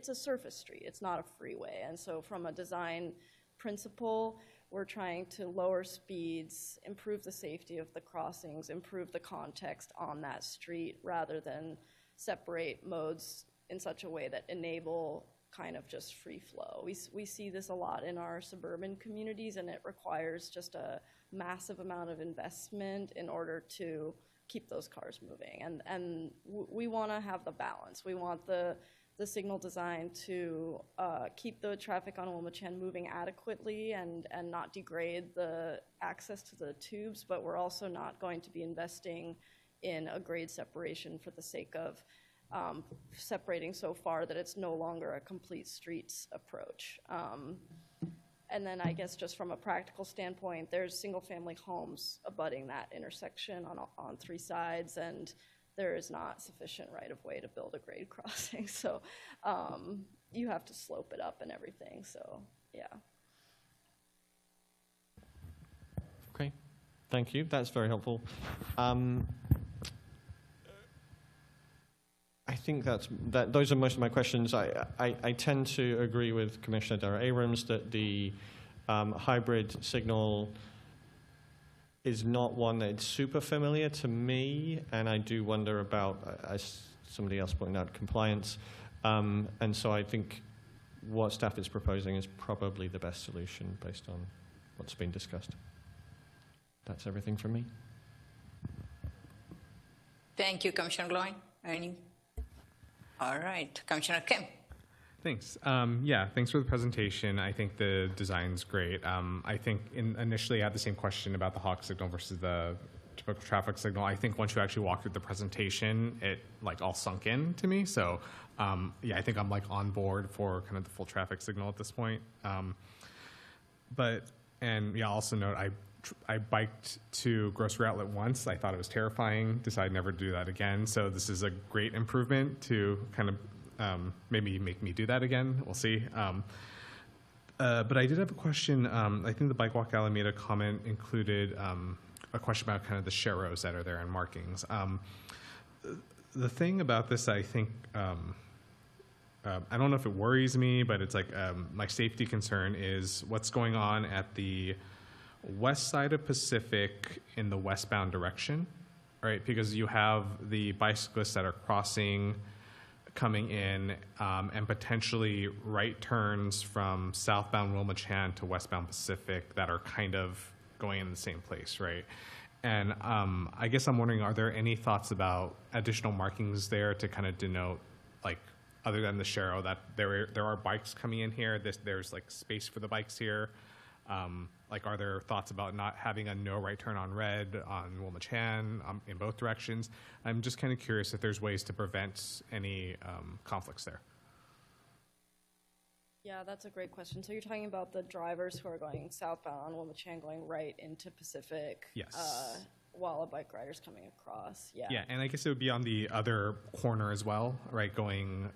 a surface street. It's not a freeway. And so from a design principle, we're trying to lower speeds, improve the safety of the crossings, improve the context on that street, rather than separate modes in such a way that enable kind of just free flow. We see this a lot in our suburban communities, and it requires just a massive amount of investment in order to keep those cars moving. And we want to have the balance. We want the signal design to keep the traffic on Wilma Chan moving adequately and not degrade the access to the tubes, but we're also not going to be investing in a grade separation for the sake of separating so far that it's no longer a complete streets approach. And then I guess just from a practical standpoint, there's single-family homes abutting that intersection on three sides, and there is not sufficient right-of-way to build a grade crossing. So you have to slope it up and everything. So yeah. Okay, thank you. That's very helpful. I think those are most of my questions. I tend to agree with Commissioner Dara Abrams that the hybrid signal is not one that's super familiar to me, and I do wonder about, as somebody else pointed out, compliance. And so I think what staff is proposing is probably the best solution based on what's been discussed. That's everything from me. Thank you, Commissioner Gloin. All right, Commissioner Kim. Thanks. Yeah, thanks for the presentation. I think the design's great. I think initially I had the same question about the Hawk signal versus the typical traffic signal. I think once you actually walk through the presentation, it like all sunk in to me. So yeah, I think I'm like on board for kind of the full traffic signal at this point. And yeah, I'll also note I biked to Grocery Outlet once. I thought it was terrifying, decided never to do that again. So this is a great improvement to kind of maybe make me do that again. We'll see. But I did have a question. I think the Bike Walk Alameda comment included a question about kind of the sharrows that are there and markings. The thing about this, I think, I don't know if it worries me, but it's like my safety concern is what's going on at the west side of Pacific in the westbound direction, right? Because you have the bicyclists that are crossing, coming in, and potentially right turns from southbound Wilmachan to westbound Pacific that are kind of going in the same place, right? And I guess I'm wondering, are there any thoughts about additional markings there to kind of denote, like, other than the Sharrow, that there are bikes coming in here, there's like space for the bikes here? Like, are there thoughts about not having a no right turn on red on Wilmachan in both directions? I'm just kind of curious if there's ways to prevent any conflicts there. Yeah, that's a great question. So you're talking about the drivers who are going southbound on Wilmachan going right into Pacific. Yes. While a bike rider's coming across. Yeah. Yeah, and I guess it would be on the other corner as well, right, going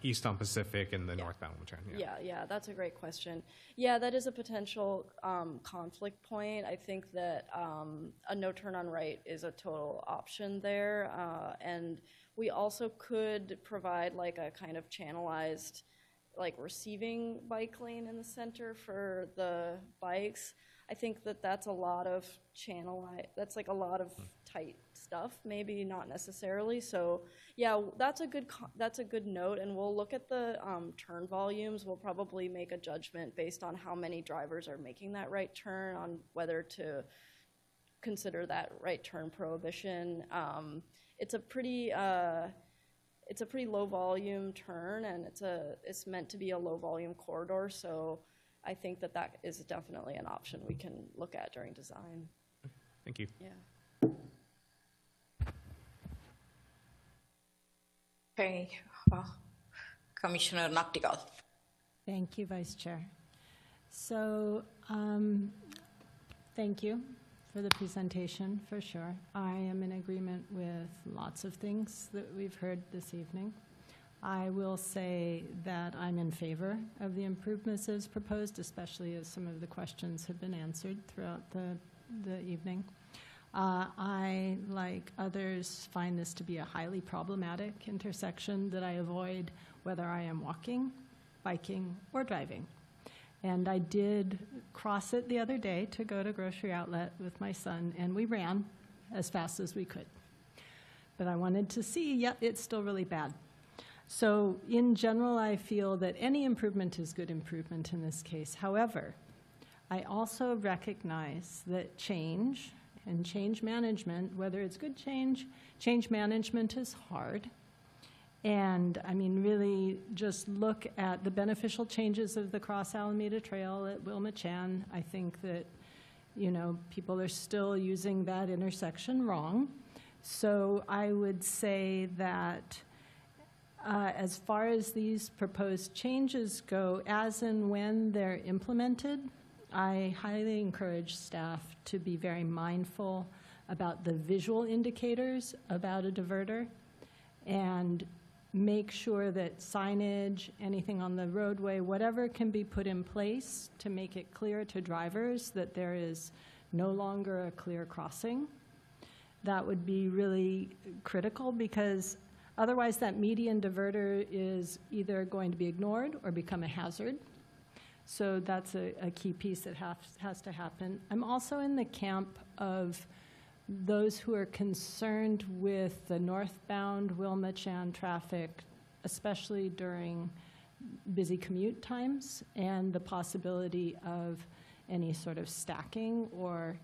east on Pacific and the northbound Wilmachan. Yeah, that's a great question. Yeah, that is a potential conflict point. I think that a no turn on right is a total option there. And we also could provide like a kind of channelized like receiving bike lane in the center for the bikes. I think that that's a lot of that's like a lot of tight stuff, maybe not necessarily. So yeah, that's a good note, and we'll look at the turn volumes. We'll probably make a judgment based on how many drivers are making that right turn on whether to consider that right turn prohibition. It's a pretty low volume turn, and it's meant to be a low volume corridor. So I think that is definitely an option we can look at during design. Thank you. Yeah. Okay. Commissioner Nachtigal. Thank you, Vice Chair. So thank you for the presentation, for sure. I am in agreement with lots of things that we've heard this evening. I will say that I'm in favor of the improvements as proposed, especially as some of the questions have been answered throughout the evening. I, like others, find this to be a highly problematic intersection that I avoid whether I am walking, biking, or driving. And I did cross it the other day to go to Grocery Outlet with my son, and we ran as fast as we could. But I wanted to see, yeah, it's still really bad. So in general, I feel that any improvement is good improvement in this case. However, I also recognize that change and change management, whether it's good change management is hard. And I mean, really just look at the beneficial changes of the Cross Alameda Trail at Wilmachan. I think that, people are still using that intersection wrong. So I would say that as far as these proposed changes go, as and when they're implemented, I highly encourage staff to be very mindful about the visual indicators about a diverter and make sure that signage, anything on the roadway, whatever can be put in place to make it clear to drivers that there is no longer a clear crossing. That would be really critical, because otherwise that median diverter is either going to be ignored or become a hazard. So that's a key piece that has to happen. I'm also in the camp of those who are concerned with the northbound Wilmachan traffic, especially during busy commute times, and the possibility of any sort of stacking or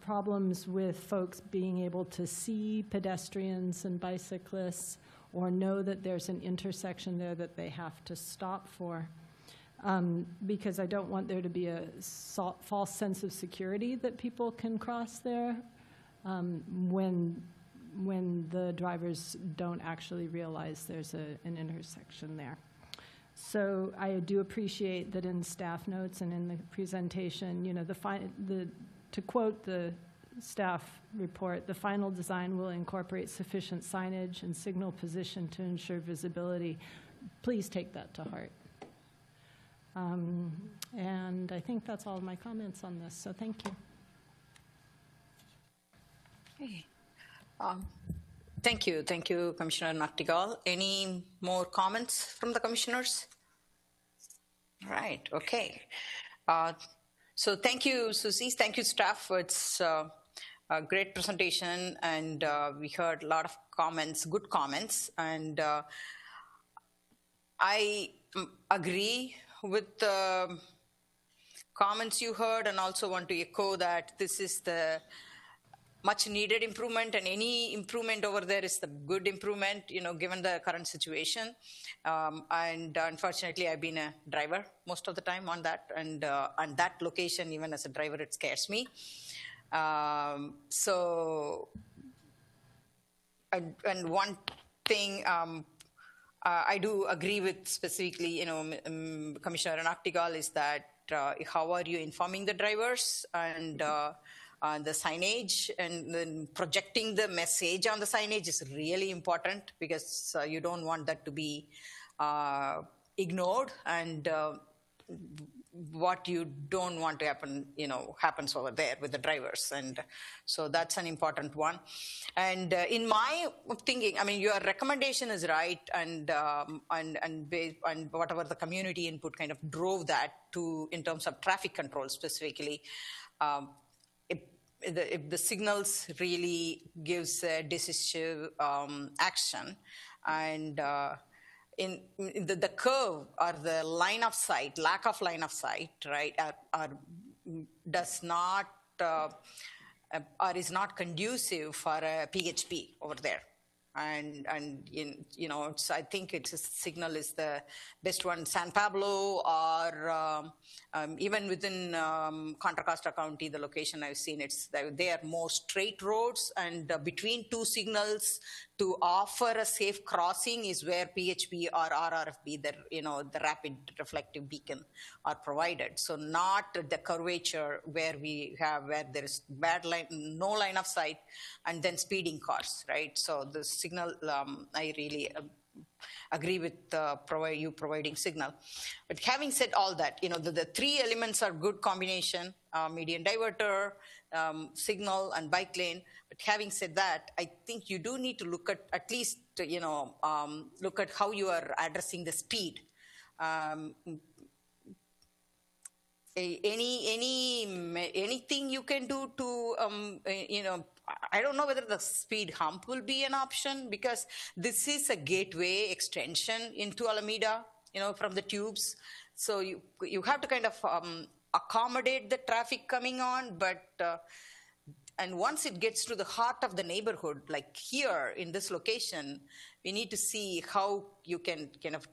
problems with folks being able to see pedestrians and bicyclists or know that there's an intersection there that they have to stop for. Because I don't want there to be a false sense of security that people can cross there when the drivers don't actually realize there's an intersection there. So I do appreciate that in staff notes and in the presentation, to quote the staff report, the final design will incorporate sufficient signage and signal position to ensure visibility. Please take that to heart. And I think that's all of my comments on this, so thank you. Okay. Thank you, Commissioner Nachtigal. Any more comments from the commissioners? Right, okay. So thank you, Susie. Thank you, staff. It's a great presentation, and we heard a lot of comments, good comments, and I agree with the comments you heard, and also want to echo that this is the much needed improvement, and any improvement over there is the good improvement, given the current situation. And unfortunately, I've been a driver most of the time on that, and on that location, even as a driver, it scares me. So, and one thing I do agree with specifically, Commissioner Nagtigal, is that how are you informing the drivers, and the signage, and then projecting the message on the signage is really important, because you don't want that to be ignored, and what you don't want to happen, happens over there with the drivers. And so that's an important one. And in my thinking, your recommendation is right, and whatever the community input kind of drove that to, in terms of traffic control specifically, if the signals really gives a decisive action, and in the curve or the line of sight, lack of line of sight, right, does not or is not conducive for a PHP over there. And I think its signal is the best one. San Pablo, or even within Contra Costa County, the location I've seen, they are more straight roads, and between two signals to offer a safe crossing is where PHP or RRFB, the rapid reflective beacon, are provided. So not the curvature where there is no line of sight, and then speeding cars, right? So the signal, I really agree with you providing signal. But having said all that, the three elements are good combination: median diverter, signal, and bike lane. But having said that, I think you do need to look at least, look at how you are addressing the speed. Anything you can do to, I don't know whether the speed hump will be an option, because this is a gateway extension into Alameda, from the tubes. So you have to kind of accommodate the traffic coming on, but and once it gets to the heart of the neighborhood, like here in this location, we need to see how you can kind of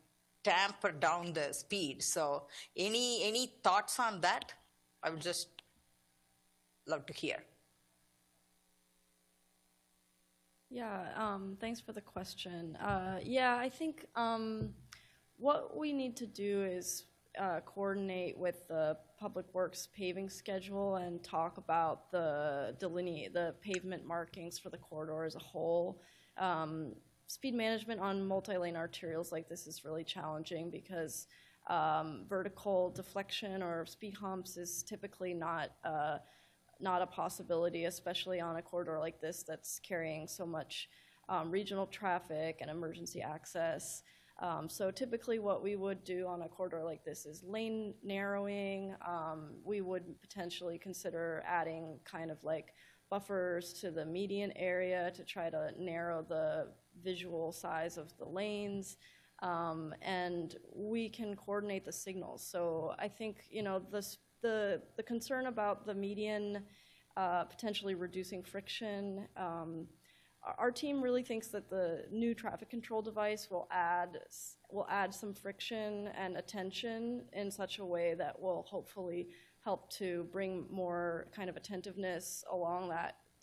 tamper down the speed. So any thoughts on that? I would just love to hear. Yeah, thanks for the question. Yeah, I think what we need to do is coordinate with the Public Works paving schedule and talk about the pavement markings for the corridor as a whole. Speed management on multi-lane arterials like this is really challenging, because vertical deflection or speed humps is typically not a possibility, especially on a corridor like this that's carrying so much regional traffic and emergency access. So typically what we would do on a corridor like this is lane narrowing. We would potentially consider adding kind of like buffers to the median area to try to narrow the visual size of the lanes. And we can coordinate the signals. So I think, the concern about the median potentially reducing friction, our team really thinks that the new traffic control device will add some friction and attention in such a way that will hopefully help to bring more kind of attentiveness along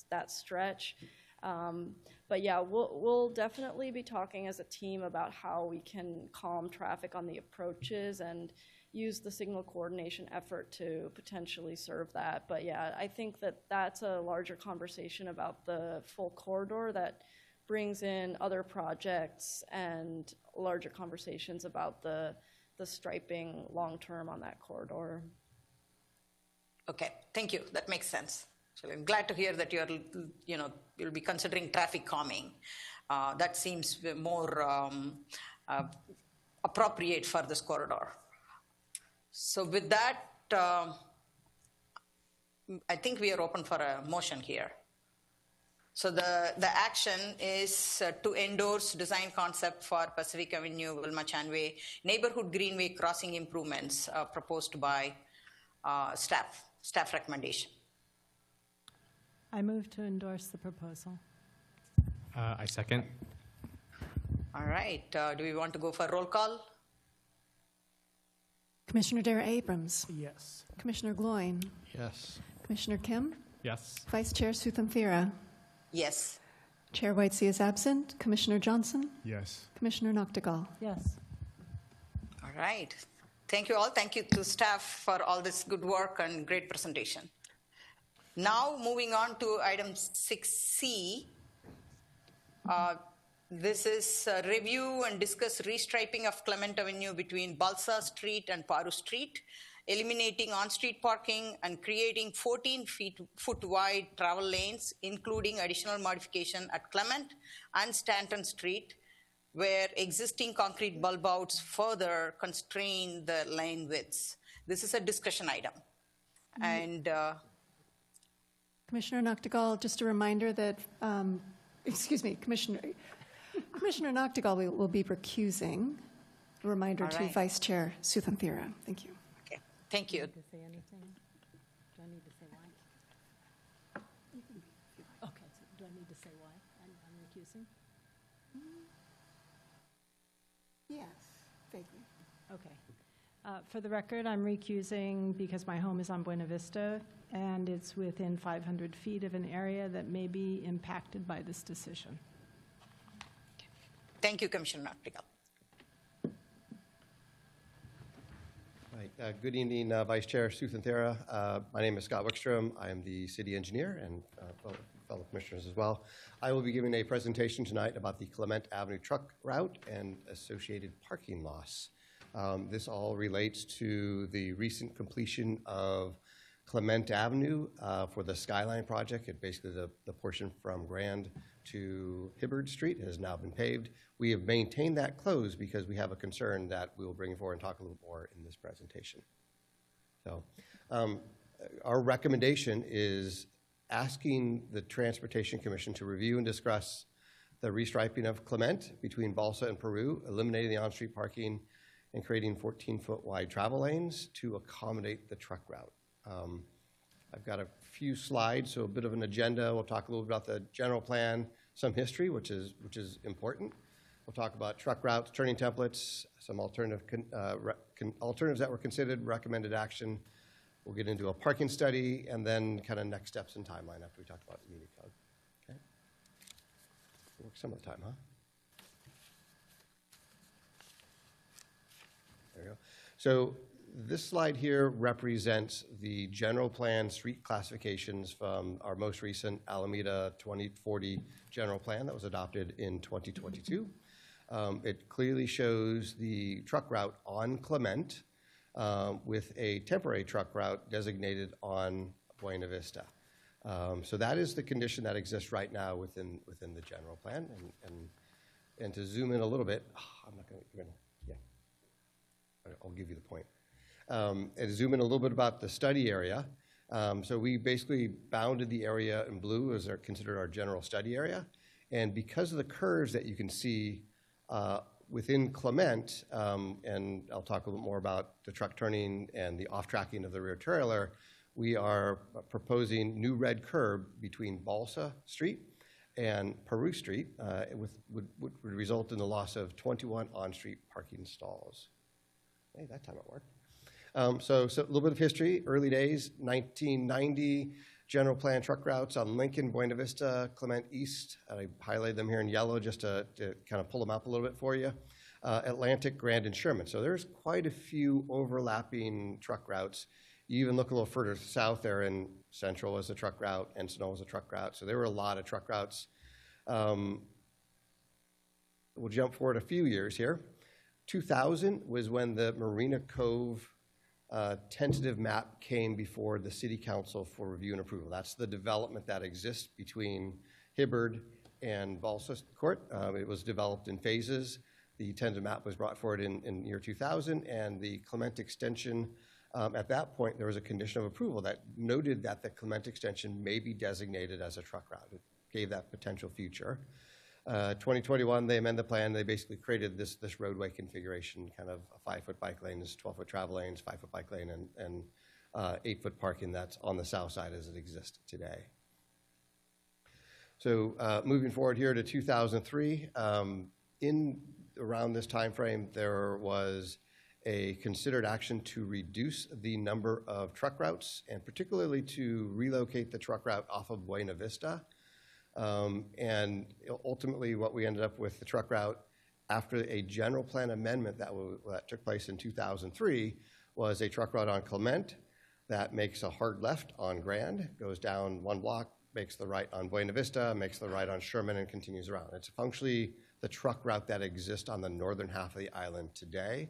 that stretch. But yeah, we'll definitely be talking as a team about how we can calm traffic on the approaches and use the signal coordination effort to potentially serve that. But yeah, I think that that's a larger conversation about the full corridor that brings in other projects and larger conversations about the striping long-term on that corridor. Okay, thank you. That makes sense. So I'm glad to hear that you'll be considering traffic calming. That seems more appropriate for this corridor. So with that, I think we are open for a motion here. So the action is to endorse design concept for Pacific Avenue, Wilma Chanway neighborhood greenway crossing improvements proposed by staff recommendation. I move to endorse the proposal. I second. All right. Do we want to go for roll call? Commissioner Dara Abrams. Yes. Commissioner Gloin. Yes. Commissioner Kim. Yes. Vice Chair Suthan-Thera. Yes. Chair Whitesey is absent. Commissioner Johnson. Yes. Commissioner Noctegal. Yes. All right. Thank you all. Thank you to staff for all this good work and great presentation. Now moving on to item 6C. This is a review and discuss restriping of Clement Avenue between Balsa Street and Paru Street, eliminating on-street parking and creating 14-foot wide travel lanes, including additional modification at Clement and Stanton Street, where existing concrete bulb outs further constrain the lane widths. This is a discussion item. And Commissioner Noctegal, just a reminder that, excuse me, Commissioner Noctegal will be recusing. A reminder to right. Vice Chair Suthan-Thera. Thank you. Okay, thank you. To say anything? Do I need to say why? Okay, so do I need to say why I'm recusing? Yes, vaguely. Okay. For the record, I'm recusing because my home is on Buena Vista, and it's within 500 feet of an area that may be impacted by this decision. Thank you, Commissioner Noctegal. Right. Good evening, Vice Chair Suthan-Thera. My name is Scott Wickstrom. I am the city engineer and fellow commissioners as well. I will be giving a presentation tonight about the Clement Avenue truck route and associated parking loss. This all relates to the recent completion of Clement Avenue for the Skyline project. Basically, the portion from Grand to Hibbard Street has now been paved. We have maintained that closed because we have a concern that we will bring forward and talk a little more in this presentation. So our recommendation is asking the Transportation Commission to review and discuss the restriping of Clement between Balsa and Peru, eliminating the on-street parking and creating 14-foot wide travel lanes to accommodate the truck route. I've got a few slides, so a bit of an agenda. We'll talk a little bit about the general plan, some history, which is important. We'll talk about truck routes, turning templates, some alternatives that were considered, recommended action. We'll get into a parking study, and then kind of next steps and timeline after we talk about the meeting code. Okay? Work some of the time, huh? There we go. So this slide here represents the general plan street classifications from our most recent Alameda 2040 general plan that was adopted in 2022. It clearly shows the truck route on Clement with a temporary truck route designated on Buena Vista. So that is the condition that exists right now within the general plan. And to zoom in a little bit, I'm not going to, yeah, I'll give you the point. And zoom in a little bit about the study area. So we basically bounded the area in blue as considered our general study area. And because of the curves that you can see within Clement, and I'll talk a little more about the truck turning and the off-tracking of the rear trailer, we are proposing new red curb between Balsa Street and Peru Street, would result in the loss of 21 on-street parking stalls. Hey, that time it worked. So a little bit of history, early days, 1990, general plan truck routes on Lincoln, Buena Vista, Clement East. I highlighted them here in yellow just to kind of pull them up a little bit for you. Atlantic, Grand, and Sherman. So there's quite a few overlapping truck routes. You even look a little further south there, and Central was a truck route, Encinal was a truck route. So there were a lot of truck routes. We'll jump forward a few years here. 2000 was when the Marina Cove tentative map came before the City Council for review and approval. That's the development that exists between Hibbard and Balsa Court. It was developed in phases. The tentative map was brought forward in year 2000, and the Clement extension At that point, there was a condition of approval that noted that the Clement extension may be designated as a truck route. It gave that potential future. 2021, they amended the plan. They basically created this roadway configuration, kind of a 5-foot bike lanes, 12-foot travel lanes, 5-foot bike lane, and 8-foot parking that's on the south side as it exists today. So moving forward here to 2003, in around this time frame, there was a considered action to reduce the number of truck routes, and particularly to relocate the truck route off of Buena Vista. And ultimately, what we ended up with the truck route after a general plan amendment that took place in 2003 was a truck route on Clement that makes a hard left on Grand, goes down 1 block, makes the right on Buena Vista, makes the right on Sherman, and continues around. It's functionally the truck route that exists on the northern half of the island today.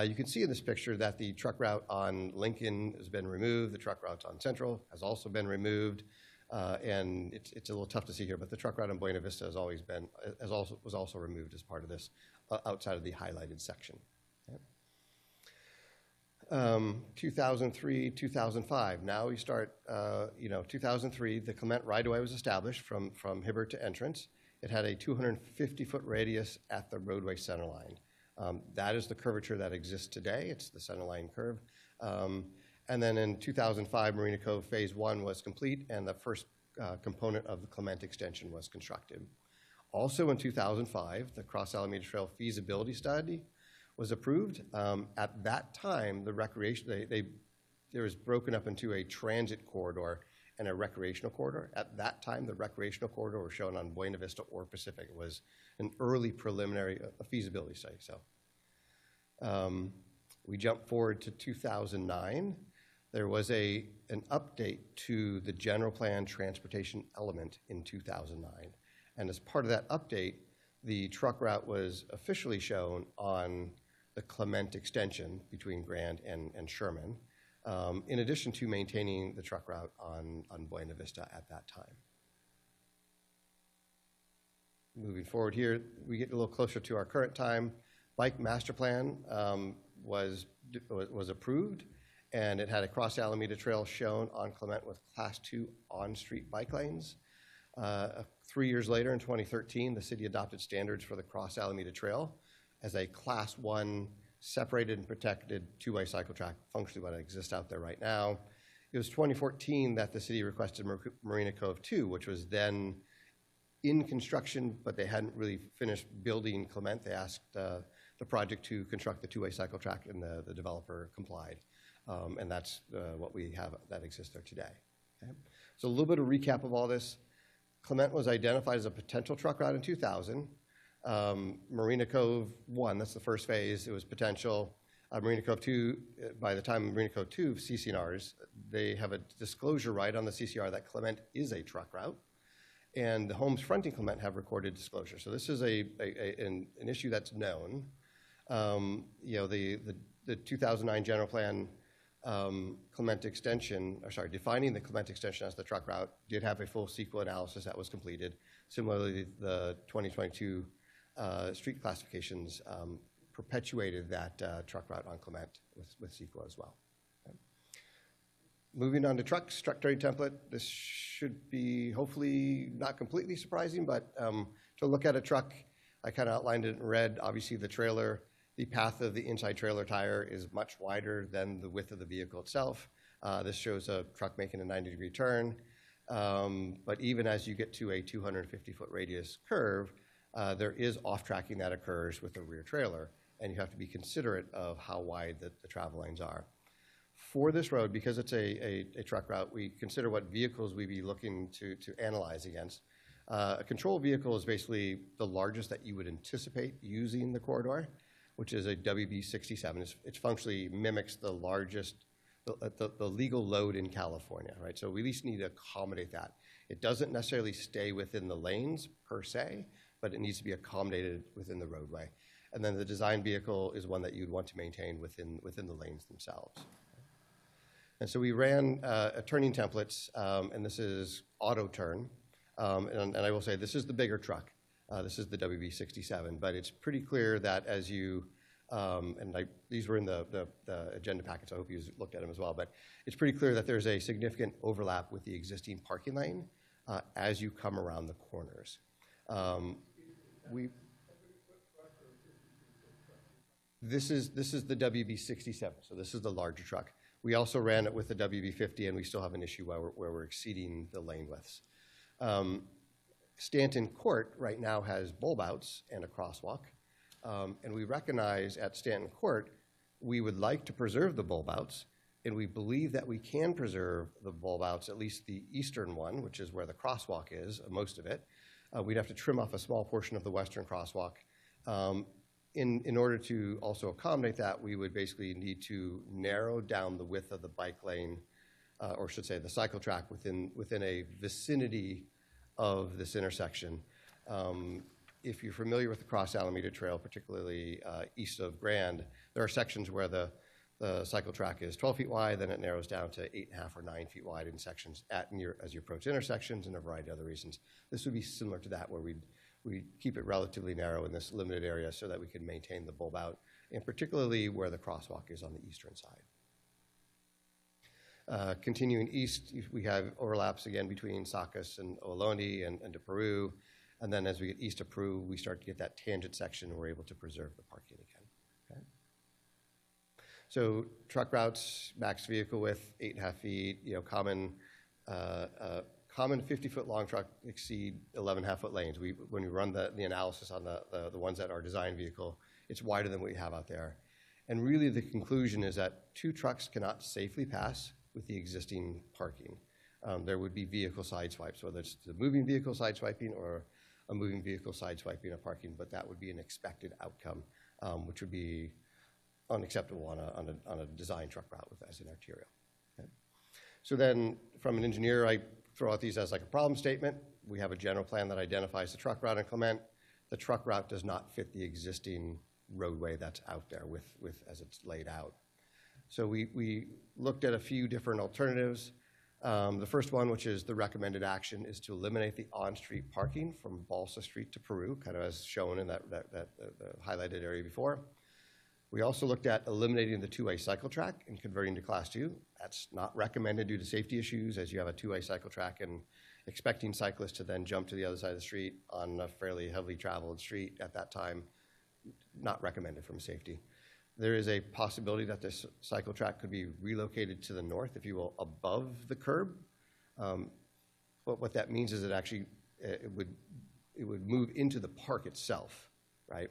You can see in this picture that the truck route on Lincoln has been removed. The truck route on Central has also been removed. And it's a little tough to see here, but the truck route on Buena Vista was also removed as part of this outside of the highlighted section. Okay. 2003, 2005. Now we start, 2003, the Clement right-of-way was established from Hibbert to Entrance. It had a 250-foot radius at the roadway center line. That is the curvature that exists today. It's the center line curve. And then in 2005, Marina Cove Phase 1 was complete, and the first component of the Clement extension was constructed. Also in 2005, the Cross Alameda Trail feasibility study was approved. At that time, the recreation, there was broken up into a transit corridor and a recreational corridor. At that time, the recreational corridor was shown on Buena Vista or Pacific. It was an early preliminary feasibility study. So we jump forward to 2009. There was an update to the general plan transportation element in 2009. And as part of that update, the truck route was officially shown on the Clement extension between Grand and Sherman, in addition to maintaining the truck route on Buena Vista at that time. Moving forward here, we get a little closer to our current time. Bike master plan was approved, and it had a Cross Alameda Trail shown on Clement with Class 2 on-street bike lanes. 3 years later, in 2013, the city adopted standards for the Cross Alameda Trail as a Class 1 separated and protected two-way cycle track, functionally what exists out there right now. It was 2014 that the city requested Marina Cove 2, which was then in construction, but they hadn't really finished building Clement. They asked the project to construct the two-way cycle track, and the developer complied. And that's what we have that exists there today. Okay? So a little bit of recap of all this. Clement was identified as a potential truck route in 2000. Marina Cove 1, that's the first phase, it was potential. Marina Cove 2, by the time Marina Cove 2 CCNRs, they have a disclosure right on the CCR that Clement is a truck route. And the homes fronting Clement have recorded disclosure. So this is an issue that's known. The 2009 general plan Clement extension, defining the Clement extension as the truck route did have a full CEQA analysis that was completed. Similarly, the 2022 street classifications perpetuated that truck route on Clement with CEQA as well. Okay. Moving on to trucks, truck trade template. This should be hopefully not completely surprising, but to look at a truck, I kind of outlined it in red. Obviously, the trailer, the path of the inside trailer tire is much wider than the width of the vehicle itself. This shows a truck making a 90-degree turn. But even as you get to a 250-foot radius curve, there is off-tracking that occurs with the rear trailer, and you have to be considerate of how wide the travel lanes are. For this road, because it's a truck route, we consider what vehicles we'd be looking to analyze against. A control vehicle is basically the largest that you would anticipate using the corridor, which is a WB67. It functionally mimics the largest, the legal load in California, right? So we at least need to accommodate that. It doesn't necessarily stay within the lanes per se, but it needs to be accommodated within the roadway. And then the design vehicle is one that you'd want to maintain within the lanes themselves. And so we ran turning templates, and this is auto turn. And I will say this is the bigger truck. This is the WB67, but it's pretty clear that as you these were in the agenda packet, so I hope you looked at them as well. But it's pretty clear that there's a significant overlap with the existing parking lane as you come around the corners. This is the WB67, so this is the larger truck. We also ran it with the WB50, and we still have an issue where we're exceeding the lane widths. Stanton Court right now has bulb outs and a crosswalk. And we recognize at Stanton Court, we would like to preserve the bulb outs, and we believe that we can preserve the bulb outs, at least the eastern one, which is where the crosswalk is, most of it. We'd have to trim off a small portion of the western crosswalk. In order to also accommodate that, we would basically need to narrow down the width of the bike lane, or should say the cycle track within a vicinity of this intersection. If you're familiar with the Cross Alameda Trail, particularly east of Grand, there are sections where the cycle track is 12 feet wide, then it narrows down to 8.5 or 9 feet wide in sections as you approach intersections and a variety of other reasons. This would be similar to that, where we keep it relatively narrow in this limited area so that we can maintain the bulb out, and particularly where the crosswalk is on the eastern side. Continuing east, we have overlaps again between Sacas and Ohlone and to Peru. And then as we get east of Peru, we start to get that tangent section, and we're able to preserve the parking again. Okay? So truck routes, max vehicle width, 8.5 feet, common 50-foot long truck exceed 11.5-foot lanes. When we run the analysis on the ones that are design vehicle, it's wider than what we have out there. And really the conclusion is that 2 trucks cannot safely pass with the existing parking. There would be vehicle side swipes, whether it's the moving vehicle side swiping or a moving vehicle side swiping a parking, but that would be an expected outcome, which would be unacceptable on a design truck route as an arterial. Okay? So then from an engineer, I throw out these as like a problem statement. We have a general plan that identifies the truck route in Clement. The truck route does not fit the existing roadway that's out there with as it's laid out. So we looked at a few different alternatives. The first one, which is the recommended action, is to eliminate the on-street parking from Balsa Street to Peru, kind of as shown in that highlighted area before. We also looked at eliminating the 2-way cycle track and converting to Class 2. That's not recommended due to safety issues, as you have a 2-way cycle track and expecting cyclists to then jump to the other side of the street on a fairly heavily traveled street at that time, not recommended from safety. There is a possibility that this cycle track could be relocated to the north, if you will, above the curb. But what that means is it would move into the park itself, right?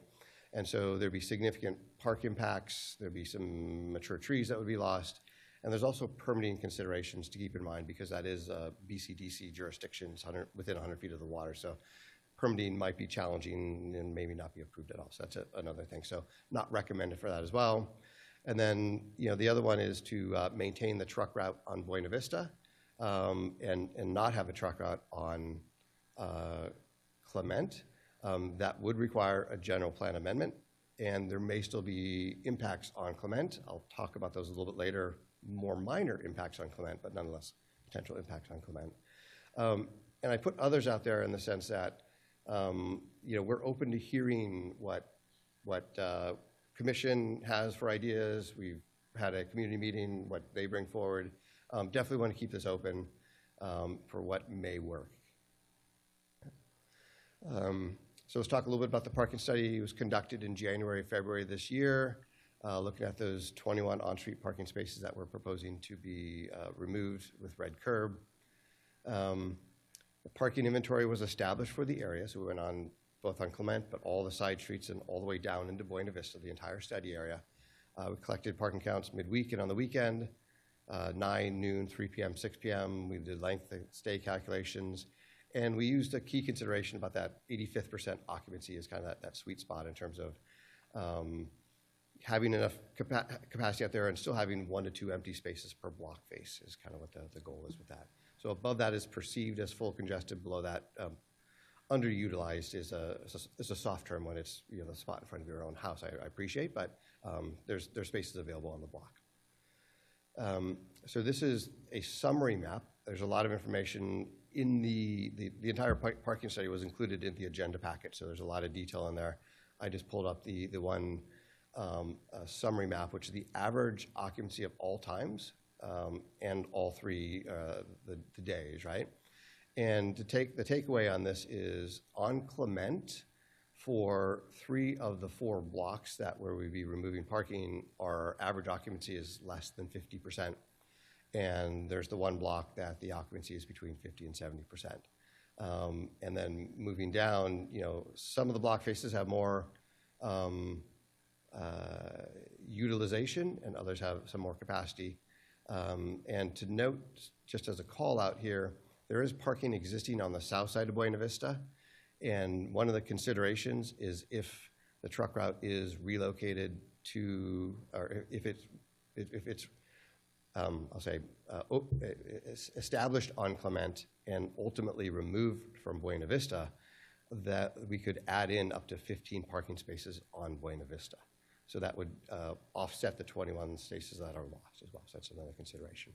And so there'd be significant park impacts. There'd be some mature trees that would be lost. And there's also permitting considerations to keep in mind, because that is BCDC jurisdictions within 100 feet of the water. So permitting might be challenging and maybe not be approved at all. So that's another thing. So not recommended for that as well. And then, the other one is to maintain the truck route on Buena Vista and not have a truck route on Clement. That would require a general plan amendment, and there may still be impacts on Clement. I'll talk about those a little bit later, more minor impacts on Clement, but nonetheless potential impacts on Clement. And I put others out there in the sense that we're open to hearing what commission has for ideas. We've had a community meeting, what they bring forward. Definitely want to keep this open for what may work. So let's talk a little bit about the parking study. It was conducted in January, February this year, looking at those 21 on-street parking spaces that we're proposing to be removed with red curb. The parking inventory was established for the area, so we went on both on Clement, but all the side streets and all the way down into Buena Vista, the entire study area. We collected parking counts midweek and on the weekend, 9, noon, 3 p.m., 6 p.m. We did length of stay calculations. And we used a key consideration about that 85th% occupancy is kind of that sweet spot in terms of having enough capacity out there and still having 1 to 2 empty spaces per block face is kind of what the goal is with that. So above that is perceived as full congested. Below that, underutilized is a soft term when it's the spot in front of your own house. I appreciate, but there's spaces available on the block. So this is a summary map. There's a lot of information in the entire parking study was included in the agenda packet, so there's a lot of detail in there. I just pulled up the one a summary map, which is the average occupancy of all times and all three the days, right? And the takeaway on this is on Clement, for 3 of the 4 blocks where we'd be removing parking, our average occupancy is less than 50%. And there's the 1 block that the occupancy is between 50 and 70%. And then moving down, some of the block faces have more utilization and others have some more capacity. And to note, just as a call out here, there is parking existing on the south side of Buena Vista. And one of the considerations is if the truck route is relocated to, or if it's I'll say, established on Clement and ultimately removed from Buena Vista, that we could add in up to 15 parking spaces on Buena Vista. So that would offset the 21 spaces that are lost as well. So that's another consideration.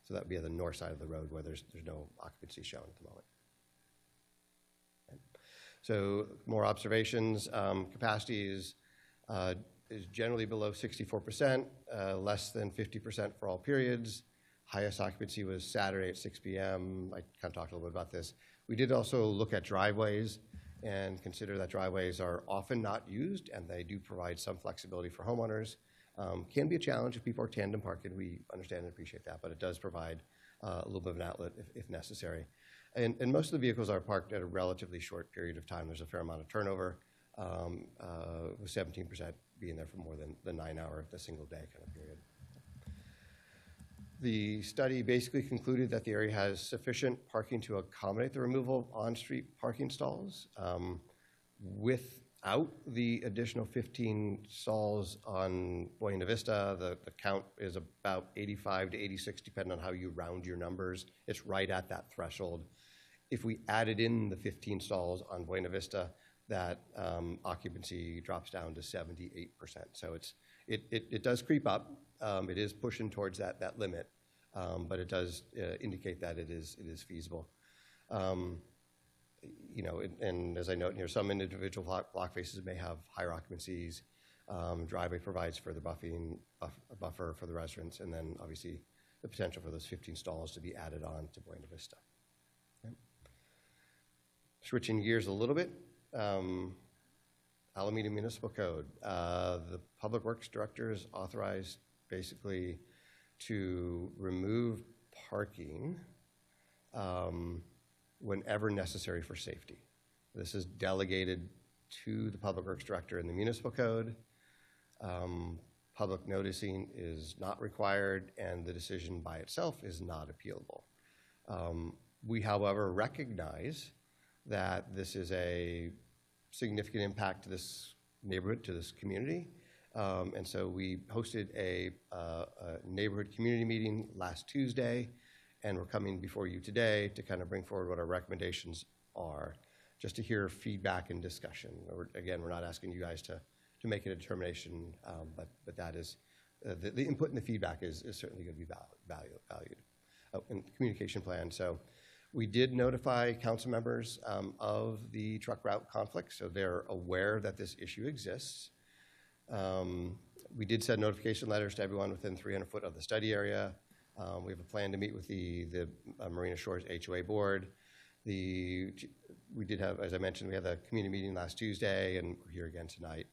So that would be on the north side of the road where there's no occupancy shown at the moment. Okay. So more observations. Capacity is generally below 64%, less than 50% for all periods. Highest occupancy was Saturday at 6 p.m. I kind of talked a little bit about this. We did also look at driveways and consider that driveways are often not used, and they do provide some flexibility for homeowners. Can be a challenge if people are tandem parking. We understand and appreciate that, but it does provide a little bit of an outlet if necessary. And most of the vehicles are parked at a relatively short period of time. There's a fair amount of turnover, with 17% being there for more than the 9-hour, the single day kind of period. The study basically concluded that the area has sufficient parking to accommodate the removal of on-street parking stalls. Without the additional 15 stalls on Buena Vista, the count is about 85 to 86, depending on how you round your numbers. It's right at that threshold. If we added in the 15 stalls on Buena Vista, that occupancy drops down to 78%. So it does creep up. It is pushing towards that limit, but it does indicate that it is feasible. And as I note here, some individual block faces may have higher occupancies. Driveway provides further buffer for the residents, and then obviously the potential for those 15 stalls to be added on to Buena Vista. Okay. Switching gears a little bit. Alameda Municipal Code. The Public Works Director is authorized basically to remove parking whenever necessary for safety. This is delegated to the Public Works Director in the Municipal Code. Public noticing is not required, and the decision by itself is not appealable. We, however, recognize that this is a significant impact to this neighborhood, to this community. And so we hosted a neighborhood community meeting last Tuesday, and we're coming before you today to kind of bring forward what our recommendations are, just to hear feedback and discussion. Again, we're not asking you guys to make a determination, but that is, the input and the feedback is certainly going to be valued. Oh, and the communication plan. So we did notify council members of the truck route conflict, so they're aware that this issue exists. We did send notification letters to everyone within 300 foot of the study area. We have a plan to meet with the Marina Shores HOA board. We did have, as I mentioned, we had the community meeting last Tuesday, and we're here again tonight.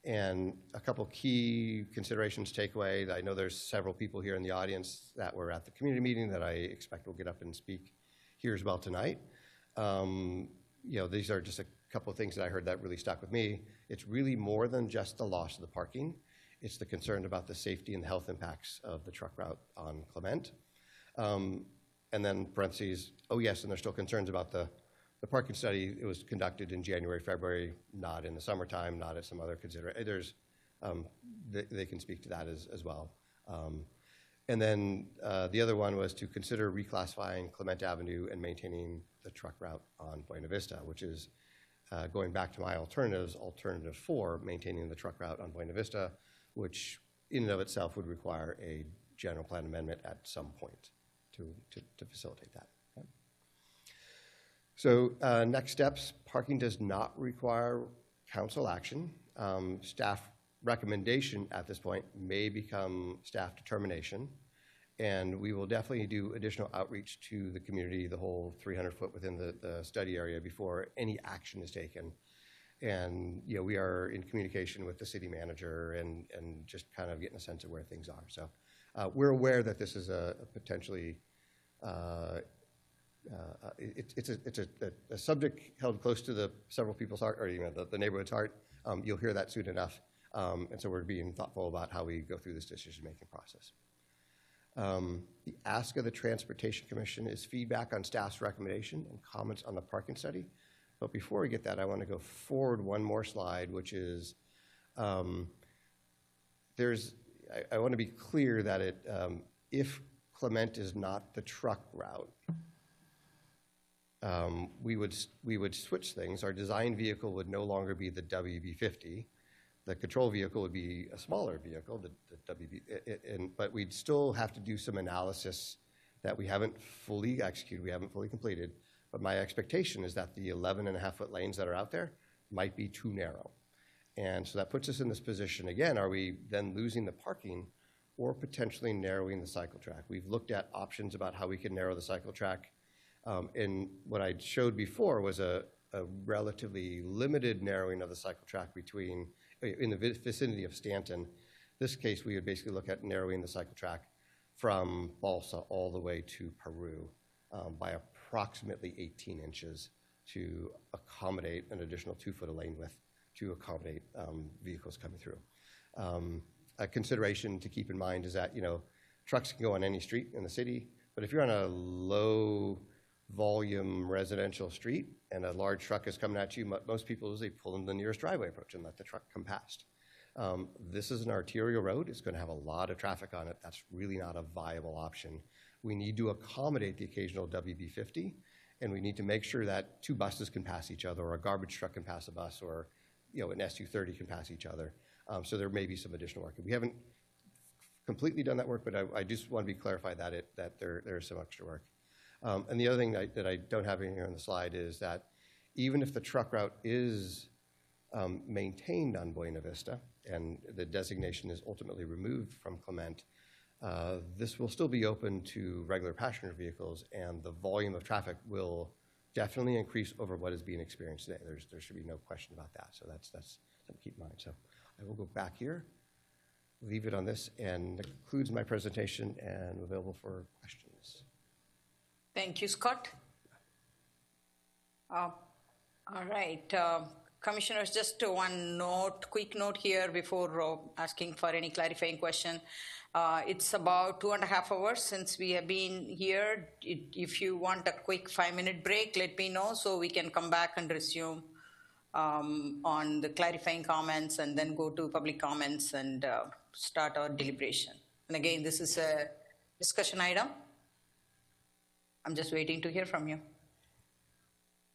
And a couple key considerations, takeaway. I know there's several people here in the audience that were at the community meeting that I expect will get up and speak here as well tonight. These are just a couple of things that I heard that really stuck with me. It's really more than just the loss of the parking. It's the concern about the safety and health impacts of the truck route on Clement. And then parentheses, oh yes, and there's still concerns about the parking study. It was conducted in January, February, not in the summertime, not at some other consideration. They can speak to that as well. And then the other one was to consider reclassifying Clement Avenue and maintaining the truck route on Buena Vista, which is going back to my alternatives, alternative 4, maintaining the truck route on Buena Vista, which in and of itself would require a general plan amendment at some point to facilitate that. Okay. So next steps, parking does not require council action. Staff recommendation at this point may become staff determination, and we will definitely do additional outreach to the community, the whole 300 foot within the study area, before any action is taken. And we are in communication with the city manager and just kind of getting a sense of where things are. So we're aware that this is a potentially it's a subject held close to several people's heart, or the neighborhood's heart. You'll hear that soon enough, and so we're being thoughtful about how we go through this decision-making process. The ask of the Transportation Commission is feedback on staff's recommendation and comments on the parking study. But before we get that, I want to go forward one more slide, which is I want to be clear that if Clement is not the truck route, we would switch things. Our design vehicle would no longer be the WB50. The control vehicle would be a smaller vehicle, the WB, but we'd still have to do some analysis that we haven't fully executed, we haven't fully completed. But my expectation is that the 11.5-foot lanes that are out there might be too narrow. And so that puts us in this position again. Are we then losing the parking or potentially narrowing the cycle track? We've looked at options about how we can narrow the cycle track. And what I showed before was a relatively limited narrowing of the cycle track in the vicinity of Stanton. This case, we would basically look at narrowing the cycle track from Balsa all the way to Peru by approximately 18 inches to accommodate an additional 2 foot of lane width to accommodate vehicles coming through. A consideration to keep in mind is that, trucks can go on any street in the city, but if you're on a low volume residential street and a large truck is coming at you, most people usually pull in the nearest driveway approach and let the truck come past. This is an arterial road. It's going to have a lot of traffic on it. That's really not a viable option. We need to accommodate the occasional WB50, and we need to make sure that 2 buses can pass each other, or a garbage truck can pass a bus, or an SU-30 can pass each other. So there may be some additional work. We haven't completely done that work, but I just want to be clarified that there is some extra work. And the other thing that I don't have in here on the slide is that even if the truck route is maintained on Buena Vista and the designation is ultimately removed from Clement, this will still be open to regular passenger vehicles, and the volume of traffic will definitely increase over what is being experienced today. There should be no question about that. So that's something to keep in mind. So I will go back here, leave it on this, and that concludes my presentation, and available for questions. Thank you, Scott. All right. Commissioners, just one quick note here before asking for any clarifying question. It's about 2.5 hours since we have been here. If you want a quick 5-minute break, let me know so we can come back and resume on the clarifying comments and then go to public comments and start our deliberation. And again, this is a discussion item. I'm just waiting to hear from you.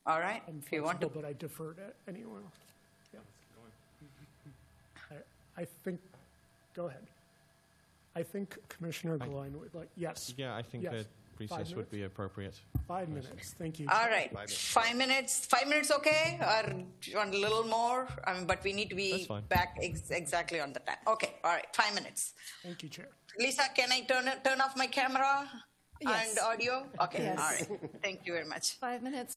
All right, if you want to. But I defer to anyone else. Yeah. I think, go ahead. I think Commissioner Gline would like, yes. Yeah, I think yes. that recess would be appropriate. 5 minutes, thank you. All right, 5 minutes. 5 minutes, okay? Or do you want a little more? But we need to be back exactly on the time. Okay, all right, 5 minutes. Thank you, Chair. Lisa, can I turn off my camera? Yes. And audio? Okay, Yes. all right. Thank you very much. 5 minutes.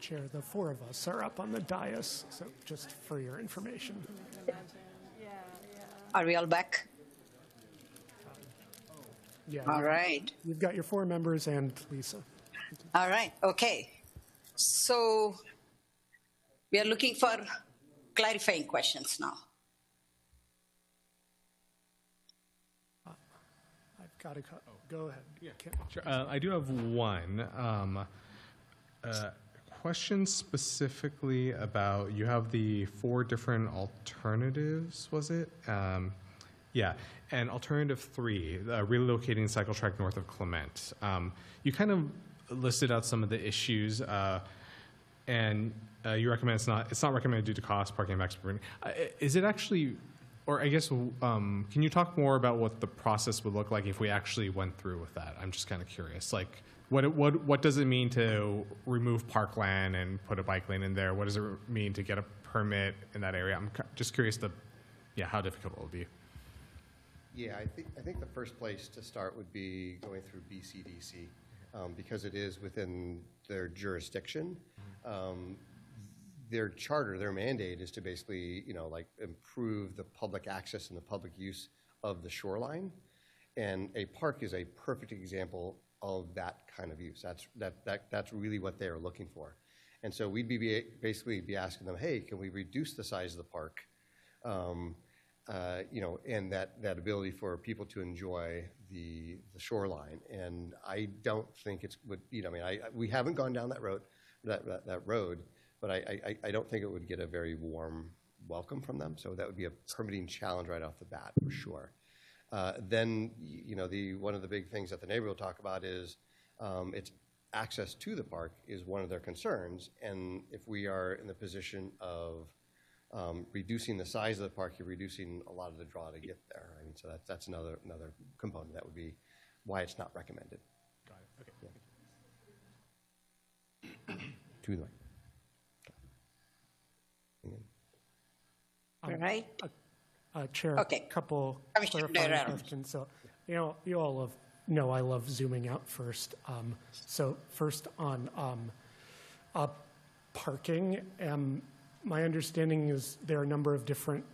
Chair, the 4 of us are up on the dais, so just for your information. Are we all back? Yeah. All right. You've got your 4 members and Lisa. All right, okay. So we are looking for clarifying questions now. I've got to go ahead. Yeah. Sure. I do have one. Question specifically about, you have the 4 different alternatives, was it? Yeah, and alternative 3, relocating cycle track north of Clement. You kind of listed out some of the issues, and you recommend it's not recommended due to cost, parking, and maximum. Is it actually, or I guess, can you talk more about what the process would look like if we actually went through with that? I'm just kind of curious. Like, what does it mean to remove parkland and put a bike lane in there? What does it mean to get a permit in that area? I'm just curious how difficult it will be. Yeah, I think the first place to start would be going through BCDC, because it is within their jurisdiction. Their charter, their mandate is to basically, improve the public access and the public use of the shoreline. And a park is a perfect example of that kind of use. That's really what they are looking for. And so we'd basically be asking them, hey, can we reduce the size of the park? And that ability for people to enjoy the shoreline. And I don't think we haven't gone down that road, but I don't think it would get a very warm welcome from them. So that would be a permitting challenge right off the bat, for sure. Then, one of the big things that the neighbor will talk about is its access to the park is one of their concerns. And if we are in the position of reducing the size of the park, you're reducing a lot of the draw to get there. I mean, so that's another component. That would be why it's not recommended. Got it. Okay. Yeah. To the All right. Chair, Okay. a couple Commissioner clarifying Guerrero. questions. So, you all know I love zooming out first. So first on parking, my understanding is there are a number of different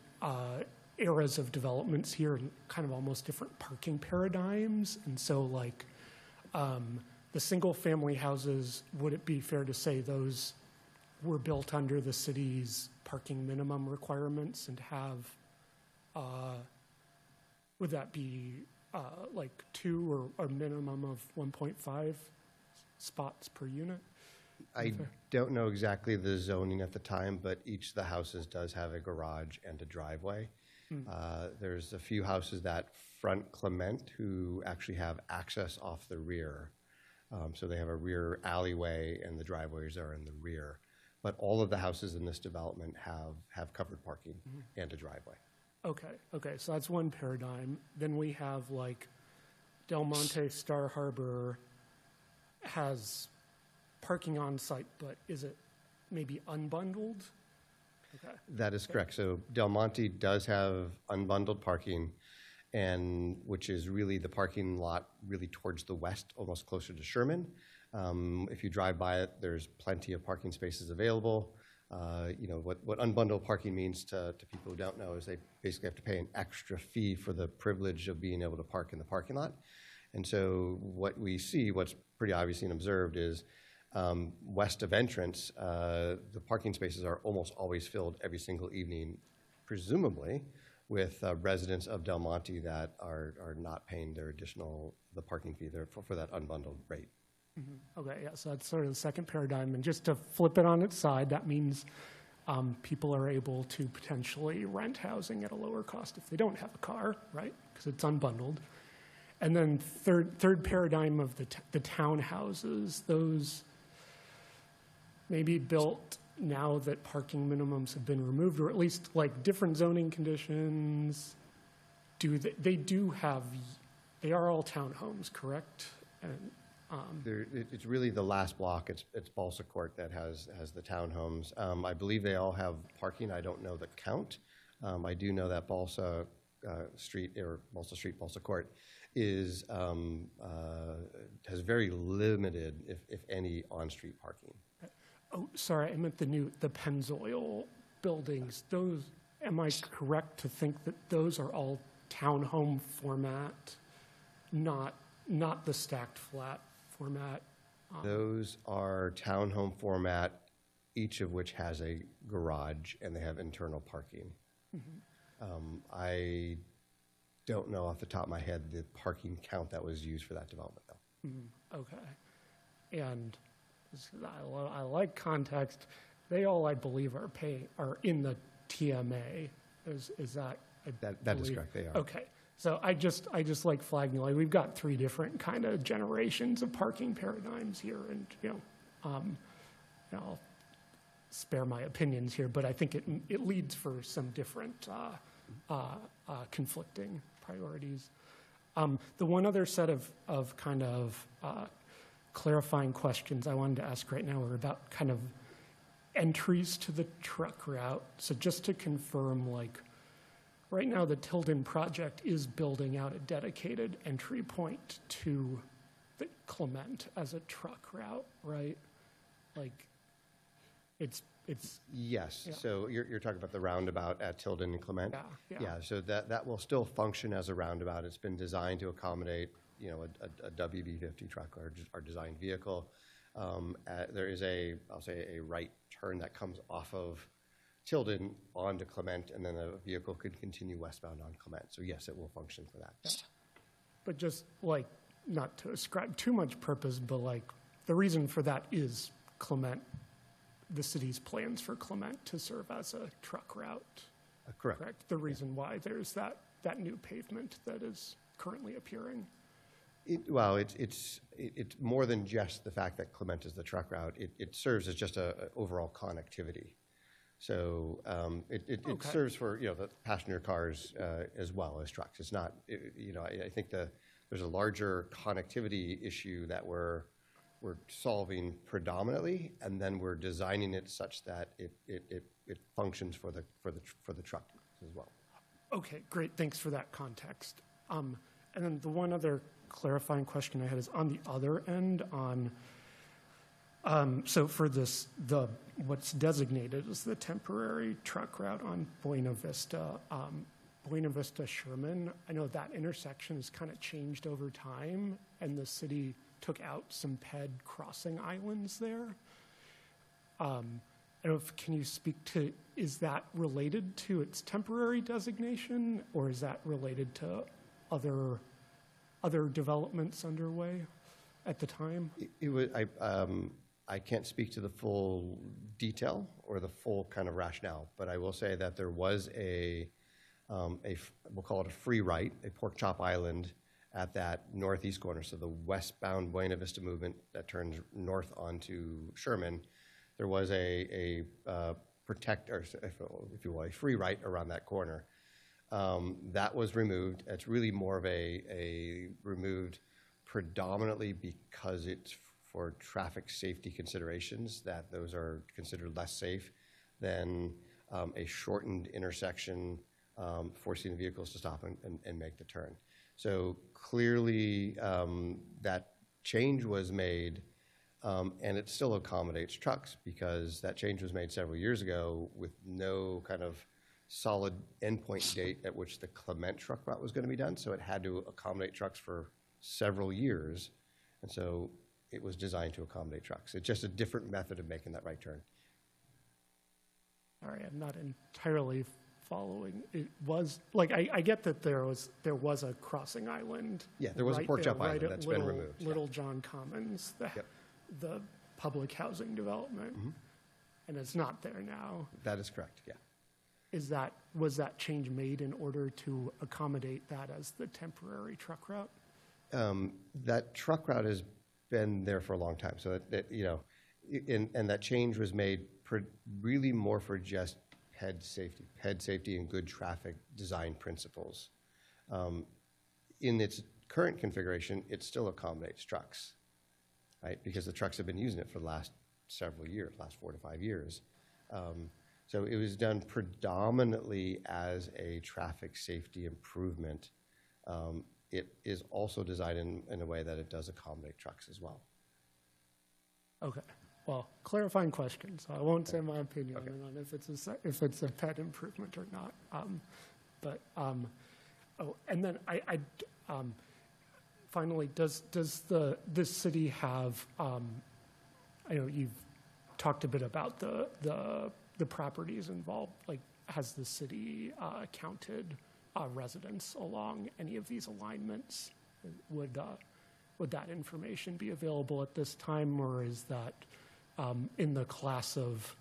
eras of developments here and kind of almost different parking paradigms. And so the single family houses, would it be fair to say those were built under the city's parking minimum requirements and have, would that be 2 or a minimum of 1.5 spots per unit? I don't know exactly the zoning at the time, but each of the houses does have a garage and a driveway. There's a few houses that front Clement who actually have access off the rear. So they have a rear alleyway and the driveways are in the rear. But all of the houses in this development have covered parking and a driveway. Okay, so that's one paradigm. Then we have Del Monte Star Harbor has parking on site, but is it maybe unbundled? Okay. That is correct. So Del Monte does have unbundled parking, and which is really the parking lot really towards the west, almost closer to Sherman. If you drive by it, there's plenty of parking spaces available. What unbundled parking means to people who don't know is they basically have to pay an extra fee for the privilege of being able to park in the parking lot. And so what we see, what's pretty obvious and observed is west of entrance, the parking spaces are almost always filled every single evening, presumably with residents of Del Monte that are not paying the parking fee there for that unbundled rate. Okay, yeah, so that's sort of the second paradigm. And just to flip it on its side, that means people are able to potentially rent housing at a lower cost if they don't have a car, right? Because it's unbundled. And then third paradigm of the townhouses, those maybe built now that parking minimums have been removed, or at least different zoning conditions. They are all townhomes, correct? And it's really the last block. It's Balsa Court that has the townhomes. I believe they all have parking. I don't know the count. I do know that Balsa Street, Balsa Court, has very limited, if any, on-street parking. Oh, sorry, I meant the Pennzoil buildings. Am I correct to think that those are all townhome format, not the stacked flat format? Those are townhome format, each of which has a garage and they have internal parking. I don't know off the top of my head the parking count that was used for that development, though. Okay. And I like context. They all, I believe, are in the TMA. Is that That is believe. correct, they are. Okay. So I just like flagging, like, we've got 3 different kind of generations of parking paradigms here, and I'll spare my opinions here, but I think it leads for some different conflicting priorities. The one other set of kind of clarifying questions I wanted to ask right now are about kind of entries to the truck route. So just to confirm, like, right now the Tilden project is building out a dedicated entry point to the Clement as a truck route, right? Like, it's Yes. Yeah. So you're talking about the roundabout at Tilden and Clement? Yeah. So that will still function as a roundabout. It's been designed to accommodate, a WB50 truck, our designed vehicle. There is I'll say a right turn that comes off of Tilden onto Clement, and then a vehicle could continue westbound on Clement. So yes, it will function for that. Yeah. But just, like, not to ascribe too much purpose, but, like, the reason for that is Clement, the city's plans for Clement to serve as a truck route. Correct. The reason why there's that new pavement that is currently appearing. It's more than just the fact that Clement is the truck route. It serves as just a overall connectivity. So it serves for the passenger cars as well as trucks. It's not I think there's a larger connectivity issue that we're solving predominantly, and then we're designing it such that it functions for the truck as well. Okay, great. Thanks for that context. And then the one other clarifying question I had is on the other end on. So for what's designated as the temporary truck route on Buena Vista Sherman, I know that intersection has kind of changed over time, and the city took out some PED crossing islands there. I don't know can you speak to, is that related to its temporary designation, or is that related to other developments underway at the time? I can't speak to the full detail or the full kind of rationale, but I will say that there was we'll call it a free right, a pork chop island at that northeast corner. So the westbound Buena Vista movement that turns north onto Sherman, there was a if you will, a free right around that corner. That was removed. It's really more of a removed predominantly because it's for traffic safety considerations, that those are considered less safe than a shortened intersection, forcing the vehicles to stop and make the turn. So clearly that change was made, and it still accommodates trucks because that change was made several years ago with no kind of solid endpoint date at which the Clement truck route was going to be done. So it had to accommodate trucks for several years. And so it was designed to accommodate trucks. It's just a different method of making that right turn. Sorry, I'm not entirely following. It was, like, I get that there was a crossing island. Yeah, there was a pork chop island right that's at been removed. Little John Commons, the public housing development, and it's not there now. That is correct, yeah. Was that change made in order to accommodate that as the temporary truck route? That truck route has been there for a long time. So and that change was made really more for just PED safety and good traffic design principles. In its current configuration, it still accommodates trucks, right? Because the trucks have been using it for the last several years, last 4 to 5 years. So it was done predominantly as a traffic safety improvement. It is also designed in a way that it does accommodate trucks as well. Okay. Well, clarifying questions. I won't say my opinion on if it's a PED improvement or not. And then I finally, does this city have? I know you've talked a bit about the properties involved. Like, has the city counted residents along any of these alignments? Would that information be available at this time, or is that in the class of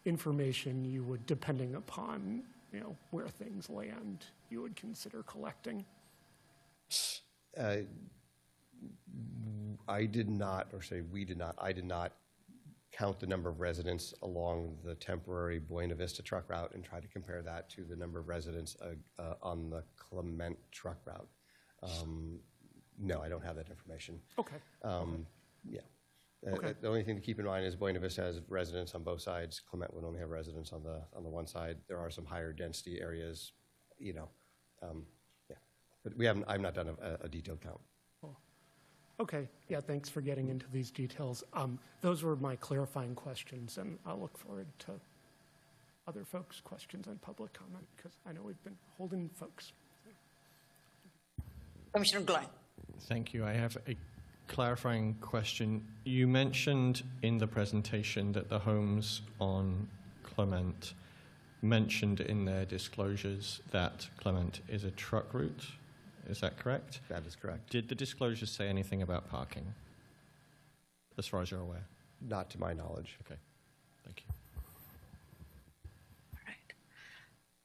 information you would, depending upon where things land, you would consider collecting? I did not count the number of residents along the temporary Buena Vista truck route and try to compare that to the number of residents on the Clement truck route. No, I don't have that information. Okay. Yeah. Okay. The only thing to keep in mind is Buena Vista has residents on both sides. Clement would only have residents on the one side. There are some higher density areas, yeah. But I've not done a detailed count. Okay, yeah, thanks for getting into these details. Those were my clarifying questions, and I'll look forward to other folks' questions and public comment, because I know we've been holding folks. Commissioner Glenn. Thank you. I have a clarifying question. You mentioned in the presentation that the homes on Clement mentioned in their disclosures that Clement is a truck route. Is that correct? That is correct. Did the disclosures say anything about parking, as far as you're aware? Not to my knowledge. Okay, thank you.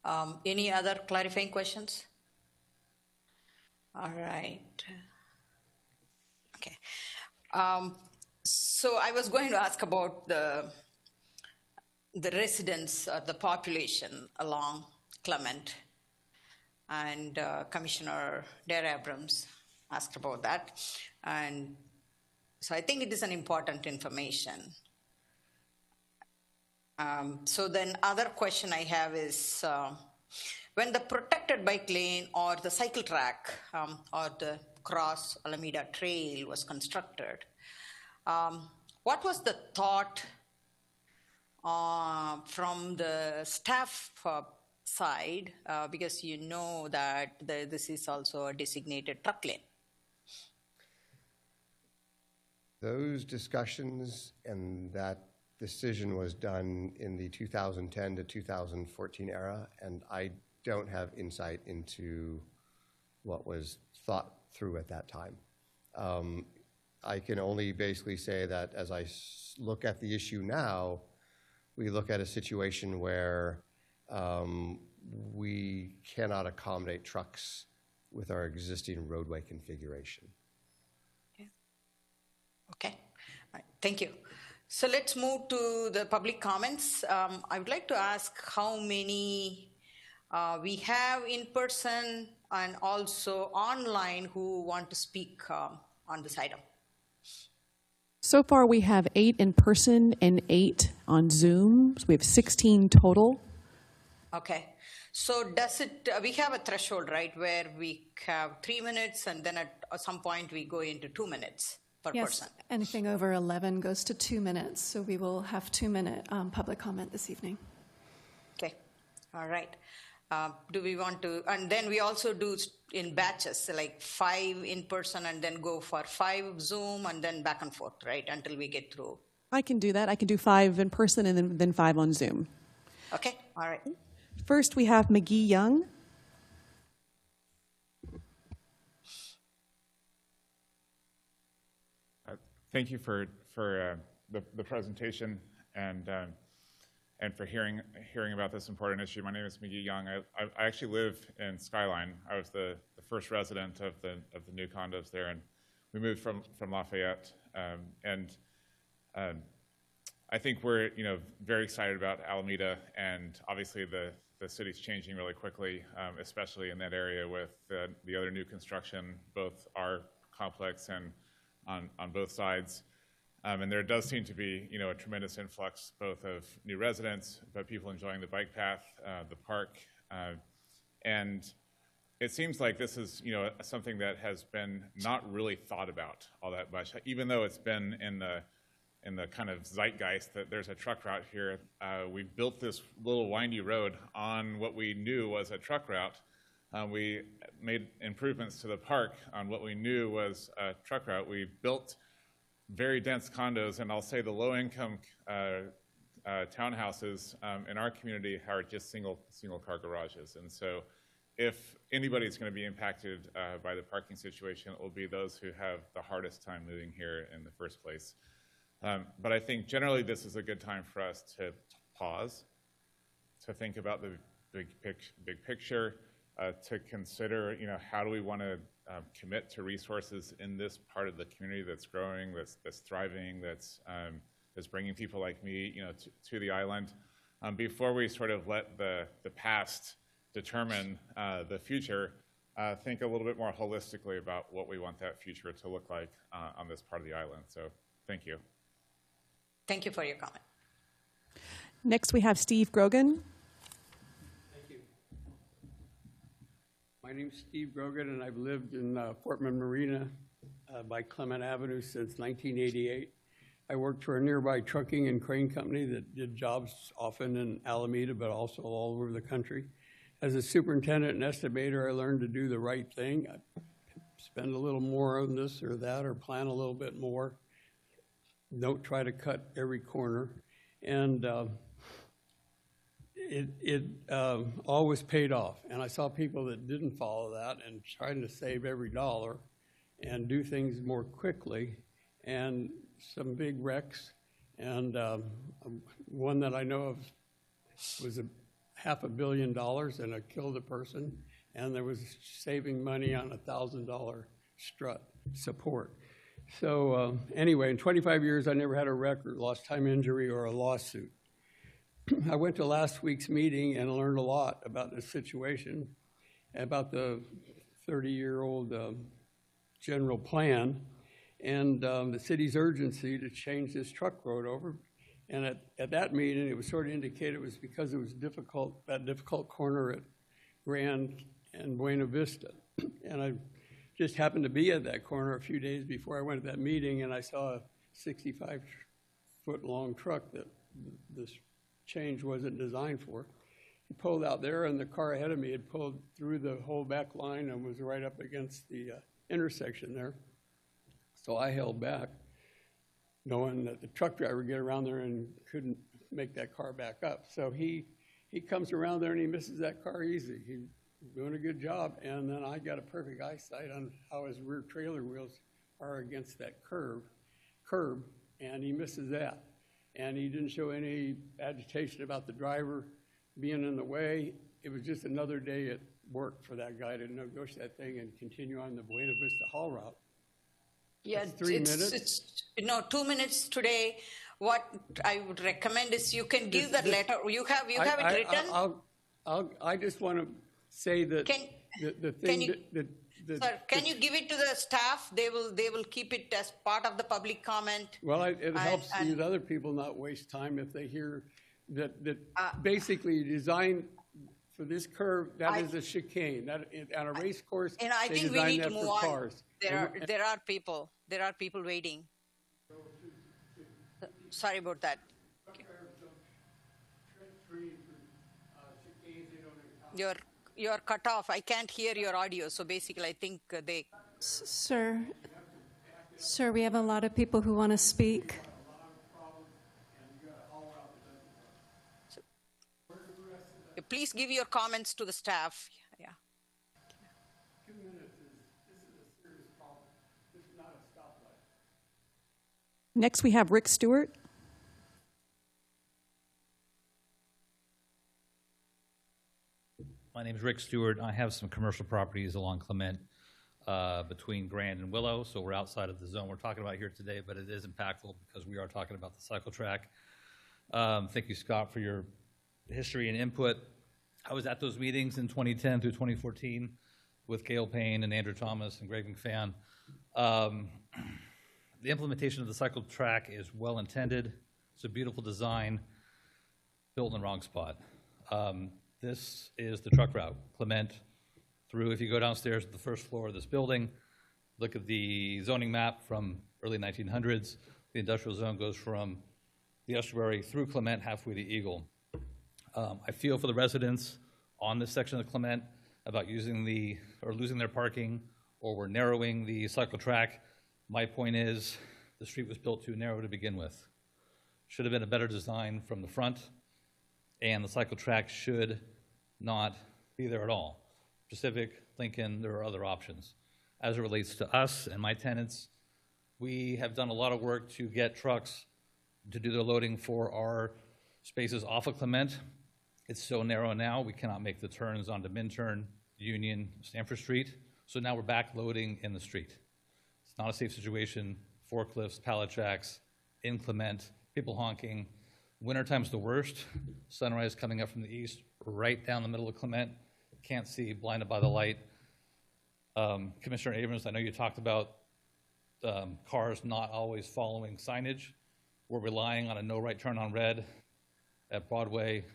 All right. Any other clarifying questions? All right. Okay. So I was going to ask about the residents, the population along Clement. And Commissioner Dare Abrams asked about that. And so I think it is an important information. So then other question I have is, when the protected bike lane or the cycle track or the Cross Alameda Trail was constructed, what was the thought from the staff side, because you know that this is also a designated truck lane? Those discussions and that decision was done in the 2010 to 2014 era, and I don't have insight into what was thought through at that time. I can only basically say that as I look at the issue now, we look at a situation where we cannot accommodate trucks with our existing roadway configuration. Okay. All right. Thank you. So let's move to the public comments. I would like to ask how many we have in person and also online who want to speak on this item. So far, we have 8 in person and 8 on Zoom. So we have 16 total. Okay. So does it, we have a threshold, right, where we have 3 minutes and then at some point we go into 2 minutes per person? Yes, anything over 11 goes to 2 minutes. So we will have 2-minute public comment this evening. Okay. All right. Do we want to, and then we also do in batches, so like 5 in person and then go for 5 Zoom and then back and forth, right, until we get through. I can do that. I can do 5 in person and then 5 on Zoom. Okay, all right. First, we have McGee Young. Thank you for the presentation and for hearing about this important issue. My name is McGee Young. I actually live in Skyline. I was the first resident of the new condos there, and we moved from Lafayette. I think we're very excited about Alameda, and obviously the city's changing really quickly, especially in that area with the other new construction, both our complex and on both sides. And there does seem to be, a tremendous influx both of new residents, but people enjoying the bike path, the park, and it seems like this is, something that has been not really thought about all that much, even though it's been in the kind of zeitgeist that there's a truck route here. We built this little windy road on what we knew was a truck route. We made improvements to the park on what we knew was a truck route. We built very dense condos, and I'll say the low-income townhouses in our community are just single-car garages. And so if anybody's going to be impacted by the parking situation, it will be those who have the hardest time moving here in the first place. But I think generally this is a good time for us to pause, to think about big picture, to consider, how do we want to commit to resources in this part of the community that's growing, that's thriving, that's bringing people like me, to the island, before we sort of let the past determine the future. Think a little bit more holistically about what we want that future to look like on this part of the island. So, thank you. Thank you for your comment. Next, we have Steve Grogan. Thank you. My name's Steve Grogan, and I've lived in Portman Marina by Clement Avenue since 1988. I worked for a nearby trucking and crane company that did jobs often in Alameda, but also all over the country. As a superintendent and estimator, I learned to do the right thing. I spend a little more on this or that, or plan a little bit more. Don't try to cut every corner. And it always paid off. And I saw people that didn't follow that and trying to save every dollar and do things more quickly, and some big wrecks. And one that I know of was $500 million, and it killed a person, and there was saving money on $1,000 strut support. So anyway, in 25 years, I never had a wreck or lost time injury or a lawsuit. I went to last week's meeting and learned a lot about this situation, about the 30-year-old general plan, and the city's urgency to change this truck road over. And at that meeting, it was sort of indicated it was because it was difficult, that difficult corner at Grand and Buena Vista. And I just happened to be at that corner a few days before I went to that meeting, and I saw a 65-foot-long truck that this change wasn't designed for. He pulled out there, and the car ahead of me had pulled through the whole back line and was right up against the intersection there. So I held back, knowing that the truck driver would get around there and couldn't make that car back up. So he comes around there and he misses that car easy. He's doing a good job. And then I got a perfect eyesight on how his rear trailer wheels are against that curb, and he misses that. And he didn't show any agitation about the driver being in the way. It was just another day at work for that guy to negotiate that thing and continue on the Buena Vista Hall route. Yeah, it's 3 minutes. It's 2 minutes today. What I would recommend is you can give that letter. You have it written. I just want to say that the thing Sir, can you give it to the staff? They will keep it as part of the public comment. Well, it helps these other people not waste time if they hear that basically designed for this curve, that is a chicane. That on a race course, and I think we need to move on. Cars. There are people waiting. Sorry about that. You're cut off. I can't hear your audio. So basically, I think they. Sir, we have a lot of people who want to speak. Please give your comments to the staff. Yeah. 2 minutes this is a serious problem. This is not a stoplight. Next, we have Rick Stewart. My name is Rick Stewart. I have some commercial properties along Clement between Grand and Willow, so we're outside of the zone we're talking about here today, but it is impactful because we are talking about the cycle track. Thank you, Scott, for your history and input. I was at those meetings in 2010 through 2014 with Gail Payne and Andrew Thomas and Greg McFan. The implementation of the cycle track is well intended. It's a beautiful design, built in the wrong spot. This is the truck route, Clement through. If you go downstairs to the first floor of this building, look at the zoning map from early 1900s. The industrial zone goes from the estuary through Clement halfway to Eagle. I feel for the residents on this section of Clement about losing their parking, or we're narrowing the cycle track. My point is the street was built too narrow to begin with. Should have been a better design from the front, and the cycle track should not be there at all. Pacific, Lincoln, there are other options. As it relates to us and my tenants, we have done a lot of work to get trucks to do their loading for our spaces off of Clement. It's so narrow now, we cannot make the turns onto Minturn, Union, Stamford Street. So now we're back loading in the street. It's not a safe situation. Forklifts, pallet jacks, inclement, people honking. Wintertime's the worst. Sunrise coming up from the east, right down the middle of Clement. Can't see, blinded by the light. Commissioner Abrams, I know you talked about cars not always following signage. We're relying on a no right turn on red at Broadway,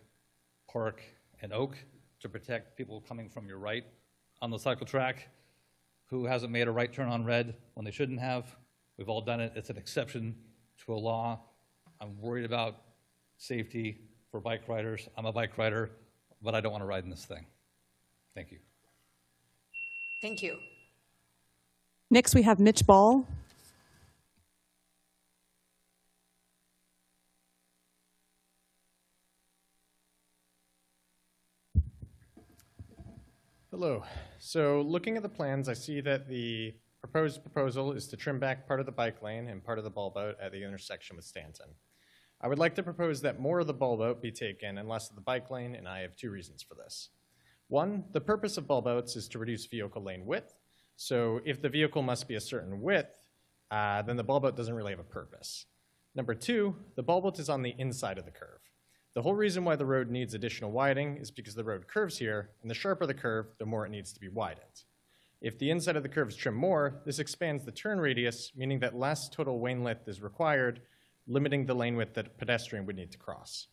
Park, and Oak to protect people coming from your right on the cycle track who hasn't made a right turn on red when they shouldn't have. We've all done it. It's an exception to a law. I'm worried about safety for bike riders. I'm a bike rider, but I don't want to ride in this thing. Thank you. Thank you. Next, we have Mitch Ball. Hello. So looking at the plans, I see that the proposed proposal is to trim back part of the bike lane and part of the bulb out at the intersection with Stanton. I would like to propose that more of the bulb out be taken and less of the bike lane, and I have two reasons for this. One, the purpose of bulb outs is to reduce vehicle lane width. So if the vehicle must be a certain width, then the bulb out doesn't really have a purpose. Number two, the bulb out is on the inside of the curve. The whole reason why the road needs additional widening is because the road curves here, and the sharper the curve, the more it needs to be widened. If the inside of the curve is trimmed more, this expands the turn radius, meaning that less total lane width is required, limiting the lane width that a pedestrian would need to cross.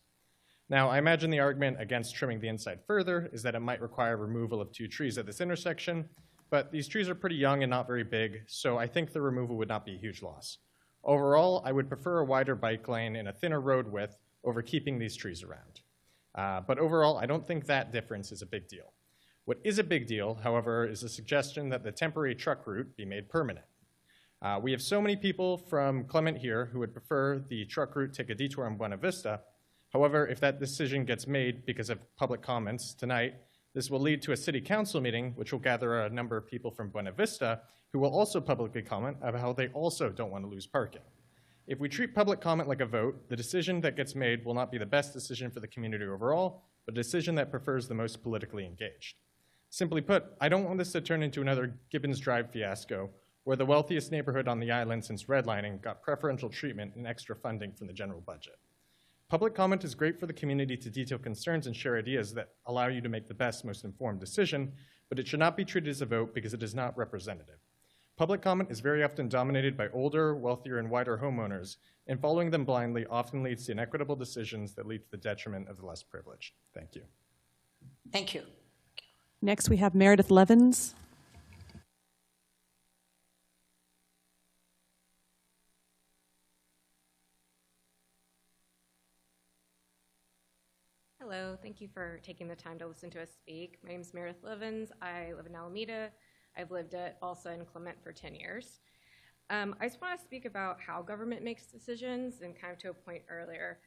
Now, I imagine the argument against trimming the inside further is that it might require removal of 2 trees at this intersection, but these trees are pretty young and not very big, so I think the removal would not be a huge loss. Overall, I would prefer a wider bike lane and a thinner road width over keeping these trees around. But overall, I don't think that difference is a big deal. What is a big deal, however, is a suggestion that the temporary truck route be made permanent. We have so many people from Clement here who would prefer the truck route take a detour on Buena Vista. However, if that decision gets made because of public comments tonight, this will lead to a city council meeting, which will gather a number of people from Buena Vista who will also publicly comment about how they also don't want to lose parking. If we treat public comment like a vote, the decision that gets made will not be the best decision for the community overall, but a decision that prefers the most politically engaged. Simply put, I don't want this to turn into another Gibbons Drive fiasco, where the wealthiest neighborhood on the island since redlining got preferential treatment and extra funding from the general budget. Public comment is great for the community to detail concerns and share ideas that allow you to make the best, most informed decision, but it should not be treated as a vote because it is not representative. Public comment is very often dominated by older, wealthier, and whiter homeowners, and following them blindly often leads to inequitable decisions that lead to the detriment of the less privileged. Thank you. Thank you. Next, we have Meredith Levins. Hello, thank you for taking the time to listen to us speak. My name is Meredith Levins. I live in Alameda. I've lived at Balsa and Clement for 10 years. I just want to speak about how government makes decisions and kind of to a point earlier.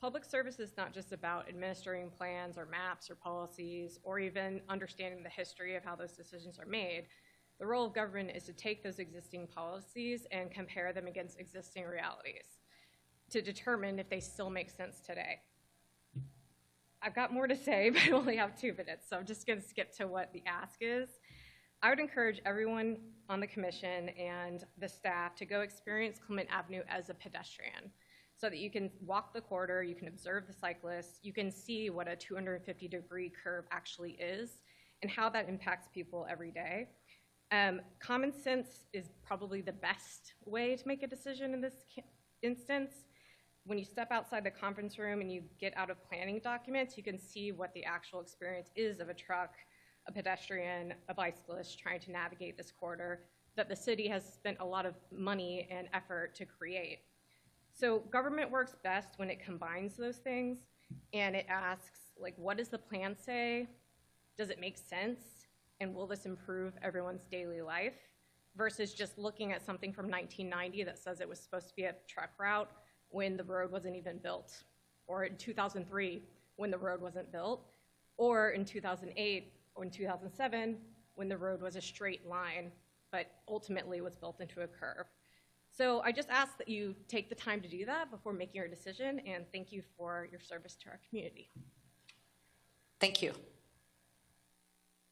Public service is not just about administering plans or maps or policies or even understanding the history of how those decisions are made. The role of government is to take those existing policies and compare them against existing realities to determine if they still make sense today. I've got more to say, but I only have 2 minutes, so I'm just going to skip to what the ask is. I would encourage everyone on the commission and the staff to go experience Clement Avenue as a pedestrian so that you can walk the corridor, you can observe the cyclists, you can see what a 250-degree curve actually is and how that impacts people every day. Common sense is probably the best way to make a decision in this instance. When you step outside the conference room and you get out of planning documents, you can see what the actual experience is of a truck, a pedestrian, a bicyclist trying to navigate this corridor that the city has spent a lot of money and effort to create. So government works best when it combines those things and it asks, like, what does the plan say? Does it make sense? And will this improve everyone's daily life? Versus just looking at something from 1990 that says it was supposed to be a truck route when the road wasn't even built, or in 2003 when the road wasn't built, or in 2008 or in 2007 when the road was a straight line, but ultimately was built into a curve. So I just ask that you take the time to do that before making your decision, and thank you for your service to our community. Thank you.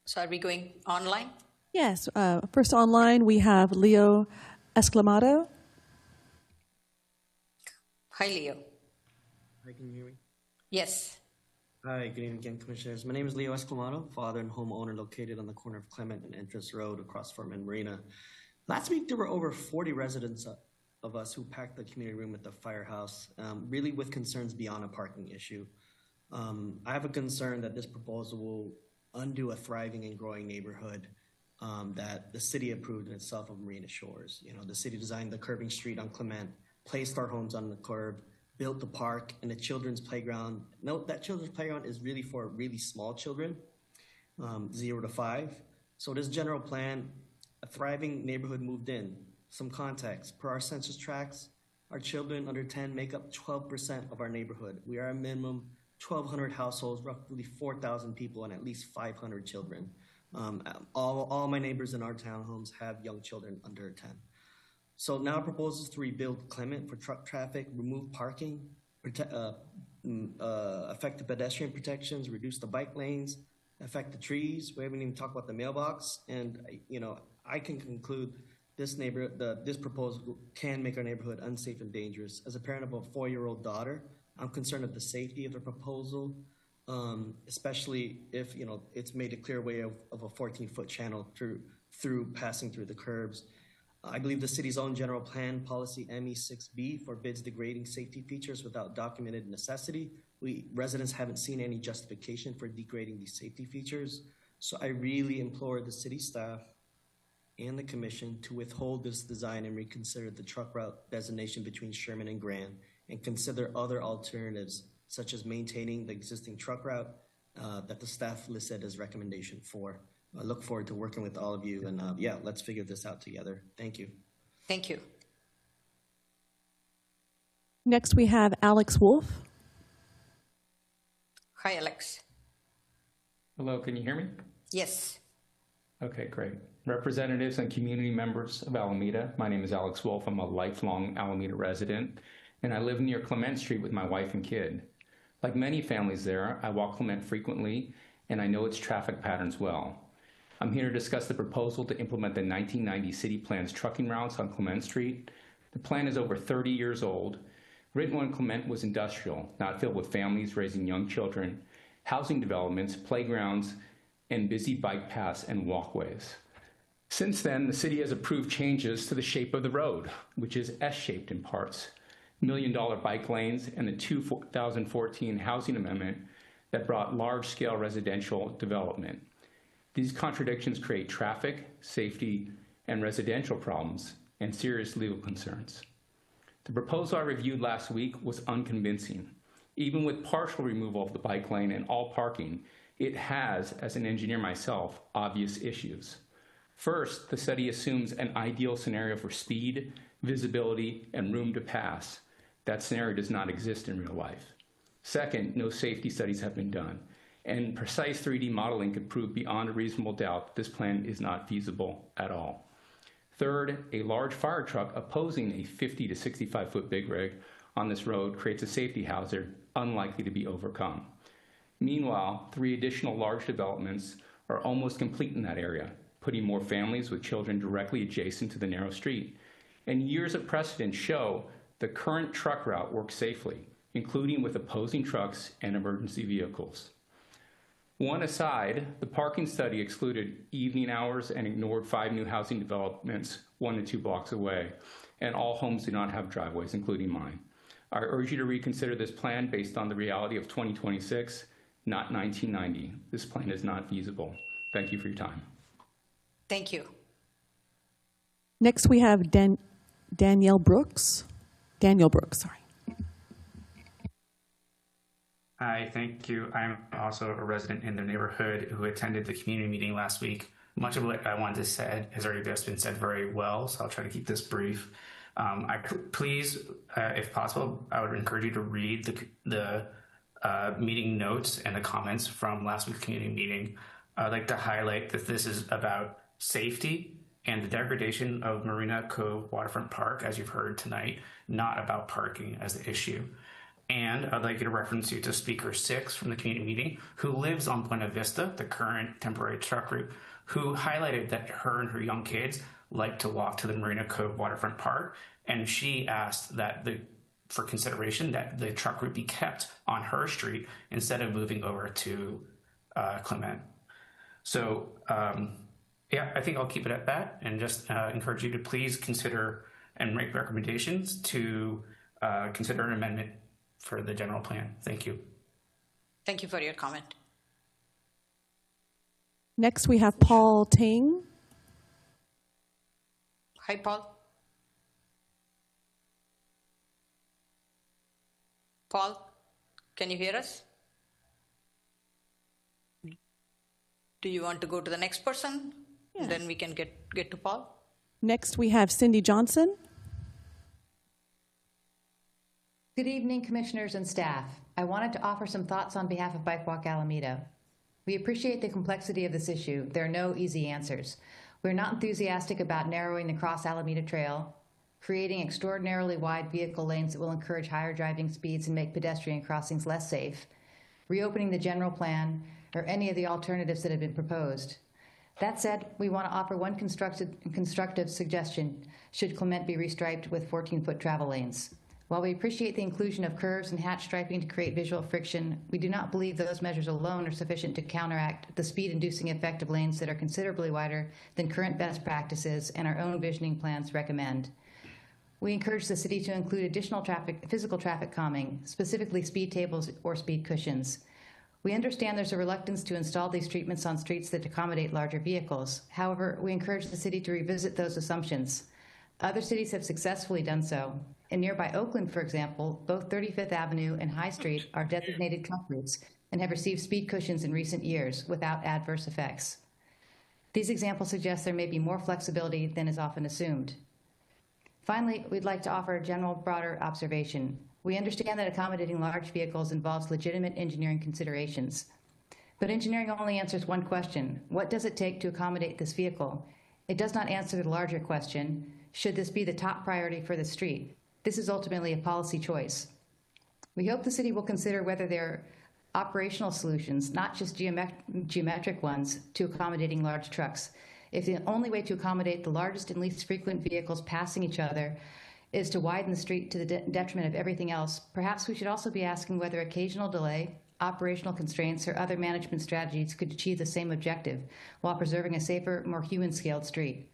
So are we going online? Yes. First online, we have Leo Esclamado. Hi, Leo. Hi, can you hear me? Yes. Hi, good evening again, Commissioners. My name is Leo Esclamado, father and homeowner located on the corner of Clement and Entrance Road across from Marina. Last week, there were over 40 residents of us who packed the community room at the firehouse, really with concerns beyond a parking issue. I have a concern that this proposal will undo a thriving and growing neighborhood that the city approved in itself of Marina Shores. You know, the city designed the curving street on Clement, placed our homes on the curb, built the park and a children's playground. Note that children's playground is really for really small children, 0 to 5. So this general plan, a thriving neighborhood moved in. Some context, per our census tracts, our children under 10 make up 12% of our neighborhood. We are a minimum 1,200 households, roughly 4,000 people, and at least 500 children. All my neighbors in our townhomes have young children under 10. So now proposes to rebuild Clement for truck traffic, remove parking, affect the pedestrian protections, reduce the bike lanes, affect the trees. We haven't even talked about the mailbox. And, you know, I can conclude this proposal can make our neighborhood unsafe and dangerous. As a parent of a 4-year-old daughter, I'm concerned of the safety of the proposal, especially if, you know, it's made a clear way of a 14-foot channel passing through the curbs. I believe the city's own general plan policy ME6B forbids degrading safety features without documented necessity. Residents haven't seen any justification for degrading these safety features. So I really implore the city staff and the commission to withhold this design and reconsider the truck route designation between Sherman and Grand and consider other alternatives, such as maintaining the existing truck route that the staff listed as recommendation 4. I look forward to working with all of you, and yeah, let's figure this out together. Thank you. Thank you. Next, we have Alex Wolf. Hi, Alex. Hello, can you hear me? Yes. Okay, great. Representatives and community members of Alameda, my name is Alex Wolf. I'm a lifelong Alameda resident, and I live near Clement Street with my wife and kid. Like many families there, I walk Clement frequently, and I know its traffic patterns well. I'm here to discuss the proposal to implement the 1990 city plan's trucking routes on Clement Street. The plan is over 30 years old. Written when Clement was industrial, not filled with families raising young children, housing developments, playgrounds, and busy bike paths and walkways. Since then, the city has approved changes to the shape of the road, which is S-shaped in parts, $1 million bike lanes, and the 2014 housing amendment that brought large-scale residential development. These contradictions create traffic, safety, and residential problems and serious legal concerns. The proposal I reviewed last week was unconvincing. Even with partial removal of the bike lane and all parking, it has, as an engineer myself, obvious issues. First, the study assumes an ideal scenario for speed, visibility, and room to pass. That scenario does not exist in real life. Second, no safety studies have been done, and precise 3D modeling could prove beyond a reasonable doubt that this plan is not feasible at all. Third, a large fire truck opposing a 50 to 65-foot big rig on this road creates a safety hazard unlikely to be overcome. Meanwhile, 3 additional large developments are almost complete in that area, putting more families with children directly adjacent to the narrow street. And years of precedent show the current truck route works safely, including with opposing trucks and emergency vehicles. One aside, the parking study excluded evening hours and ignored 5 new housing developments 1 to 2 blocks away, and all homes do not have driveways, including mine. I urge you to reconsider this plan based on the reality of 2026, not 1990. This plan is not feasible. Thank you for your time. Thank you. Next, we have Danielle Brooks. Daniel Brooks, sorry. Hi, thank you. I'm also a resident in the neighborhood who attended the community meeting last week. Much of what I wanted to say has already just been said very well, so I'll try to keep this brief. Please, if possible, I would encourage you to read the meeting notes and the comments from last week's community meeting. I'd like to highlight that this is about safety and the degradation of Marina Cove Waterfront Park, as you've heard tonight, not about parking as the issue. And I'd like you to reference you to Speaker 6 from the community meeting, who lives on Buena Vista, the current temporary truck route, who highlighted that her and her young kids like to walk to the Marina Cove Waterfront Park. And she asked that for consideration that the truck route be kept on her street instead of moving over to Clement. So, I think I'll keep it at that and just encourage you to please consider and make recommendations to consider an amendment for the general plan. Thank you. Thank you for your comment. Next, we have Paul Ting. Hi, Paul. Paul, can you hear us? Do you want to go to the next person? Yeah. Then we can get to Paul. Next, we have Cindy Johnson. Good evening, commissioners and staff. I wanted to offer some thoughts on behalf of Bike Walk Alameda. We appreciate the complexity of this issue. There are no easy answers. We're not enthusiastic about narrowing the Cross Alameda Trail, creating extraordinarily wide vehicle lanes that will encourage higher driving speeds and make pedestrian crossings less safe, reopening the general plan, or any of the alternatives that have been proposed. That said, we want to offer one constructive suggestion should Clement be restriped with 14-foot travel lanes. While we appreciate the inclusion of curves and hatch striping to create visual friction, we do not believe those measures alone are sufficient to counteract the speed-inducing effect of lanes that are considerably wider than current best practices and our own visioning plans recommend. We encourage the city to include additional physical traffic calming, specifically speed tables or speed cushions. We understand there's a reluctance to install these treatments on streets that accommodate larger vehicles. However, we encourage the city to revisit those assumptions. Other cities have successfully done so. In nearby Oakland, for example, both 35th Avenue and High Street are designated truck routes and have received speed cushions in recent years without adverse effects. These examples suggest there may be more flexibility than is often assumed. Finally, we'd like to offer a general broader observation. We understand that accommodating large vehicles involves legitimate engineering considerations. But engineering only answers one question: what does it take to accommodate this vehicle? It does not answer the larger question: should this be the top priority for the street? This is ultimately a policy choice. We hope the city will consider whether there are operational solutions, not just geometric ones, to accommodating large trucks. If the only way to accommodate the largest and least frequent vehicles passing each other is to widen the street to the detriment of everything else, perhaps we should also be asking whether occasional delay, operational constraints, or other management strategies could achieve the same objective while preserving a safer, more human-scaled street.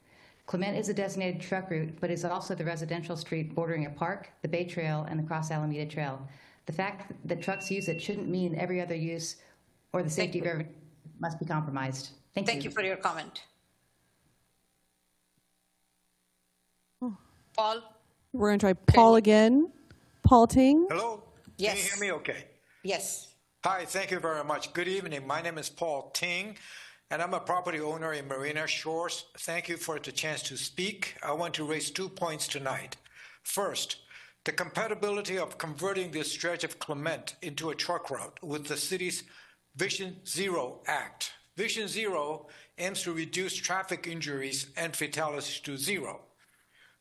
Clement is a designated truck route, but is also the residential street bordering a park, the Bay Trail, and the Cross Alameda Trail. The fact that trucks use it shouldn't mean every other use or the safety of everyone must be compromised. Thank you for your comment. Paul? We're going to try Paul again. Paul Ting. Hello? Yes. Can you hear me okay? Yes. Hi, thank you very much. Good evening. My name is Paul Ting, and I'm a property owner in Marina Shores. Thank you for the chance to speak. I want to raise 2 points tonight. First, the compatibility of converting this stretch of Clement into a truck route with the city's Vision Zero Act. Vision Zero aims to reduce traffic injuries and fatalities to zero,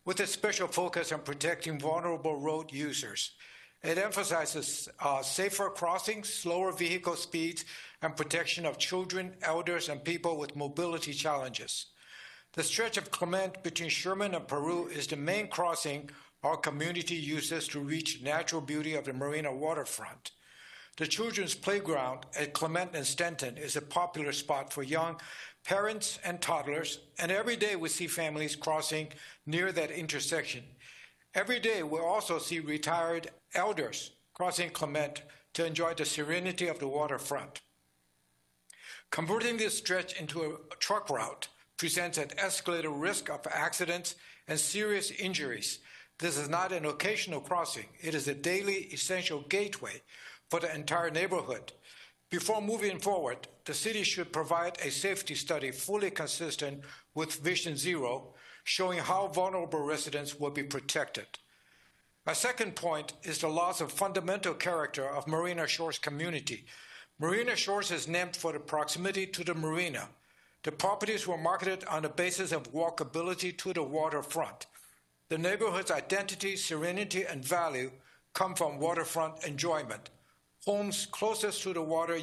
with a special focus on protecting vulnerable road users. It emphasizes safer crossings, slower vehicle speeds, and protection of children, elders, and people with mobility challenges. The stretch of Clement between Sherman and Peru is the main crossing our community uses to reach the natural beauty of the Marina waterfront. The children's playground at Clement and Stenton is a popular spot for young parents and toddlers, and every day we see families crossing near that intersection. Every day we also see retired elders crossing Clement to enjoy the serenity of the waterfront. Converting this stretch into a truck route presents an escalated risk of accidents and serious injuries. This is not an occasional crossing. It is a daily essential gateway for the entire neighborhood. Before moving forward, the city should provide a safety study fully consistent with Vision Zero, showing how vulnerable residents will be protected. My second point is the loss of fundamental character of Marina Shores community. Marina Shores is named for the proximity to the marina. The properties were marketed on the basis of walkability to the waterfront. The neighborhood's identity, serenity, and value come from waterfront enjoyment. Homes closest to the water,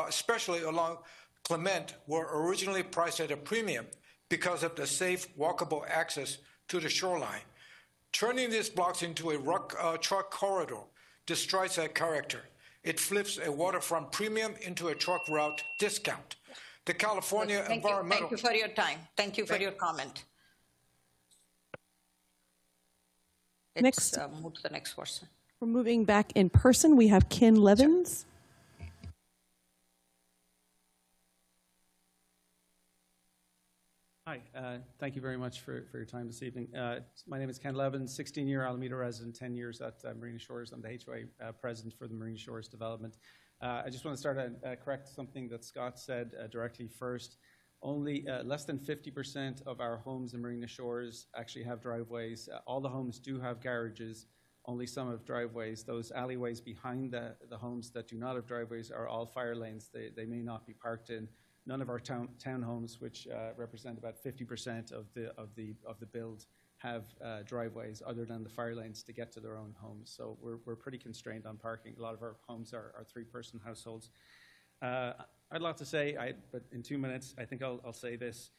especially along Clement, were originally priced at a premium because of the safe, walkable access to the shoreline. Turning these blocks into a truck corridor destroys that character. It flips a waterfront premium into a truck route discount. The California Environmental... Thank you for your time. Thank you for your comment. Let's move to the next person. We're moving back in person. We have Ken Levins. Hi, thank you very much for your time this evening. My name is Ken Levins, 16-year Alameda resident, 10 years at Marina Shores. I'm the HOA president for the Marina Shores development. I just want to start and correct something that Scott said directly first. Only less than 50% of our homes in Marina Shores actually have driveways. All the homes do have garages. Only some have driveways. Those alleyways behind the homes that do not have driveways are all fire lanes. They may not be parked in. None of our townhomes, which represent about 50% of the build, have driveways other than the fire lanes to get to their own homes. So we're pretty constrained on parking. A lot of our homes are three-person households. I'd love to say, but in 2 minutes, I think I'll say this.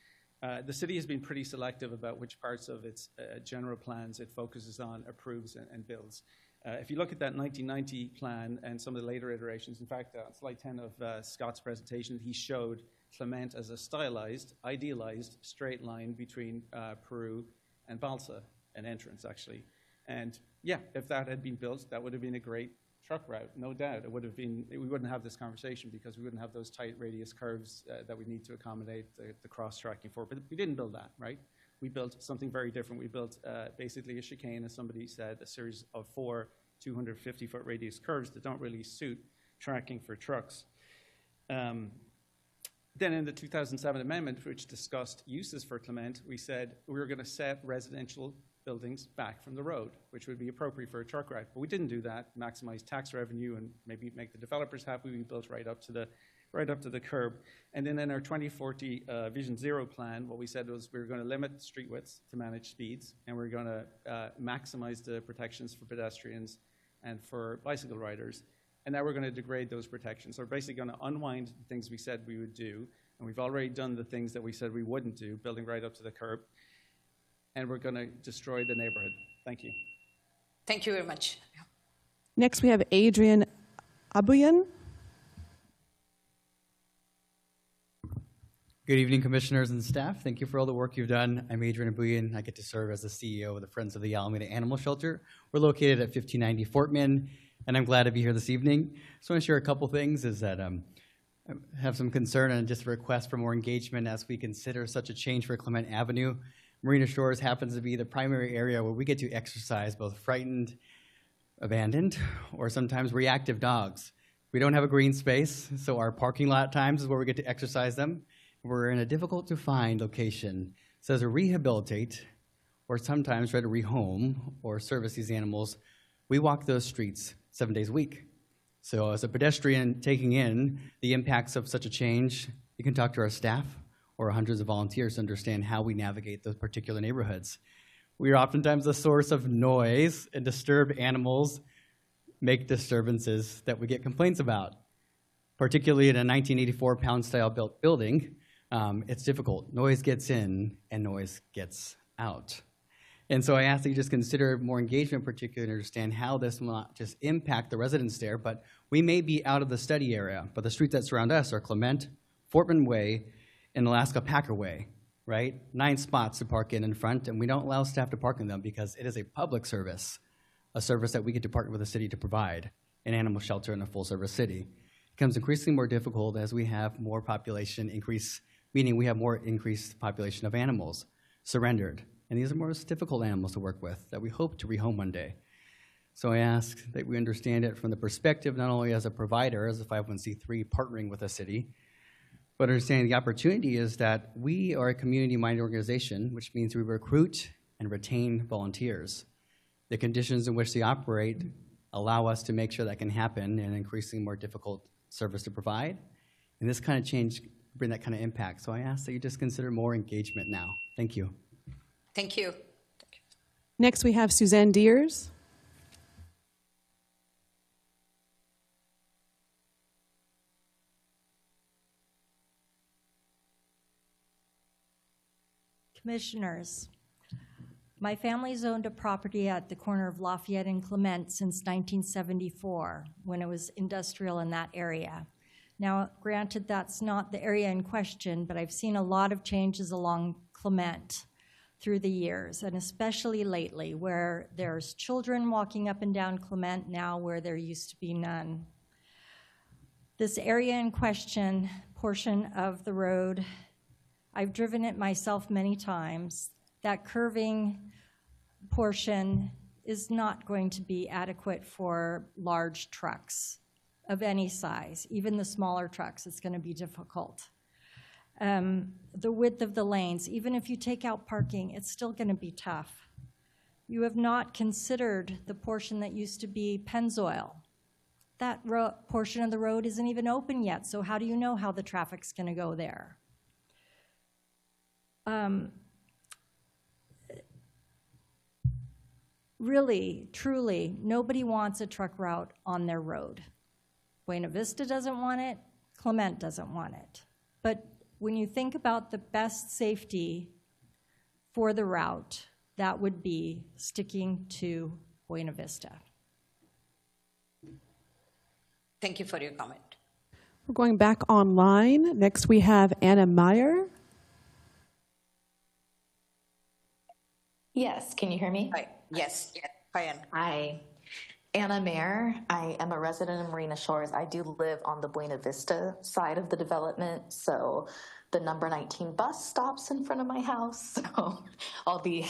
The city has been pretty selective about which parts of its general plans it focuses on, approves, and builds. If you look at that 1990 plan and some of the later iterations, in fact, on slide 10 of Scott's presentation, he showed Clement as a stylized, idealized straight line between Peru and Balsa, an entrance, actually. And yeah, if that had been built, that would have been a great truck route, no doubt. It would have been, we wouldn't have this conversation because we wouldn't have those tight radius curves that we need to accommodate the cross-tracking for. But we didn't build that, right? We built something very different. We built basically a chicane, as somebody said, a series of 4 250-foot radius curves that don't really suit tracking for trucks. Then in the 2007 amendment, which discussed uses for Clement, we said we were going to set residential buildings back from the road, which would be appropriate for a truck route. But we didn't do that, maximize tax revenue and maybe make the developers happy. We built right up to the curb. And then in our 2040 Vision Zero plan, what we said was we were going to limit street widths to manage speeds, and we're going to maximize the protections for pedestrians and for bicycle riders. And now we're going to degrade those protections. So we're basically going to unwind the things we said we would do, and we've already done the things that we said we wouldn't do, building right up to the curb, and we're going to destroy the neighborhood. Thank you. Thank you very much. Next, we have Adrian Abuyan. Good evening, commissioners and staff. Thank you for all the work you've done. I'm Adrian Abuyan. I get to serve as the CEO of the Friends of the Alameda Animal Shelter. We're located at 1590 Fort Mill, and I'm glad to be here this evening. Just want to share a couple things is that I have some concern and just a request for more engagement as we consider such a change for Clement Avenue. Marina Shores happens to be the primary area where we get to exercise both frightened, abandoned, or sometimes reactive dogs. We don't have a green space, so our parking lot times is where we get to exercise them. We're in a difficult to find location. So as we rehabilitate, or sometimes try to rehome or service these animals, we walk those streets 7 days a week. So as a pedestrian taking in the impacts of such a change, you can talk to our staff or hundreds of volunteers to understand how we navigate those particular neighborhoods. We are oftentimes the source of noise, and disturbed animals make disturbances that we get complaints about. Particularly in a 1984 pound-style built building, it's difficult. Noise gets in and noise gets out. And so I ask that you just consider more engagement, particularly to understand how this will not just impact the residents there, but we may be out of the study area, but the streets that surround us are Clement, Fort Mill Way, and Alaska Packer Way, right? 9 spots to park in front, and we don't allow staff to park in them because it is a public service, a service that we get to partner with the city to provide, an animal shelter in a full-service city. It becomes increasingly more difficult as we have more population increase, meaning we have more increased population of animals surrendered. And these are more difficult animals to work with that we hope to rehome one day. So I ask that we understand it from the perspective not only as a provider, as a 501c3 partnering with a city, but understanding the opportunity is that we are a community-minded organization, which means we recruit and retain volunteers. The conditions in which they operate allow us to make sure that can happen in an increasingly more difficult service to provide. And this kind of change bring that kind of impact. So I ask that you just consider more engagement now. Thank you. Thank you. Next, we have Suzanne Deers. Commissioners, my family's owned a property at the corner of Lafayette and Clement since 1974, when it was industrial in that area. Now, granted, that's not the area in question, but I've seen a lot of changes along Clement through the years, and especially lately, where there's children walking up and down Clement now where there used to be none. This area in question, portion of the road, I've driven it myself many times. That curving portion is not going to be adequate for large trucks of any size, even the smaller trucks, it's going to be difficult. The width of the lanes, even if you take out parking, it's still going to be tough. You have not considered the portion that used to be Pennzoil. That portion of the road isn't even open yet, so how do you know how the traffic's going to go there? Really, truly, nobody wants a truck route on their road. Buena Vista doesn't want it, Clement doesn't want it. But when you think about the best safety for the route, that would be sticking to Buena Vista. Thank you for your comment. We're going back online. Next we have Anna Meyer. Yes, can you hear me? Hi. Yes. Hi, Anna. Hi. Anna Mayer. I am a resident of Marina Shores. I do live on the Buena Vista side of the development, so the number 19 bus stops in front of my house, so I'll be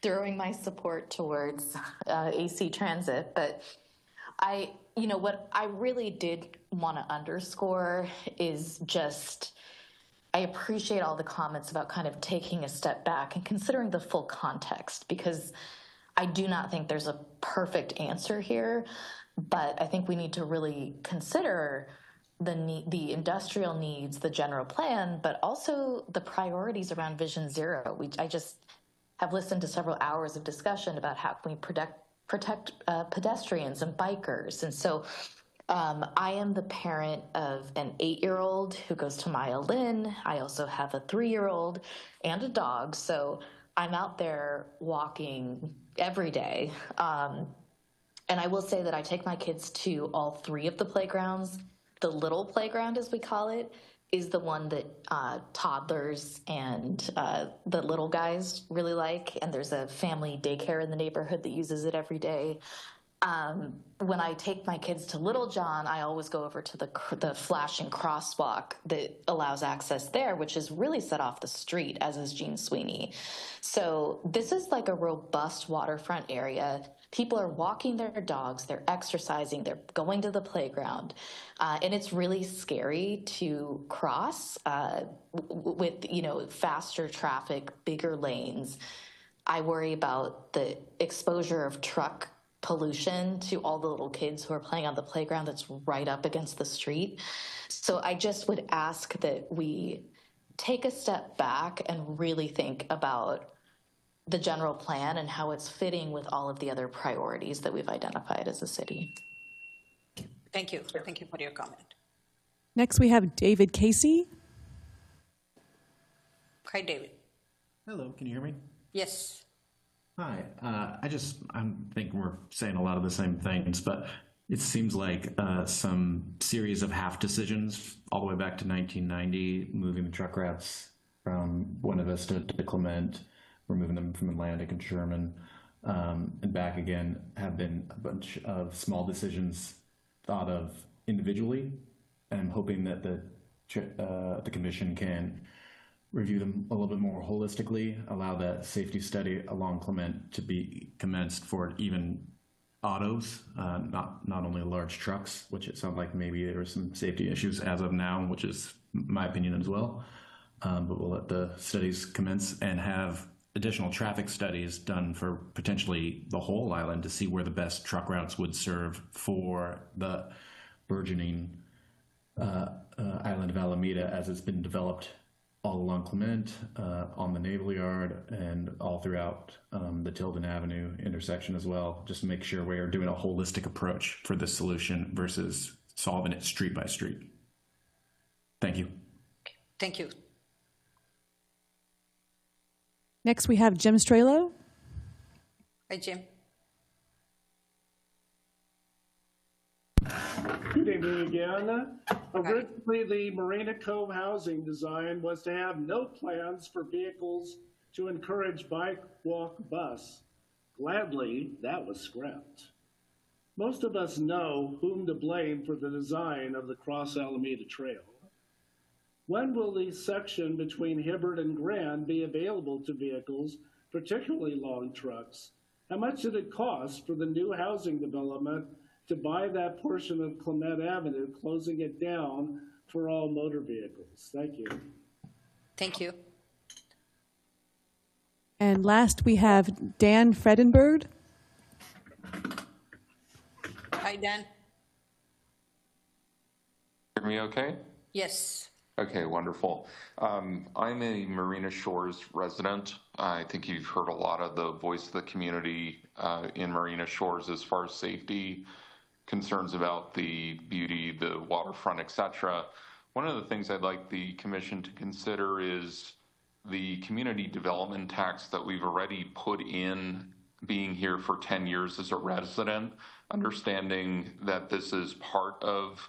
throwing my support towards AC Transit. But what I really did want to underscore is just, I appreciate all the comments about kind of taking a step back and considering the full context, because I do not think there's a perfect answer here, but I think we need to really consider the industrial needs, the general plan, but also the priorities around Vision Zero. I just have listened to several hours of discussion about how can we protect pedestrians and bikers. And so I am the parent of an 8-year-old who goes to Maya Lin. I also have a 3-year-old and a dog. So I'm out there walking every day. And I will say that I take my kids to all 3 of the playgrounds. The little playground, as we call it, is the one that toddlers and the little guys really like. And there's a family daycare in the neighborhood that uses it every day. When I take my kids to Little John, I always go over to the flashing crosswalk that allows access there, which is really set off the street, as is Jean Sweeney. So this is like a robust waterfront area. People are walking their dogs, they're exercising, they're going to the playground. And it's really scary to cross with, faster traffic, bigger lanes. I worry about the exposure of truck pollution to all the little kids who are playing on the playground that's right up against the street. So I just would ask that we take a step back and really think about the general plan and how it's fitting with all of the other priorities that we've identified as a city. Thank you. Thank you for your comment. Next we have David Casey. Hi, David. Hello, can you hear me? Yes. Hi. I think we're saying a lot of the same things, but it seems like some series of half decisions all the way back to 1990, moving the truck routes from Buena Vista to Clement, removing them from Atlantic and Sherman, and back again, have been a bunch of small decisions thought of individually. And I'm hoping that the commission can review them a little bit more holistically, allow that safety study along Clement to be commenced for even autos, not only large trucks, which it sounds like maybe there are some safety issues as of now, which is my opinion as well. But we'll let the studies commence and have additional traffic studies done for potentially the whole island to see where the best truck routes would serve for the burgeoning island of Alameda as it's been developed all along Clement, on the Naval Yard, and all throughout the Tilden Avenue intersection as well, just to make sure we are doing a holistic approach for this solution versus solving it street by street. Thank you. Thank you. Next, we have Jim Strelo. Hi, Jim. Good evening again. Originally, the Marina Cove housing design was to have no plans for vehicles to encourage bike, walk, bus. Gladly, that was scrapped. Most of us know whom to blame for the design of the Cross Alameda Trail. When will the section between Hibbert and Grand be available to vehicles, particularly long trucks? How much did it cost for the new housing development to buy that portion of Clement Avenue, closing it down for all motor vehicles? Thank you. Thank you. And last, we have Dan Fredenberg. Hi, Dan. Hear me okay? Yes. Okay, wonderful. I'm a Marina Shores resident. I think you've heard a lot of the voice of the community in Marina Shores as far as safety, concerns about the beauty, the waterfront, etc. One of the things I'd like the commission to consider is the community development tax that we've already put in, being here for 10 years as a resident, understanding that this is part of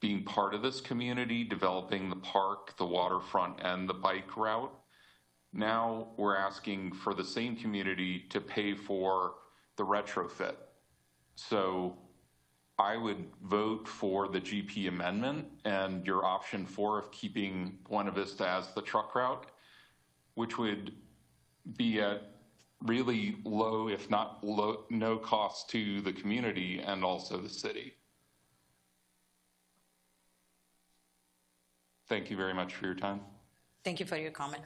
being part of this community, developing the park, the waterfront, and the bike route. Now we're asking for the same community to pay for the retrofit. So I would vote for the GP amendment and your option 4 of keeping Buena Vista as the truck route, which would be at really low, if not low, no cost to the community and also the city. Thank you very much for your time. Thank you for your comment.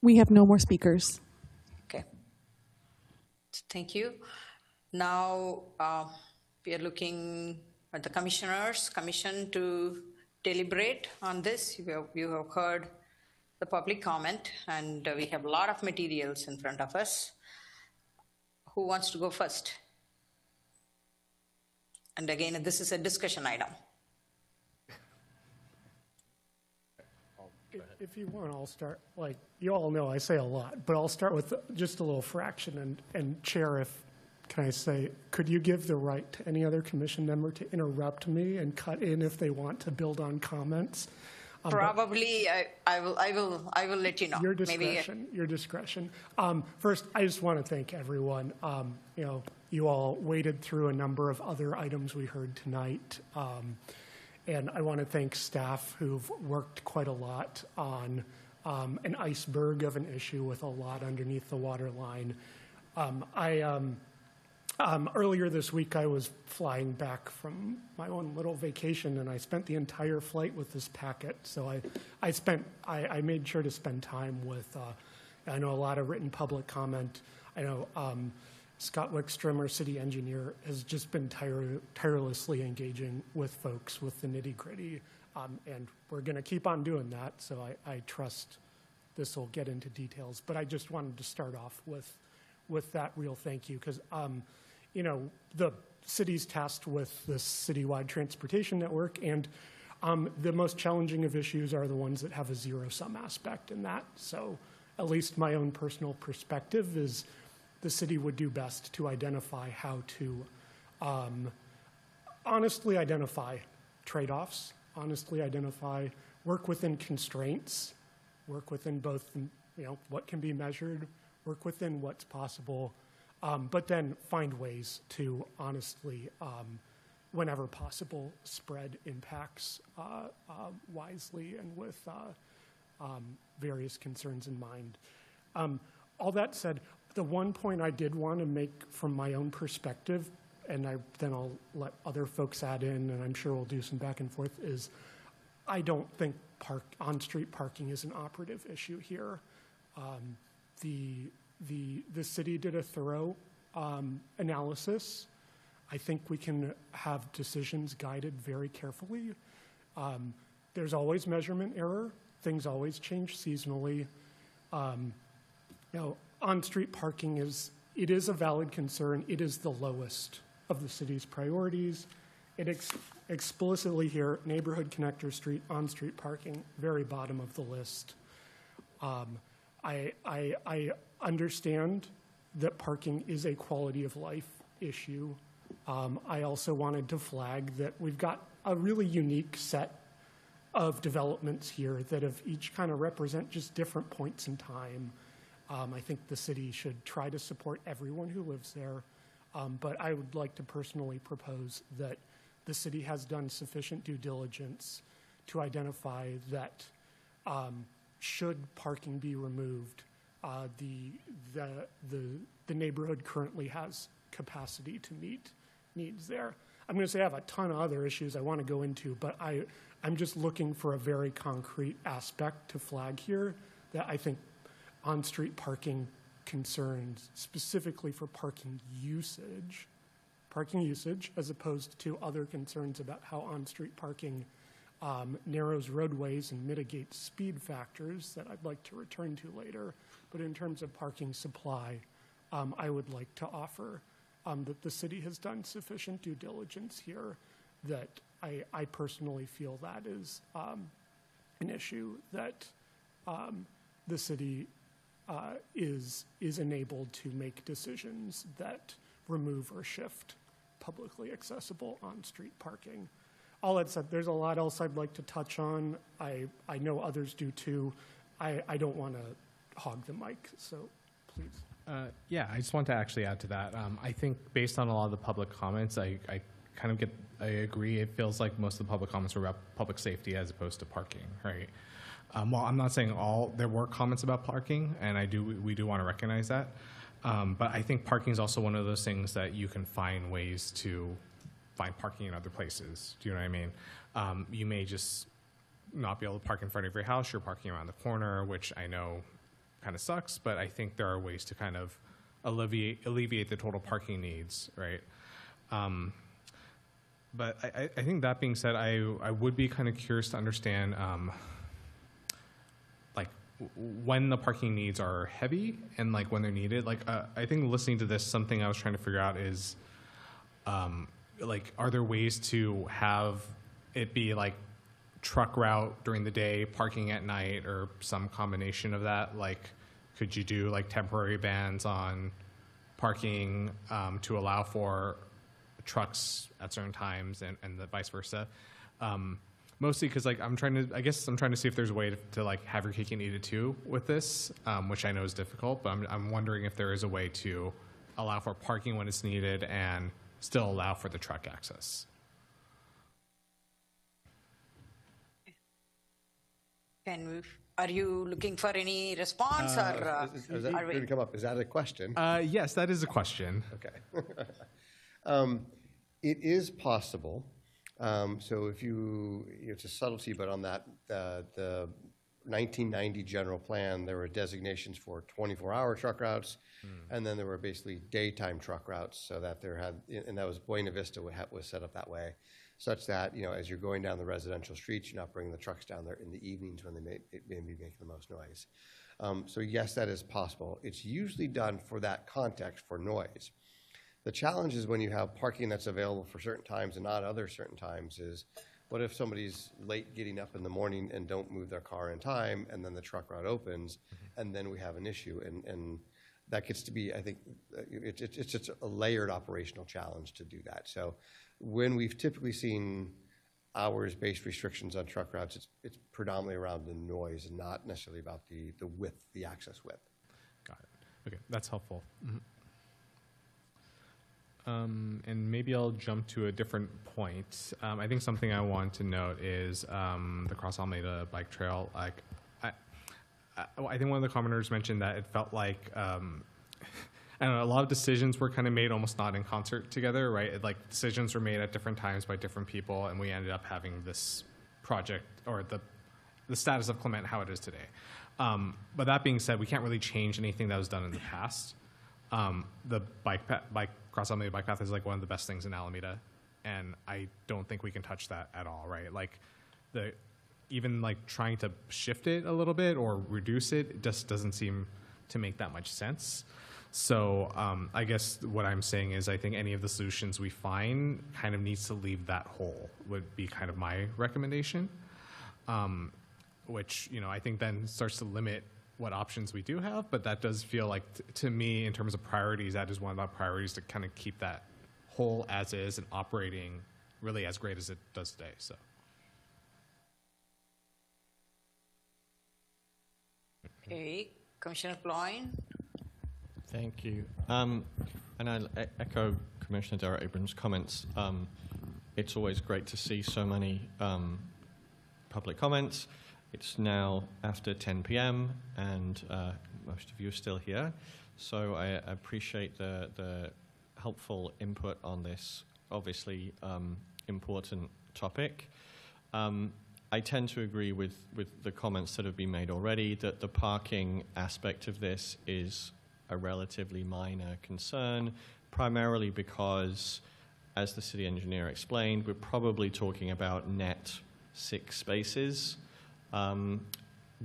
We have no more speakers. Okay. Thank you. Now we are looking at the commission to deliberate on this. You have heard the public comment, and we have a lot of materials in front of us. Who wants to go first? And again, this is a discussion item. If you want, I'll start. Like, you all know I say a lot, but I'll start with just a little fraction. And Chair, can I say, could you give the right to any other commission member to interrupt me and cut in if they want to build on comments? Probably, I will let you know. Your discretion. Your discretion. First, I just want to thank everyone. You all waded through a number of other items we heard tonight. And I want to thank staff who've worked quite a lot on an iceberg of an issue with a lot underneath the water line. Earlier this week, I was flying back from my own little vacation, and I spent the entire flight with this packet. So I made sure to spend time with, I know a lot of written public comment. I know Scott Wickstrom, our city engineer, has just been tirelessly engaging with folks with the nitty-gritty, and we're going to keep on doing that, so I trust this will get into details. But I just wanted to start off with that real thank you, because the city's tasked with this citywide transportation network, and the most challenging of issues are the ones that have a zero-sum aspect in that. So at least my own personal perspective is the city would do best to identify how to honestly identify trade-offs, honestly identify, work within constraints, work within both, what can be measured, work within what's possible, but then find ways to honestly, whenever possible, spread impacts wisely and with various concerns in mind. All that said, the one point I did want to make from my own perspective, and then I'll let other folks add in, and I'm sure we'll do some back and forth, is I don't think on-street parking is an operative issue here. The city did a thorough analysis. I think we can have decisions guided very carefully. There's always measurement error. Things always change seasonally. On-street parking is a valid concern. It is the lowest of the city's priorities. It explicitly here, neighborhood connector street, on-street parking, very bottom of the list. I understand that parking is a quality of life issue. I also wanted to flag that we've got a really unique set of developments here that have each kind of represent just different points in time. I think the city should try to support everyone who lives there, but I would like to personally propose that the city has done sufficient due diligence to identify that should parking be removed, the neighborhood currently has capacity to meet needs there. I'm going to say I have a ton of other issues I want to go into, but I'm just looking for a very concrete aspect to flag here that I think on-street parking concerns, specifically for parking usage, as opposed to other concerns about how on-street parking narrows roadways and mitigates speed factors that I'd like to return to later. But in terms of parking supply, I would like to offer that the city has done sufficient due diligence here, that I personally feel that is an issue that the city is enabled to make decisions that remove or shift publicly accessible on-street parking. All that said, there's a lot else I'd like to touch on. I know others do too. I don't want to hog the mic, so please. Yeah, I just want to actually add to that. I think based on a lot of the public comments, I agree. It feels like most of the public comments were about public safety as opposed to parking, right? Well, I'm not saying there were comments about parking, and we do want to recognize that. But I think parking is also one of those things that you can find ways to find parking in other places. Do you know what I mean? You may just not be able to park in front of your house. You're parking around the corner, which I know kind of sucks, but I think there are ways to kind of alleviate the total parking needs, right? But I think that being said, I would be kind of curious to understand when the parking needs are heavy and like when they're needed. I think listening to this, something I was trying to figure out is are there ways to have it be like truck route during the day, parking at night, or some combination of that? Like, could you do like temporary bans on parking to allow for trucks at certain times and the vice versa? Mostly because I'm trying to see if there's a way to like have your cake and eat it too with this, which I know is difficult, but I'm wondering if there is a way to allow for parking when it's needed and still allow for the truck access. Are you looking for any response or? Is that going to come up? Is that a question? Yes, that is a question. Okay. It is possible. So if it's a subtlety, but on that, the 1990 general plan, there were designations for 24-hour truck routes, and then there were basically daytime truck routes, so that and that was Buena Vista was set up that way, such that, as you're going down the residential streets, you're not bringing the trucks down there in the evenings when they may be making the most noise. So yes, that is possible. It's usually done for that context, for noise. The challenge is when you have parking that's available for certain times and not other certain times is, what if somebody's late getting up in the morning and don't move their car in time, and then the truck route opens, and then we have an issue. And that gets to be, I think, it's just a layered operational challenge to do that. So when we've typically seen hours-based restrictions on truck routes, it's predominantly around the noise and not necessarily about the width, the access width. Got it. Okay, that's helpful. Mm-hmm. And maybe I'll jump to a different point. I think something I want to note is the Cross Alameda Bike Trail. I think one of the commenters mentioned that it felt like I don't know, a lot of decisions were kind of made almost not in concert together, right? Decisions were made at different times by different people, and we ended up having this project, or the status of Clement how it is today. But that being said, we can't really change anything that was done in the past. The Cross Alameda Bike Path is one of the best things in Alameda, and I don't think we can touch that at all, right? Even trying to shift it a little bit or reduce it, it just doesn't seem to make that much sense. So I guess what I'm saying is I think any of the solutions we find kind of needs to leave that hole, would be kind of my recommendation, which I think then starts to limit what options we do have, but that does feel like, to me, in terms of priorities, that is one of the priorities to kind of keep that whole as is and operating really as great as it does today. So. Okay, Commissioner Cloyne. Thank you. And I echo Commissioner Derek Abrams' comments. It's always great to see so many public comments. It's now after 10 p.m. and most of you are still here. So I appreciate the helpful input on this obviously important topic. I tend to agree with the comments that have been made already, that the parking aspect of this is a relatively minor concern, primarily because, as the city engineer explained, we're probably talking about net 6 spaces,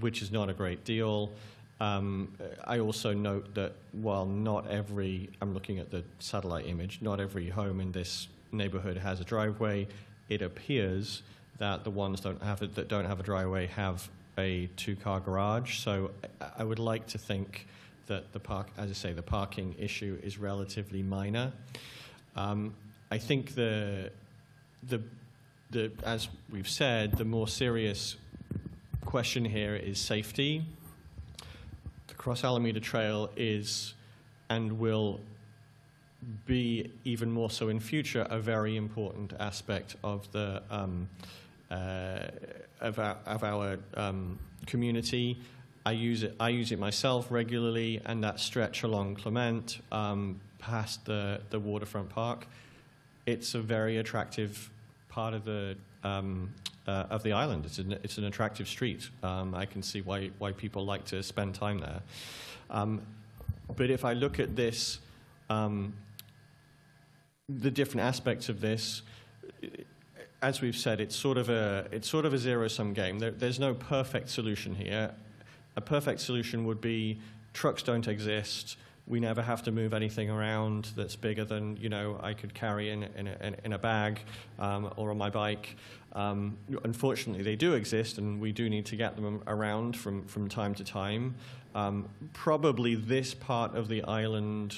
which is not a great deal. I also note that while not every, I'm looking at the satellite image, not every home in this neighborhood has a driveway, it appears that the ones that don't have a driveway have a 2-car garage. So I would like to think that the parking issue is relatively minor. I think as we've said, the more serious question here is safety. The Cross Alameda Trail is and will be even more so in future a very important aspect of the of our community. I use it myself regularly, and that stretch along Clement past the waterfront park, it's a very attractive part of the island. It's an attractive street. I can see why people like to spend time there. But if I look at this, the different aspects of this, as we've said, it's sort of a zero-sum game. There's no perfect solution here. A perfect solution would be trucks don't exist. We never have to move anything around that's bigger than I could carry in a bag or on my bike. Unfortunately, they do exist, and we do need to get them around from time to time. Probably this part of the island,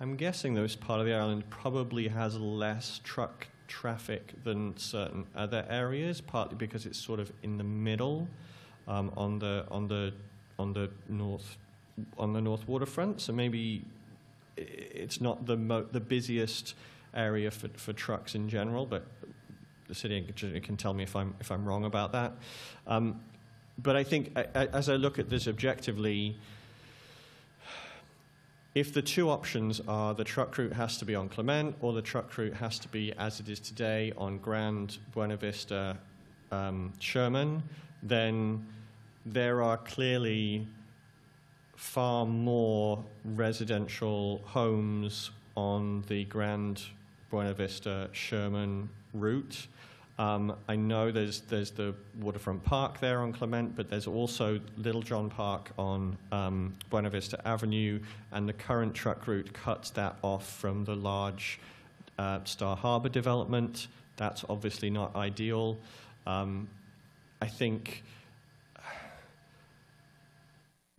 I'm guessing this part of the island probably has less truck traffic than certain other areas, partly because it's sort of in the middle on the north waterfront. So maybe it's not the busiest area for trucks in general, but the city can tell me if I'm wrong about that. But I think as I look at this objectively, if the two options are the truck route has to be on Clement or the truck route has to be as it is today on Grand, Buena Vista, Sherman, then there are clearly far more residential homes on the Grand, Buena Vista, Sherman route. I know there's the waterfront park there on Clement, but there's also Little John Park on Buena Vista Avenue, and the current truck route cuts that off from the large Star Harbor development. That's obviously not ideal. I think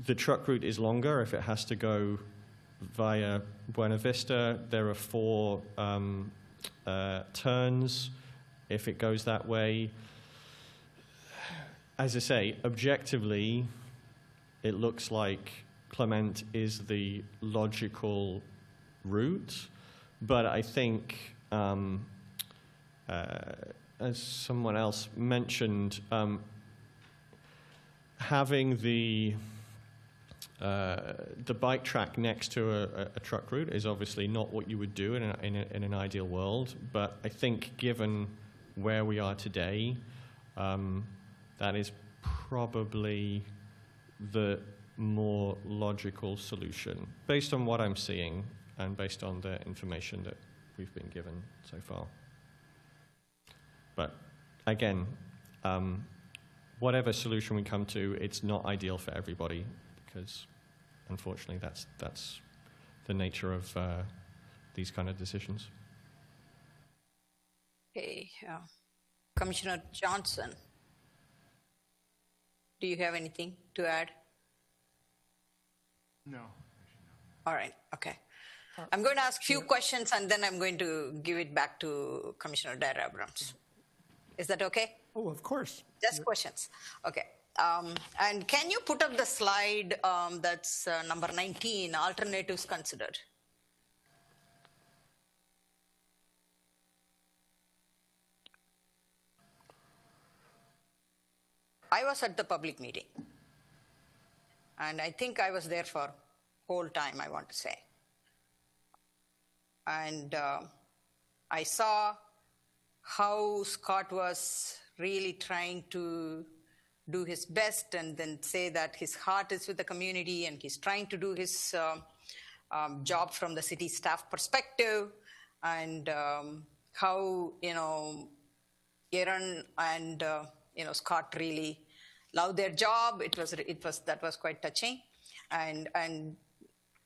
the truck route is longer if it has to go via Buena Vista. There are 4 turns if it goes that way. As I say, objectively, it looks like Clement is the logical route, but I think, as someone else mentioned, having the bike track next to a truck route is obviously not what you would do in an ideal world, but I think given where we are today, that is probably the more logical solution, based on what I'm seeing and based on the information that we've been given so far. But again, whatever solution we come to, it's not ideal for everybody, because unfortunately that's the nature of these kind of decisions. Okay, Commissioner Johnson, do you have anything to add? No. All right, okay. I'm going to ask few questions and then I'm going to give it back to Commissioner Dara Abrams. Is that okay? Oh, of course. Just questions. Okay. And can you put up the slide that's number 19, alternatives considered? I was at the public meeting. And I think I was there for whole time, I want to say. And I saw how Scott was really trying to do his best and then say that his heart is with the community and he's trying to do his job from the city staff perspective, and how, Aaron and, Scott really love their job. That was quite touching. And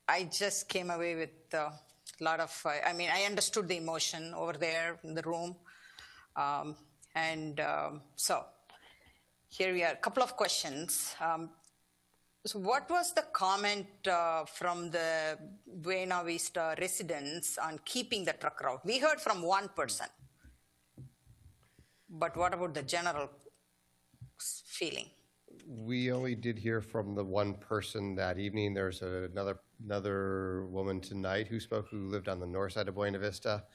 I just came away with a lot of, I understood the emotion over there in the room. So here we are, a couple of questions. So what was the comment from the Buena Vista residents on keeping the truck route? We heard from one person, but what about the general feeling? We only did hear from the one person that evening. There's another woman tonight who spoke, who lived on the north side of Buena Vista.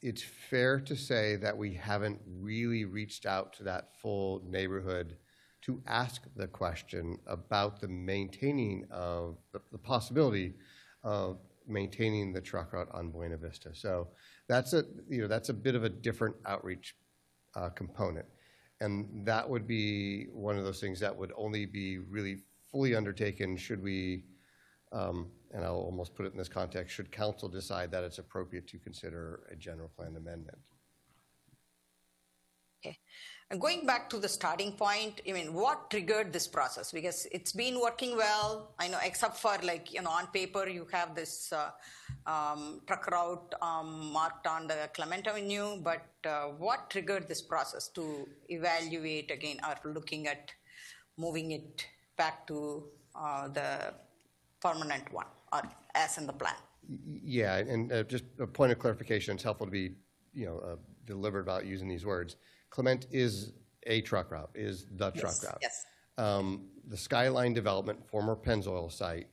It's fair to say that we haven't really reached out to that full neighborhood to ask the question about the maintaining of the possibility of maintaining the truck route on Buena Vista. So that's a bit of a different outreach component. And that would be one of those things that would only be really fully undertaken should we, and I'll almost put it in this context, should council decide that it's appropriate to consider a general plan amendment. Okay. And going back to the starting point, what triggered this process? Because it's been working well, I know, except for on paper, you have this truck route marked on the Clement Avenue, but what triggered this process to evaluate again or looking at moving it back to the permanent one or as in the plan? Yeah, and just a point of clarification, it's helpful to be deliberate about using these words. Clement is a truck route, is the truck route. Yes. The Skyline development, former Pennzoil site,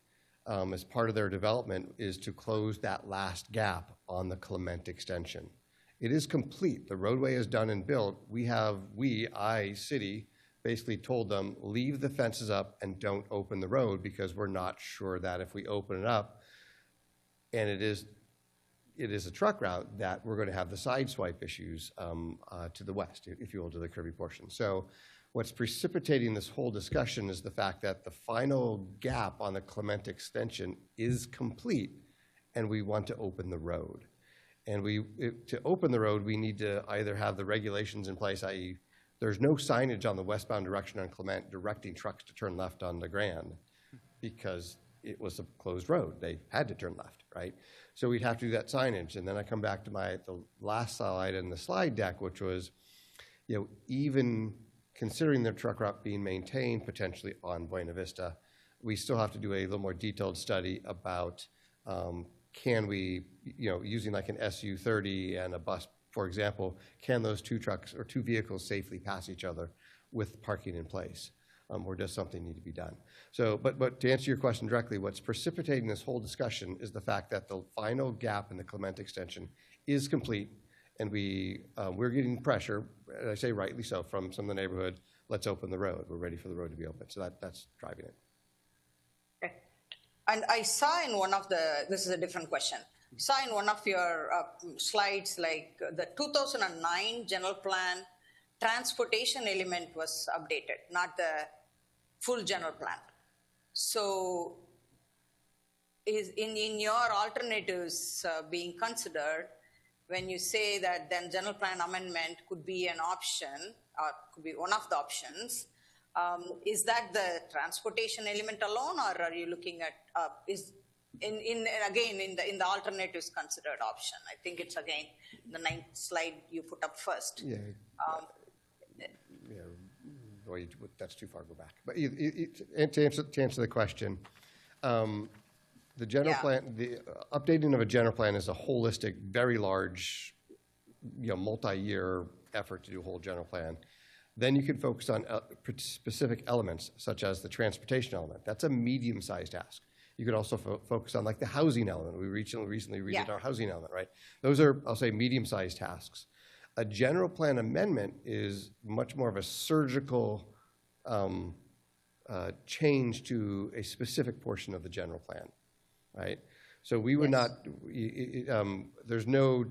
as part of their development is to close that last gap on the Clement extension. It is complete. The roadway is done and built. City, basically told them, leave the fences up and don't open the road because we're not sure that if we open it up, and it is a truck route, that we're going to have the side swipe issues to the west, if you will, to the Kirby portion. So what's precipitating this whole discussion is the fact that the final gap on the Clement extension is complete, and we want to open the road. And to open the road, we need to either have the regulations in place, i.e., there's no signage on the westbound direction on Clement directing trucks to turn left on the Grand because it was a closed road. They had to turn left, right? So we'd have to do that signage. And then I come back to the last slide in the slide deck, which was, even considering the truck route being maintained potentially on Buena Vista, we still have to do a little more detailed study about can we, using like an SU-30 and a bus, for example, can those two trucks or two vehicles safely pass each other with parking in place? Or does something need to be done? So, but to answer your question directly, what's precipitating this whole discussion is the fact that the final gap in the Clement extension is complete, and we're getting pressure, and I say rightly so, from some of the neighborhood. Let's open the road. We're ready for the road to be open. So that's driving it. Okay. And I saw in one of this is a different question. Saw in one of your slides, like the 2009 general plan transportation element was updated, not the full general plan. So is in your alternatives being considered, when you say that then general plan amendment could be an option or could be one of the options, is that the transportation element alone, or are you looking at in the alternatives considered option? I think it's again the 9th slide you put up first. Yeah. That's too far. Go back. But to answer the question, The general plan, the updating of a general plan is a holistic, very large, multi-year effort to do a whole general plan. Then you can focus on specific elements, such as the transportation element. That's a medium-sized task. You could also focus on like the housing element. We recently redid our housing element, right? Those are, I'll say, medium-sized tasks. A general plan amendment is much more of a surgical change to a specific portion of the general plan, right? So we would not, there's no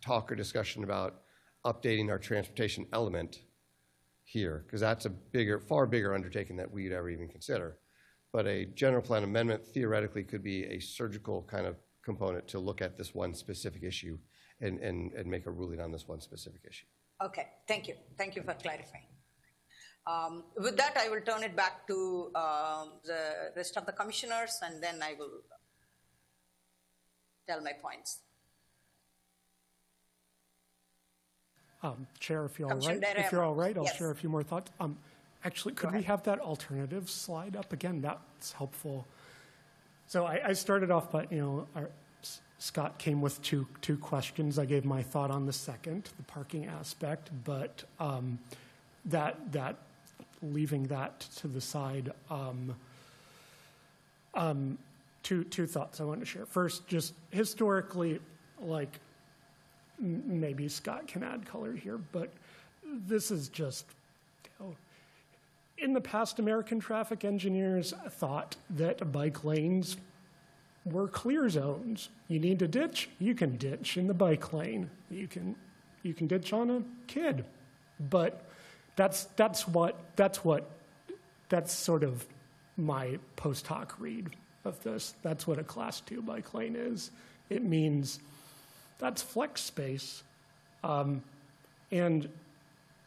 talk or discussion about updating our transportation element here, because that's a far bigger undertaking that we'd ever even consider. But a general plan amendment theoretically could be a surgical kind of component to look at this one specific issue and make a ruling on this one specific issue. Okay, thank you. Thank you for clarifying. With that, I will turn it back to the rest of the commissioners, and then I will tell my points. Chair, if you're all right, I'll share a few more thoughts. Actually, could we have that alternative slide up again? That's helpful. So I started off by, Scott came with two questions. I gave my thought on the second, the parking aspect, but that leaving that to the side, two thoughts I want to share. First, just historically, like maybe Scott can add color here, but this is just, in the past, American traffic engineers thought that bike lanes were clear zones. You need to ditch, you can ditch in the bike lane. You can ditch on a kid. But that's sort of my post hoc read of this. That's what a class 2 bike lane is. It means that's flex space. And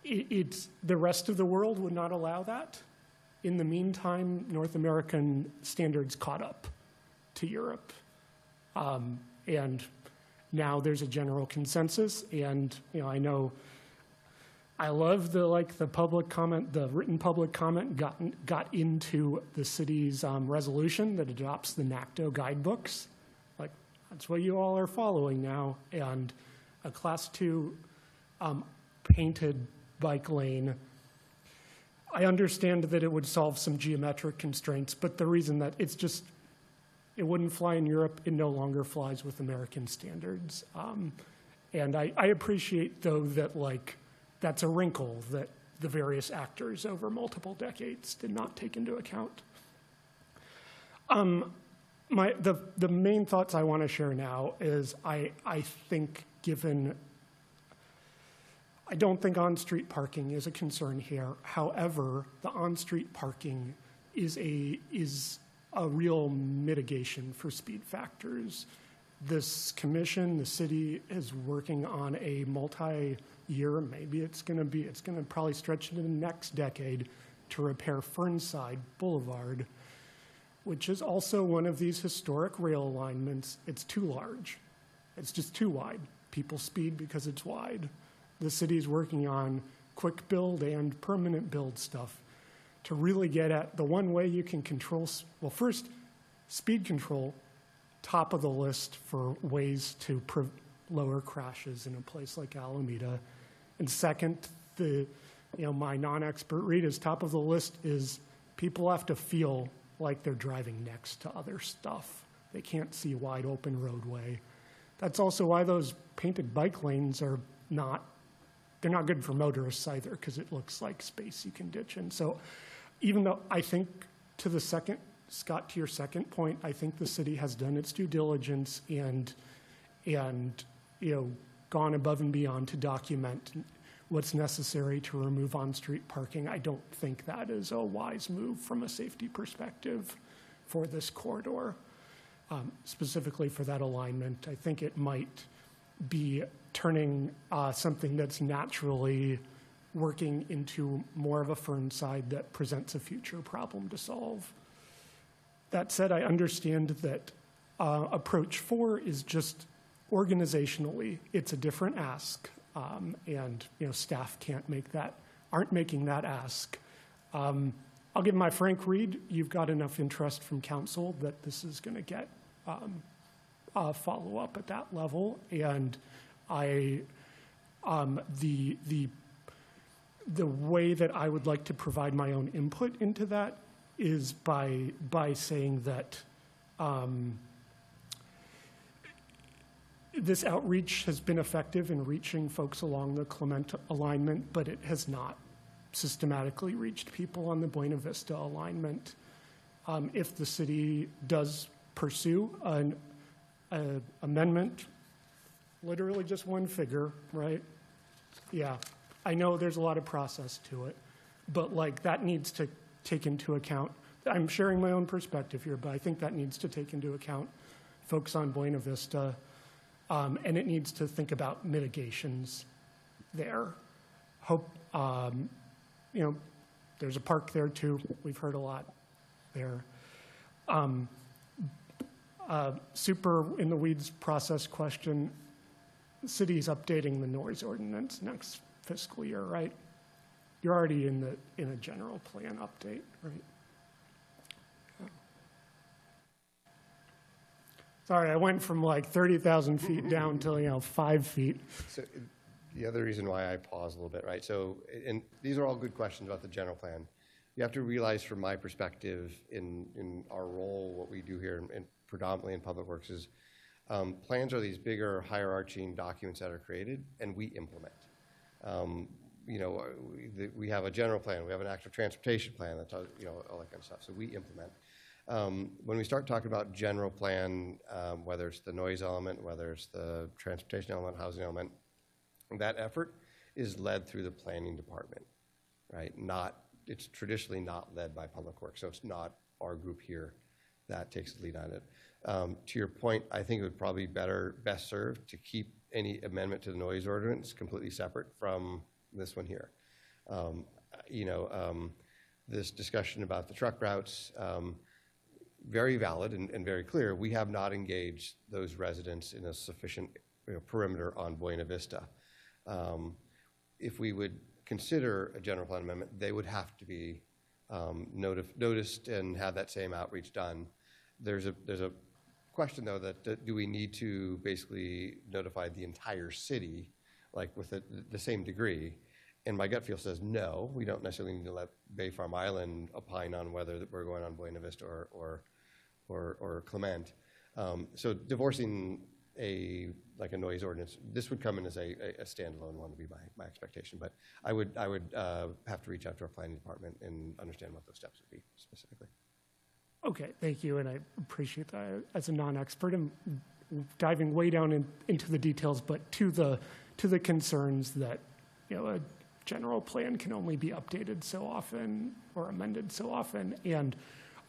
it's the rest of the world would not allow that. In the meantime, North American standards caught up to Europe. And now there's a general consensus. And I know I love the public comment, the written public comment got into the city's resolution that adopts the NACTO guidebooks. Like, that's what you all are following now. And a class 2 painted bike lane, I understand that it would solve some geometric constraints, but the reason that it wouldn't fly in Europe, it no longer flies with American standards. And I appreciate, though, that that's a wrinkle that the various actors over multiple decades did not take into account. The main thoughts I want to share now is I think I don't think on-street parking is a concern here. However, the on-street parking is a real mitigation for speed factors. This commission, the city, is working on a multi-year, maybe it's going to probably stretch into the next decade, to repair Fernside Boulevard, which is also one of these historic rail alignments. It's too large. It's just too wide. People speed because it's wide. The city's working on quick build and permanent build stuff to really get at the one way you can control, well, first, speed control, top of the list for ways to lower crashes in a place like Alameda. And second, my non-expert read is top of the list is people have to feel like they're driving next to other stuff. They can't see wide open roadway. That's also why those painted bike lanes are they're not good for motorists either, because it looks like space you can ditch in. So even though I think Scott, to your second point, I think the city has done its due diligence and gone above and beyond to document what's necessary to remove on-street parking. I don't think that is a wise move from a safety perspective for this corridor, specifically for that alignment. I think it might be turning something that's naturally working into more of a Fernside that presents a future problem to solve. That said, I understand that approach 4 is just organizationally, it's a different ask, and staff aren't making that ask. I'll give my frank read. You've got enough interest from council that this is going to get follow up at that level, and the way that I would like to provide my own input into that is by saying that this outreach has been effective in reaching folks along the Clement alignment, but it has not systematically reached people on the Buena Vista alignment. If the city does pursue an amendment, literally just one figure, right? Yeah, I know there's a lot of process to it, but like that needs to take into account, I'm sharing my own perspective here, but I think that needs to take into account folks on Buena Vista, and it needs to think about mitigations there. Hope, you know, there's a park there too. We've heard a lot there. Super in the weeds process question. The city's updating the noise ordinance next fiscal year, right? You're already in a general plan update, right? Sorry, I went from like 30,000 feet down to 5 feet. So the other reason why I pause a little bit, right? So, and these are all good questions about the general plan. You have to realize, from my perspective, in our role, what we do here, and predominantly in public works, is plans are these bigger, higher-arching documents that are created, and we implement. You know, we have a general plan, we have an active transportation plan, that's all that kind of stuff. So we implement. When we start talking about general plan, whether it's the noise element, whether it's the transportation element, housing element, that effort is led through the planning department, right? It's traditionally not led by public works, so it's not our group here that takes the lead on it. To your point, I think it would probably best served to keep any amendment to the noise ordinance completely separate from this one here. This discussion about the truck routes, very valid and very clear. We have not engaged those residents in a sufficient perimeter on Buena Vista. If we would consider a general plan amendment, they would have to be noticed and have that same outreach done. There's a question, though, that do we need to basically notify the entire city, like with the same degree? And my gut feel says no, we don't necessarily need to let Bay Farm Island opine on whether we're going on Buena Vista or Clement. So divorcing a noise ordinance, this would come in as a standalone one, would be my expectation. But I would have to reach out to our planning department and understand what those steps would be specifically. Okay, thank you, and I appreciate that. As a non-expert, I'm diving way down into the details, but to the concerns that a general plan can only be updated so often or amended so often, and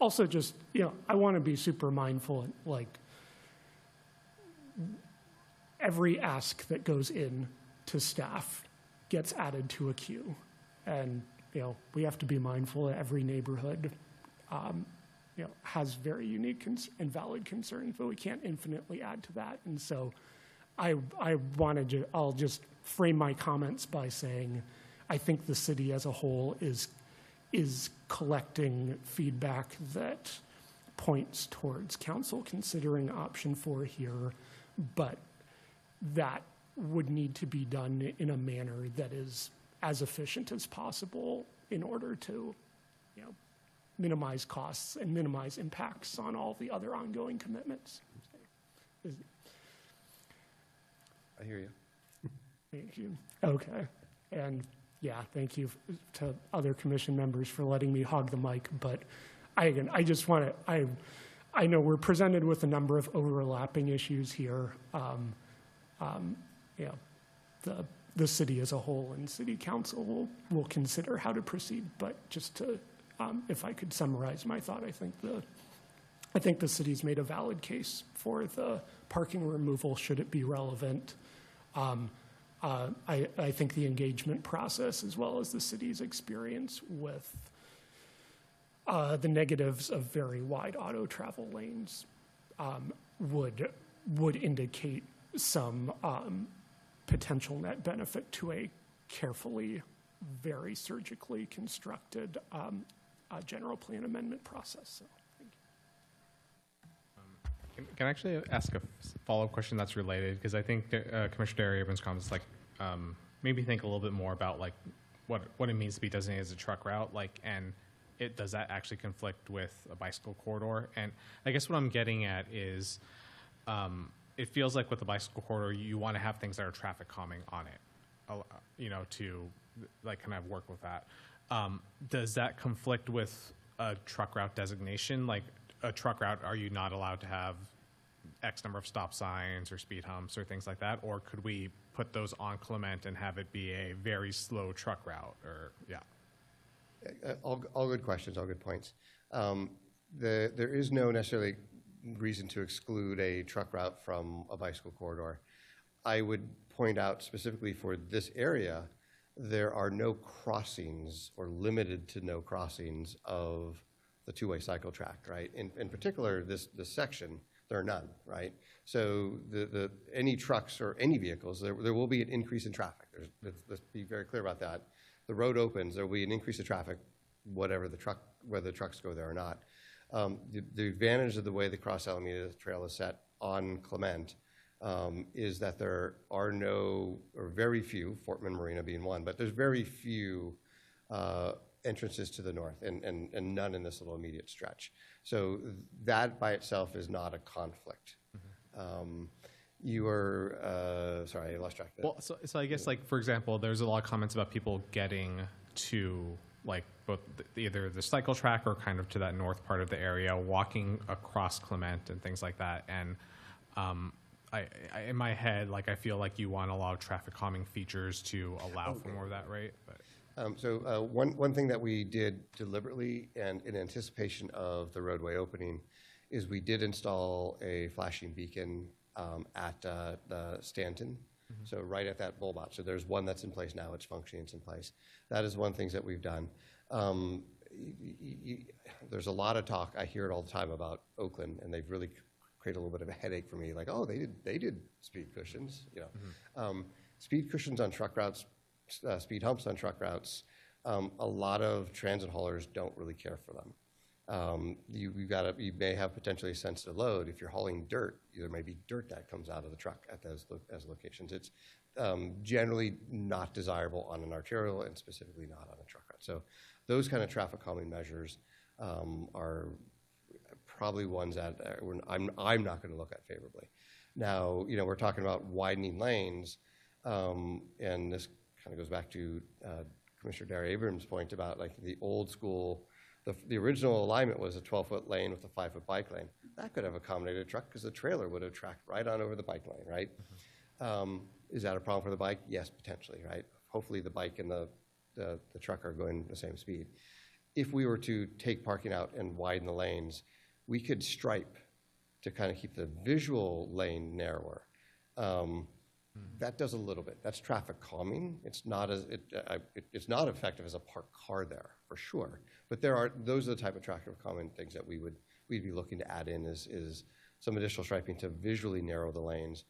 also just I want to be super mindful, like every ask that goes in to staff gets added to a queue, and we have to be mindful that every neighborhood has very unique and valid concerns, but we can't infinitely add to that. And so I'll just frame my comments by saying I think the city as a whole is collecting feedback that points towards council considering option 4 here, but that would need to be done in a manner that is as efficient as possible in order to minimize costs and minimize impacts on all the other ongoing commitments. I hear you. Thank you. Okay. And thank you to other commission members for letting me hog the mic. But I just want to, I know we're presented with a number of overlapping issues here. The city as a whole and city council will consider how to proceed. But just to, if I could summarize my thought, I think the city's made a valid case for the parking removal should it be relevant. I think the engagement process, as well as the city's experience with the negatives of very wide auto travel lanes, would indicate some potential net benefit to a carefully, very surgically constructed general plan amendment process. So, thank you. Can I actually ask a follow-up question that's related? Because I think Commissioner Darry Abrams' comments made me think a little bit more about like what it means to be designated as a truck route, and does that actually conflict with a bicycle corridor? And I guess what I'm getting at is, it feels like with the bicycle corridor, you want to have things that are traffic calming on it, to like kind of work with that. Does that conflict with a truck route designation? Like a truck route, are you not allowed to have X number of stop signs or speed humps or things like that? Or could we put those on Clement and have it be a very slow truck route? Or All good questions, all good points. There is no necessarily reason to exclude a truck route from a bicycle corridor. I would point out specifically for this area, there are no crossings or limited to no crossings of the two-way cycle track, right? In particular, this section, there are none, right? So any trucks or any vehicles, there will be an increase in traffic. Let's be very clear about that. The road opens, there will be an increase of traffic, whether the trucks go there or not. The advantage of the way the Cross Alameda Trail is set on Clement is that there are no, or very few, Fort Mill Marina being one, but there's very few entrances to the north and none in this little immediate stretch. So that by itself is not a conflict. You were, sorry, I lost track of that. Well, so I guess, like, for example, there's a lot of comments about people getting to, like, both either the cycle track or kind of to that north part of the area, walking across Clement and things like that. And I in my head, like, I feel like you want a lot of traffic calming features to allow for more of that, right? But one thing that we did deliberately and in anticipation of the roadway opening is we did install a flashing beacon at Stanton, so right at that bulb out. So there's one that's in place now, it's functioning, it's in place. That is one of the things that we've done. There's a lot of talk, I hear it all the time about Oakland, and they've really created a little bit of a headache for me, like, oh, they did speed cushions, speed cushions on truck routes, speed humps on truck routes, a lot of transit haulers don't really care for them. You may have potentially a sensitive load. If you're hauling dirt, there may be dirt that comes out of the truck at those locations. It's generally not desirable on an arterial and specifically not on a truck route. So those kind of traffic calming measures are probably ones that I'm not going to look at favorably. Now, we're talking about widening lanes, and this kind of goes back to Commissioner Darry Abrams' point about like the old school. The original alignment was a 12-foot lane with a 5-foot bike lane. That could have accommodated a truck because the trailer would have tracked right on over the bike lane, right? Is that a problem for the bike? Yes, potentially, right? Hopefully the bike and the truck are going the same speed. If we were to take parking out and widen the lanes, we could stripe to kind of keep the visual lane narrower. That does a little bit. That's traffic calming. It's not it's not effective as a parked car there for sure. But those are the type of traffic calming things that we'd be looking to add in is some additional striping to visually narrow the lanes.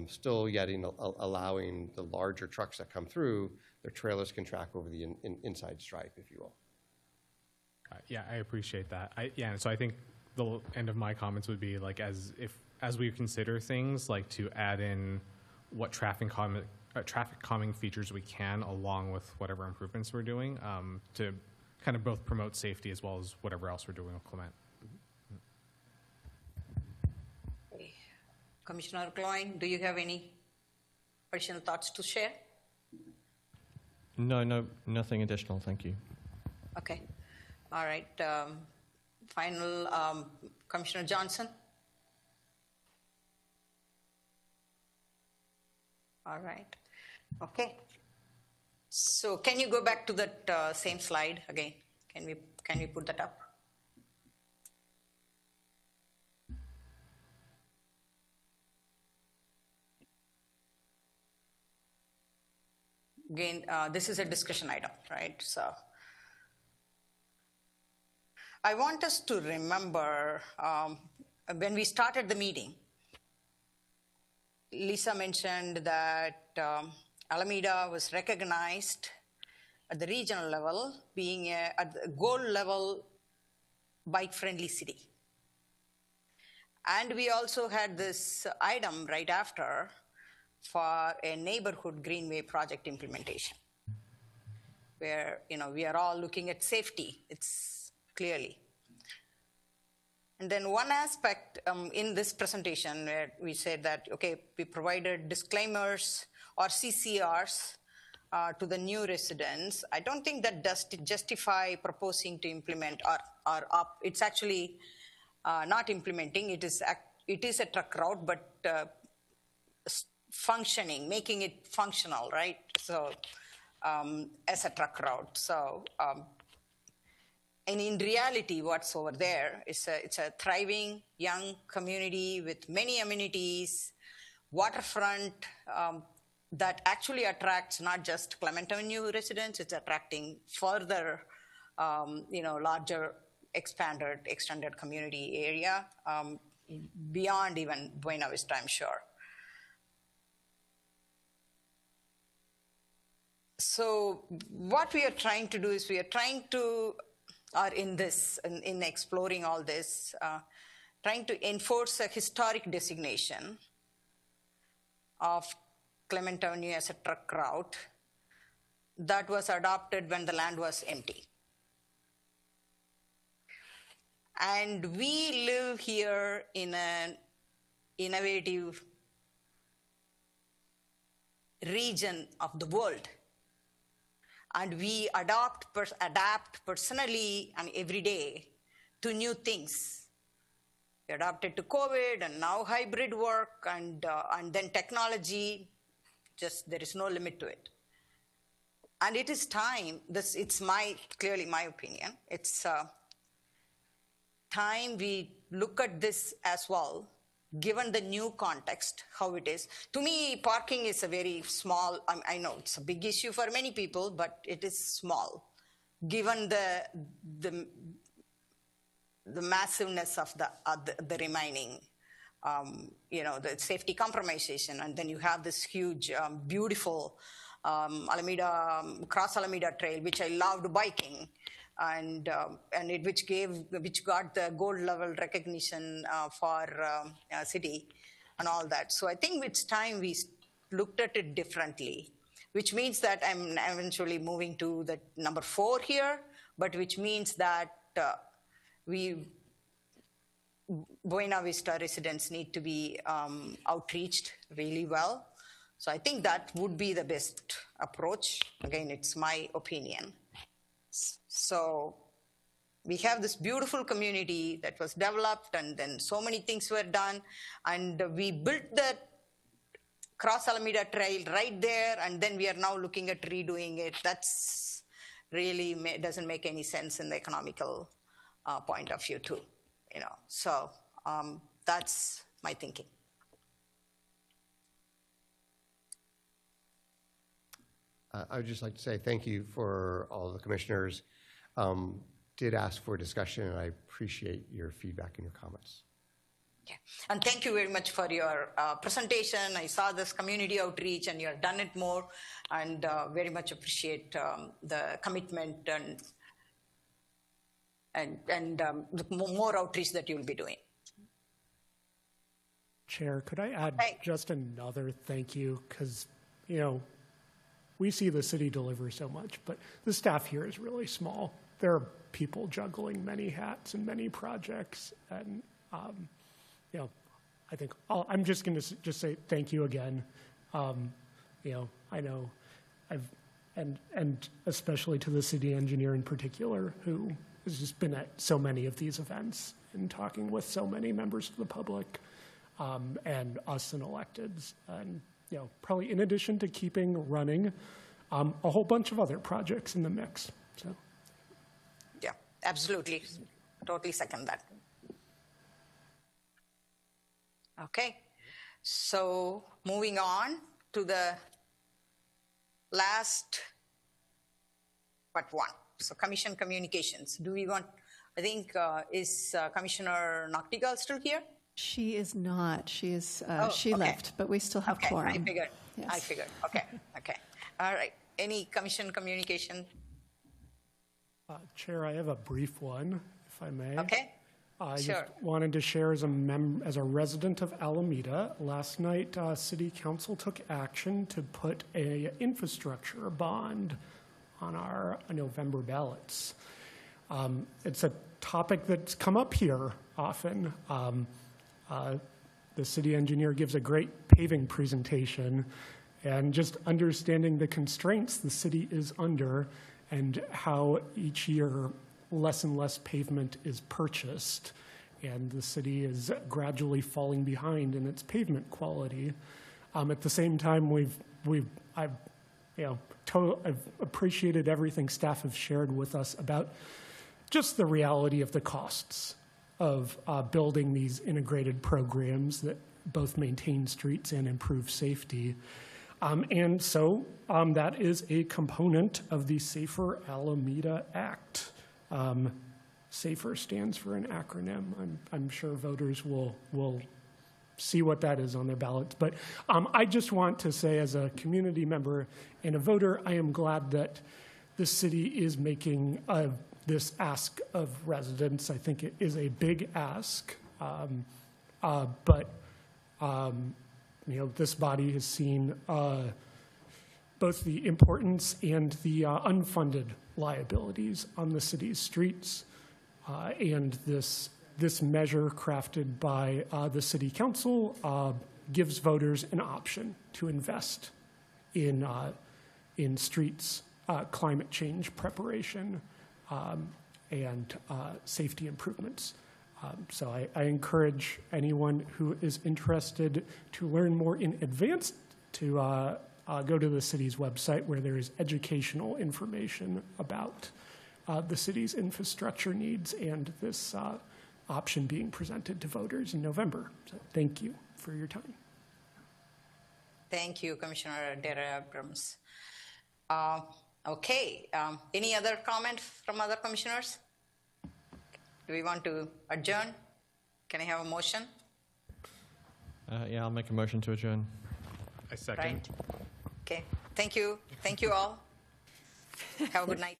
Still yet allowing the larger trucks that come through, their trailers can track over the inside stripe, if you will. Yeah, I appreciate that. So I think the end of my comments would be like as we consider things like to add in what traffic calming features we can along with whatever improvements we're doing to kind of both promote safety as well as whatever else we're doing with Clement. Commissioner Cloyne, do you have any additional thoughts to share? No, nothing additional, thank you. Okay. All right. Final, Commissioner Johnson? All right. Okay. So can you go back to that same slide again? Can we put that up? Again, this is a discussion item, right? So I want us to remember when we started the meeting, Lisa mentioned that Alameda was recognized at the regional level, being at the gold level bike-friendly city. And we also had this item right after for a neighborhood greenway project implementation, where we are all looking at safety. It's clearly. And then one aspect in this presentation where we said that, okay, we provided disclaimers or CCRs to the new residents. I don't think that does justify proposing to implement or it's actually not implementing. It is a truck route, but functioning, making it functional, right? So as a truck route. So. And in reality, what's over there is it's a thriving young community with many amenities, waterfront that actually attracts not just Clement Avenue residents, it's attracting further, larger extended community area beyond even Buena Vista, I'm sure. So what we are trying to do is in exploring all this, trying to enforce a historic designation of Clement Avenue as a truck route that was adopted when the land was empty. And we live here in an innovative region of the world. And we adapt personally and every day to new things. We adapted to COVID and now hybrid work and then technology. Just there is no limit to it. And it is time. It's clearly my opinion. It's time we look at this as well, given the new context, how it is. To me, parking is a very small, I know it's a big issue for many people, but it is small, given the massiveness of the remaining, the safety compromisation. And then you have this huge, beautiful Cross Alameda Trail, which I loved biking. Which got the gold level recognition for city and all that. So I think it's time we looked at it differently, which means that I'm eventually moving to the number 4 here, but which means that Buena Vista residents need to be outreached really well. So I think that would be the best approach. Again, it's my opinion. So we have this beautiful community that was developed, and then so many things were done, and we built the Cross Alameda Trail right there, and then we are now looking at redoing it. That's really doesn't make any sense in the economical point of view too, So that's my thinking. I would just like to say thank you for all of the commissioners. Did ask for discussion, and I appreciate your feedback and your comments. Yeah. And thank you very much for your presentation. I saw this community outreach, and you have done it more, and very much appreciate the commitment and the more outreach that you'll be doing. Chair, could I add just another thank you? Because, we see the city deliver so much, but the staff here is really small. There are people juggling many hats and many projects, and I think I'm just going to just say thank you again. I know and especially to the city engineer in particular, who has just been at so many of these events and talking with so many members of the public and us and electeds, and probably in addition to keeping running a whole bunch of other projects in the mix. So. Yeah, absolutely. Totally second that. Okay, so moving on to the last but one. So commission communications. Do we want, I think, is Commissioner Nachtigal still here? She is not. She is. She left, but we still have quorum. I figured. Yes. I figured. Okay. All right. Any commission communication? Chair, I have a brief one, if I may. Okay. I Sure. just wanted to share as a resident of Alameda, last night, City Council took action to put a infrastructure bond on our November ballots. It's a topic that's come up here often. The city engineer gives a great paving presentation, and just understanding the constraints the city is under and how each year less and less pavement is purchased, and the city is gradually falling behind in its pavement quality. At the same time, I've appreciated everything staff have shared with us about just the reality of the costs of building these integrated programs that both maintain streets and improve safety. And so that is a component of the Safer Alameda Act. SAFER stands for an acronym. I'm sure voters will see what that is on their ballots. But I just want to say, as a community member and a voter, I am glad that the city is making this ask of residents. I think it is a big ask, but this body has seen both the importance and the unfunded liabilities on the city's streets, and this measure crafted by the city council gives voters an option to invest in streets, climate change preparation, and safety improvements. So I encourage anyone who is interested to learn more in advance to go to the city's website, where there is educational information about the city's infrastructure needs and this option being presented to voters in November. So thank you for your time. Thank you, Commissioner Dara Abrams. Okay, any other comments from other commissioners? Do we want to adjourn? Can I have a motion? Yeah, I'll make a motion to adjourn. I second. Right. Okay, thank you. Thank you all. Have a good night.